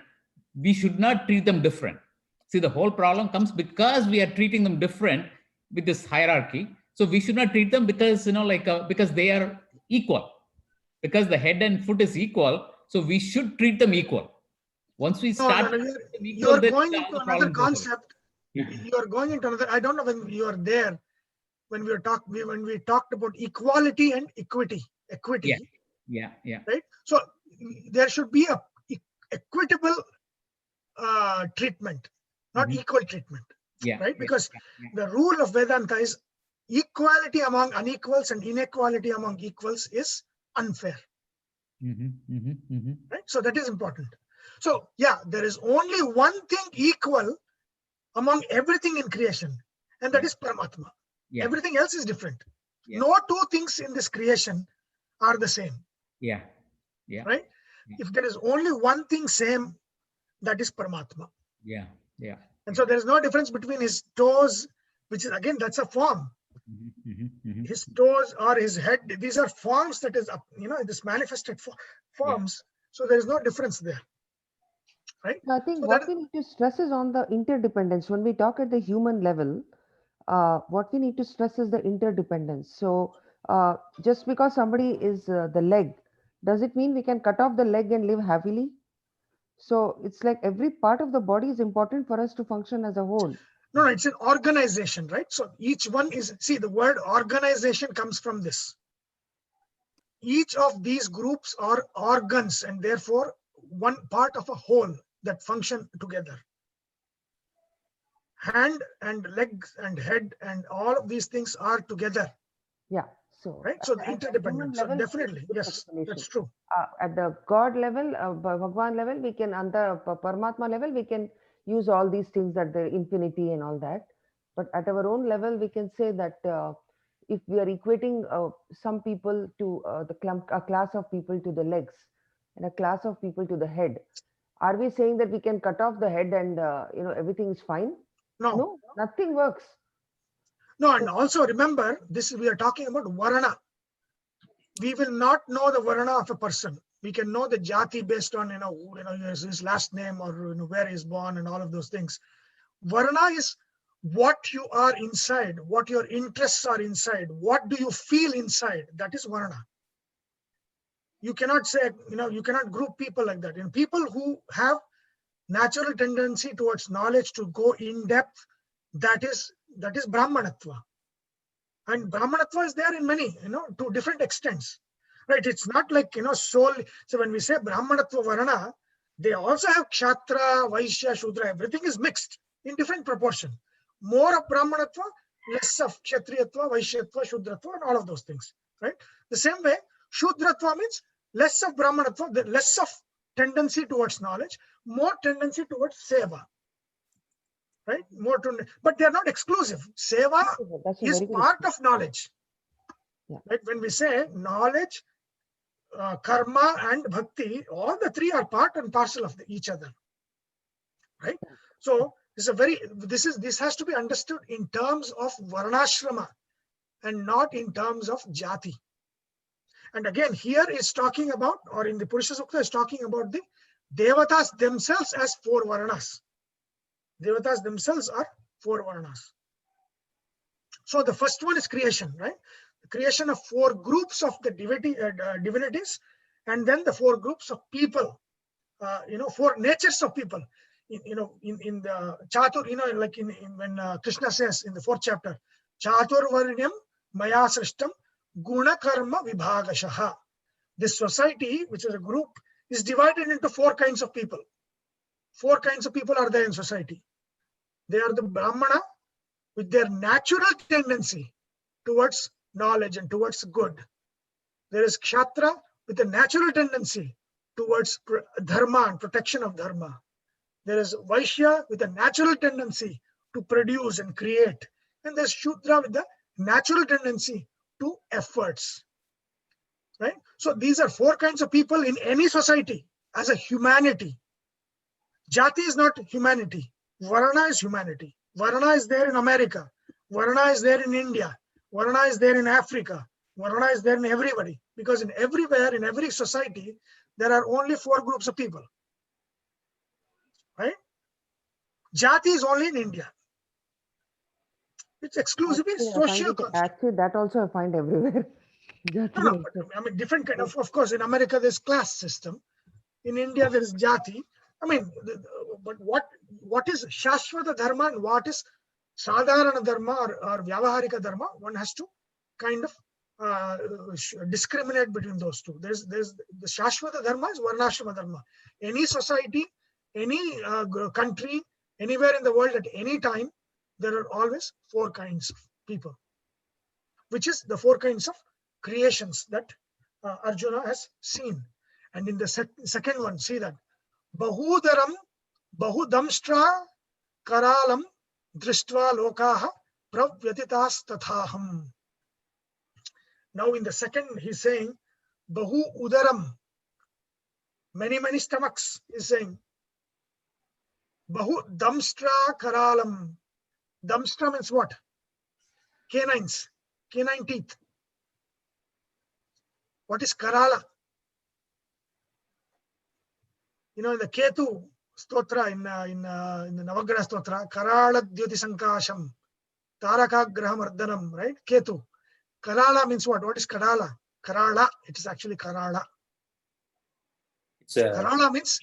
we should not treat them different. See, the whole problem comes because we are treating them different with this hierarchy. So we should not treat them because, because they are equal, because the head and foot is equal. So we should treat them equal. Once we start, you are going into another concept. You are going into another. I don't know when you are there. When we talked about equality and equity. Yeah. Right. So there should be a equitable treatment, not equal treatment. Yeah. Right. Because the rule of Vedanta is equality among unequals and inequality among equals is unfair. Right. So that is important. So there is only one thing equal among everything in creation, and that is Paramatma. Everything else is different. No two things in this creation are the same. Right? If there is only one thing same, that is Paramatma. And so there is no difference between his toes, which is again, that's a form. His toes or his head, these are forms that is, this manifested forms. So there is no difference there. Right? I think so what we need to stress is on the interdependence. When we talk at the human level, what we need to stress is the interdependence. So just because somebody is the leg, does it mean we can cut off the leg and live happily? So it's like every part of the body is important for us to function as a whole. No, it's an organization, right? So each one is, see, the word organization comes from this. Each of these groups are organs and therefore one part of a whole that function together. Hand and legs and head and all of these things are together. Yeah. So, right. So the interdependent. So definitely, yes, that's true. At the God level, Bhagwan level, we can, on the Paramatma level, we can use all these things at the infinity and all that. But at our own level, we can say that if we are equating some people to a class of people to the legs and a class of people to the head, are we saying that we can cut off the head and everything is fine? No, nothing works. No, and also remember this, we are talking about Varana. We will not know the Varana of a person. We can know the Jati based on his last name or where he's born and all of those things. Varana is what you are inside, what your interests are inside, what do you feel inside. That is Varana. you cannot say, you cannot group people like that. And people who have natural tendency towards knowledge to go in depth, that is Brahmanatva. And Brahmanatva is there in many, to different extents, right? It's not like, solely. So when we say Brahmanatva Varana, they also have Kshatra, Vaishya, Shudra, everything is mixed in different proportion. More of Brahmanatva, less of Kshatriyatva, Vaishyatva, Shudratva, and all of those things, right? The same way, Shudratva means less of Brahmanatva, less of tendency towards knowledge, more tendency towards Seva, right? But they are not exclusive. Seva is part of knowledge, right? When we say knowledge, karma, and bhakti, all the three are part and parcel of each other, right? So this has to be understood in terms of varnashrama and not in terms of jati. And again, here is talking about, or in the Purusha Sukta is talking about the Devatas themselves as 4 Varanas. Devatas themselves are 4 Varanas. So the first one is creation, right? The creation of 4 groups of the divinities, and then the 4 groups of people, 4 natures of people. In the Chatur, like when Krishna says in the 4th chapter, Chatur Varnyam Maya Srishtam Guna Karma Vibhagashaha. This society, which is a group, is divided into 4 kinds of people. 4 kinds of people are there in society. They are the Brahmana with their natural tendency towards knowledge and towards good. There is Kshatra with a natural tendency towards dharma and protection of dharma. There is Vaishya with a natural tendency to produce and create. And there's Shudra with the natural tendency to efforts, right? So these are 4 kinds of people in any society as a humanity. Jati is not humanity. Varana is humanity. Varana is there in America. Varana is there in India. Varana is there in Africa. Varana is there in everybody. Because in everywhere, in every society, there are only 4 groups of people, right? Jati is only in India. It's exclusively social construct. Actually, that also I find everywhere. No, but, I mean, different kind of course, in America, there's class system. In India, there is jati. I mean, but what is Shashvata Dharma and what is Sadharana Dharma or Vyavaharika Dharma? One has to kind of discriminate between those two. There's the Shashvata Dharma is Varnashrama Dharma. Any society, any country, anywhere in the world at any time, there are always 4 kinds of people, which is the 4 kinds of creations that Arjuna has seen. And in the second one, see that Bahudaram, Bahudamstra, Karalam, Drishtva Lokaha, Pravyatitas Tathaham. Now in the second, he's saying Bahu Udaram, many stomachs, he's saying Bahu Damstra Karalam. Damstra means what? Canines, canine teeth. What is Karala? In the Ketu Stotra, in the Navagraha Stotra, Karala Dyuti Sankasham, Taraka Grahamardhanam, right? Ketu. Karala means what? What is Karala? Karala, it is actually Karala. Karala means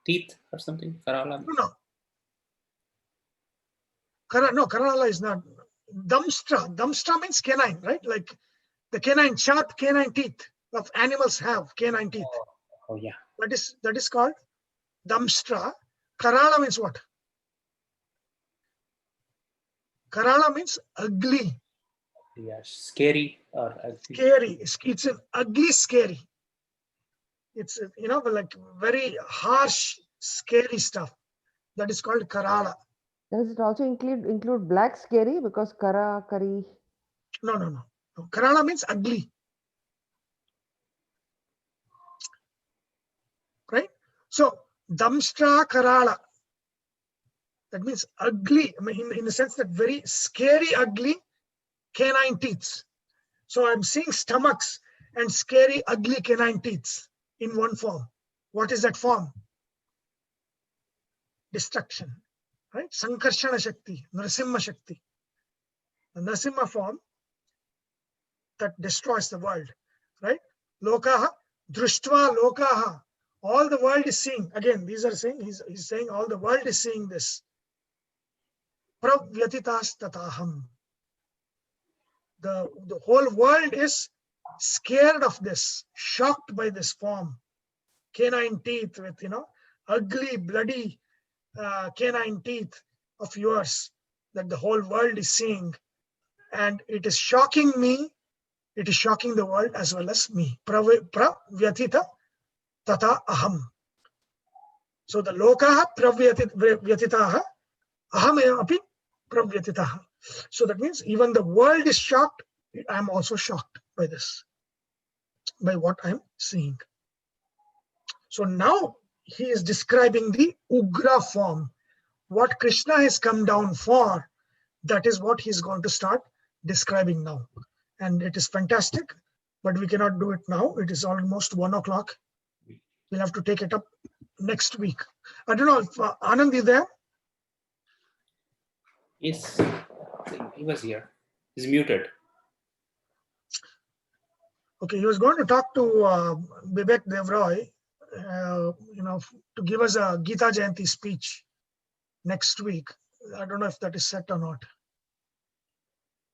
teeth or something. Karala. No. Karala is not. Damstra. Damstra means canine, right? Like the canine, sharp canine teeth of animals have canine teeth. Oh yeah. That is called Damstra. Karala means what? Karala means ugly. Yeah, scary or ugly. Scary. It's an ugly scary. It's like very harsh, scary stuff. That is called Karala. Does it also include black scary? Because kara, kari. No. Karala means ugly. Right? So, Damstra Karala. That means ugly, I mean, in the sense that very scary, ugly canine teeth. So I'm seeing stomachs and scary, ugly canine teeth in one form. What is that form? Destruction. Right? Sankarshana Shakti, Narasimha Shakti. The Narasimha form that destroys the world. Right? Lokaha, Drishtva Lokaha. All the world is seeing. Again, these are saying, he's saying all the world is seeing this. Pravyatitas tataham. The whole world is scared of this, shocked by this form. Canine teeth with, ugly, bloody canine teeth of yours that the whole world is seeing. And it is shocking me. It is shocking the world as well as me. Pravyatita tata aham. So the lokaha pravyatitaha, aham api pravyatitaha. So that means even the world is shocked. I am also shocked by this, by what I am seeing. So now he is describing the Ugra form. What Krishna has come down for, that is what he's going to start describing now. And it is fantastic, but we cannot do it now. It is almost 1 o'clock. We'll have to take it up next week. I don't know if Anand is there. Yes, he was here. He's muted. Okay, he was going to talk to Vivek Devroy, to give us a Gita Jayanti speech next week. I don't know if that is set or not.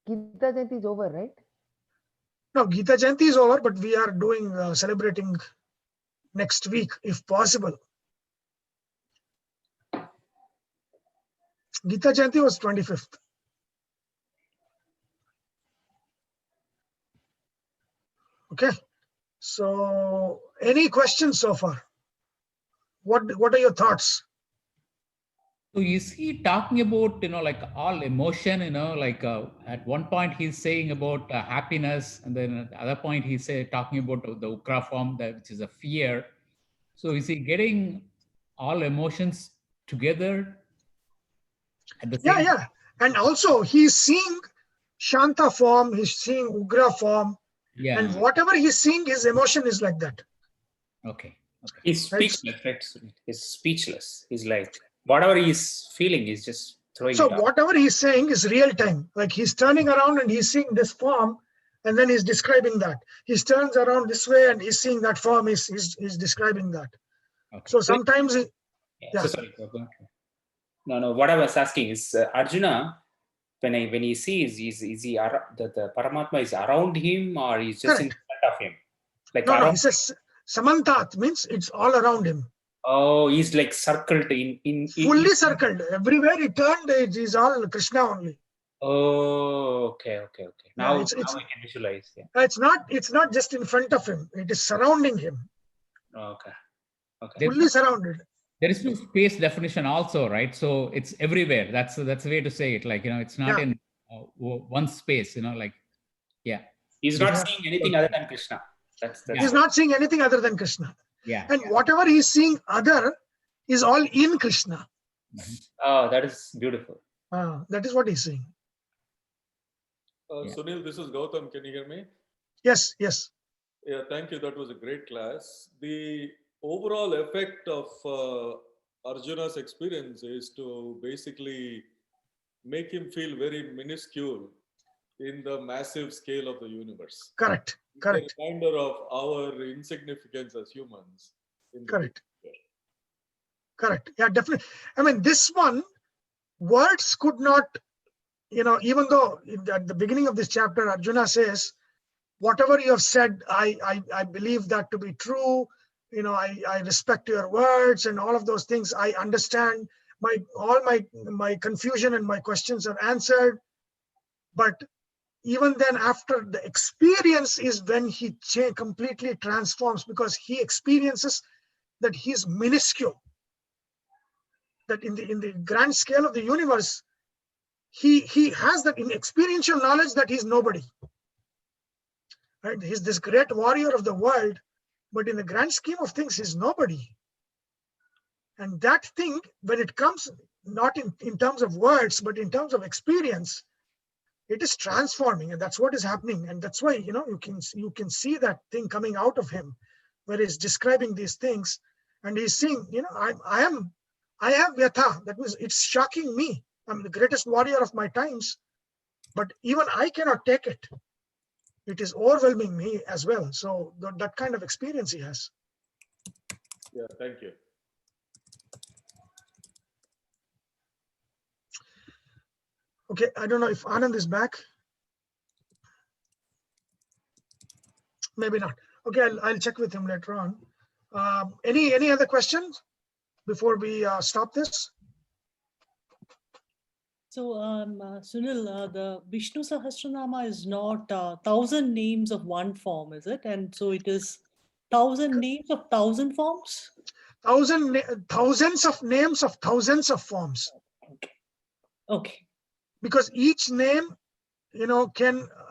Gita Jayanti is over, right? No, Gita Jayanti is over, but we are doing celebrating next week, if possible. Gita Jayanti was 25th. Okay. So, any questions so far? What are your thoughts? So is he talking about, like all emotion, at one point he's saying about happiness, and then at the other point he's talking about the Ukra form, which is a fear. So is he getting all emotions together at the same time? Yeah. And also he's seeing Shanta form, he's seeing Ugra form, Yeah. and whatever he's seeing, his emotion is like that. Okay. He's speechless, right? He's speechless. He's like, whatever he's feeling, he's just throwing So it out. whatever he's saying is real time. Like he's turning around and he's seeing this form, and then he's describing that. He turns around this way and he's seeing that form, he's describing that. Okay. So sometimes, Yeah. So sorry. No. What I was asking is Arjuna, when he sees, is he the Paramatma is around him, or he's just in front of him? Like no, he says Samantat means it's all around him. Oh, he's like circled in Fully circled. Everywhere he turned, he's all Krishna only. Oh, okay. Now, it's, now I can visualize. Yeah. It's not just in front of him. It is surrounding him. Okay. Fully surrounded. There is no space definition also, right? So it's everywhere. That's the way to say it. Like, it's not in one space, yeah. He's not seeing anything other than Krishna. He's not seeing anything other than Krishna. Yeah. And whatever he's seeing other is all in Krishna. Oh, that is beautiful. That is what he's seeing. Sunil, this is Gautam. Can you hear me? Yes. Yeah, thank you. That was a great class. The overall effect of Arjuna's experience is to basically make him feel very minuscule in the massive scale of the universe. Correct. It's a reminder of our insignificance as humans. Correct. Yeah, definitely. I mean, this one, words could not, even though at the beginning of this chapter, Arjuna says, whatever you have said, I believe that to be true. I respect your words and all of those things. I understand all my confusion and my questions are answered. But even then, after the experience is when he completely transforms, because he experiences that he's minuscule. That in the grand scale of the universe, he has that in experiential knowledge that he's nobody. Right? He's this great warrior of the world, but in the grand scheme of things, he's nobody. And that thing, when it comes not in terms of words, but in terms of experience, it is transforming, and that's what is happening. And that's why you can see that thing coming out of him, where he's describing these things, and he's saying, I have yatha. That means it's shocking me. I'm the greatest warrior of my times, but even I cannot take it. it is overwhelming me as well. So that kind of experience he has. Yeah, thank you. Okay, I don't know if Anand is back. Maybe not. Okay, I'll check with him later on. Any other questions before we stop this? So, Sunil, the Vishnu Sahasranama is not 1,000 names of one form, is it? And so it is 1,000 names of 1,000 forms? Thousands of names of thousands of forms. Okay. Because each name,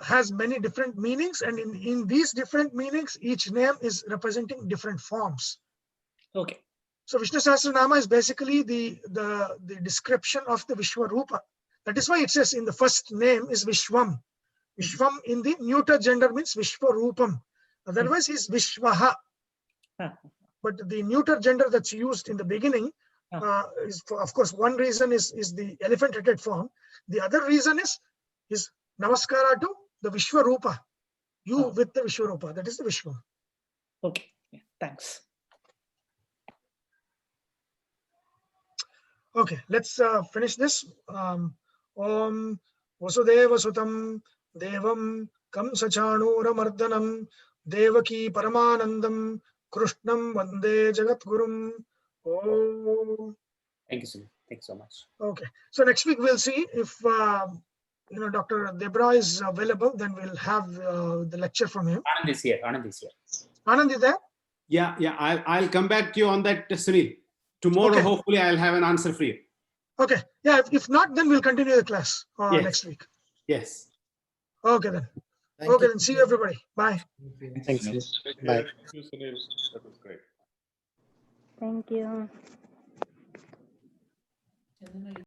has many different meanings, and in these different meanings, each name is representing different forms. Okay. So Vishnu Sahasranama is basically the description of the Vishvarupa. That is why it says in the first name is Vishwam. Vishwam in the neuter gender means Vishvarupam. Otherwise, he's Vishvaha. But the neuter gender that's used in the beginning is, of course, one reason is the elephant-headed form. The other reason is Namaskara to the Vishvarupa. You with the Vishvarupa. That is the Vishwam. Okay. Yeah, thanks. Okay, let's finish this. Om Vasudeva Sutam Devam Kamsachanura Mardanam Devaki Paramanandam Krishnam Vande Jagatgurum. Om. Thank you, Sunil. Thank you so much. Okay, so next week we'll see if Dr. Debra is available. Then we'll have the lecture from him. Anand is here. Anand is here. Anand, is there? Yeah. I'll come back to you on that, Sunil. Tomorrow, Okay. hopefully, I'll have an answer for you. Okay. Yeah. If not, then we'll continue the class Yes. next week. Yes. Okay then. Thank you. Then see you everybody. Bye. Thanks. Take Bye. care. Thank you, Sunil. That was great. Thank you.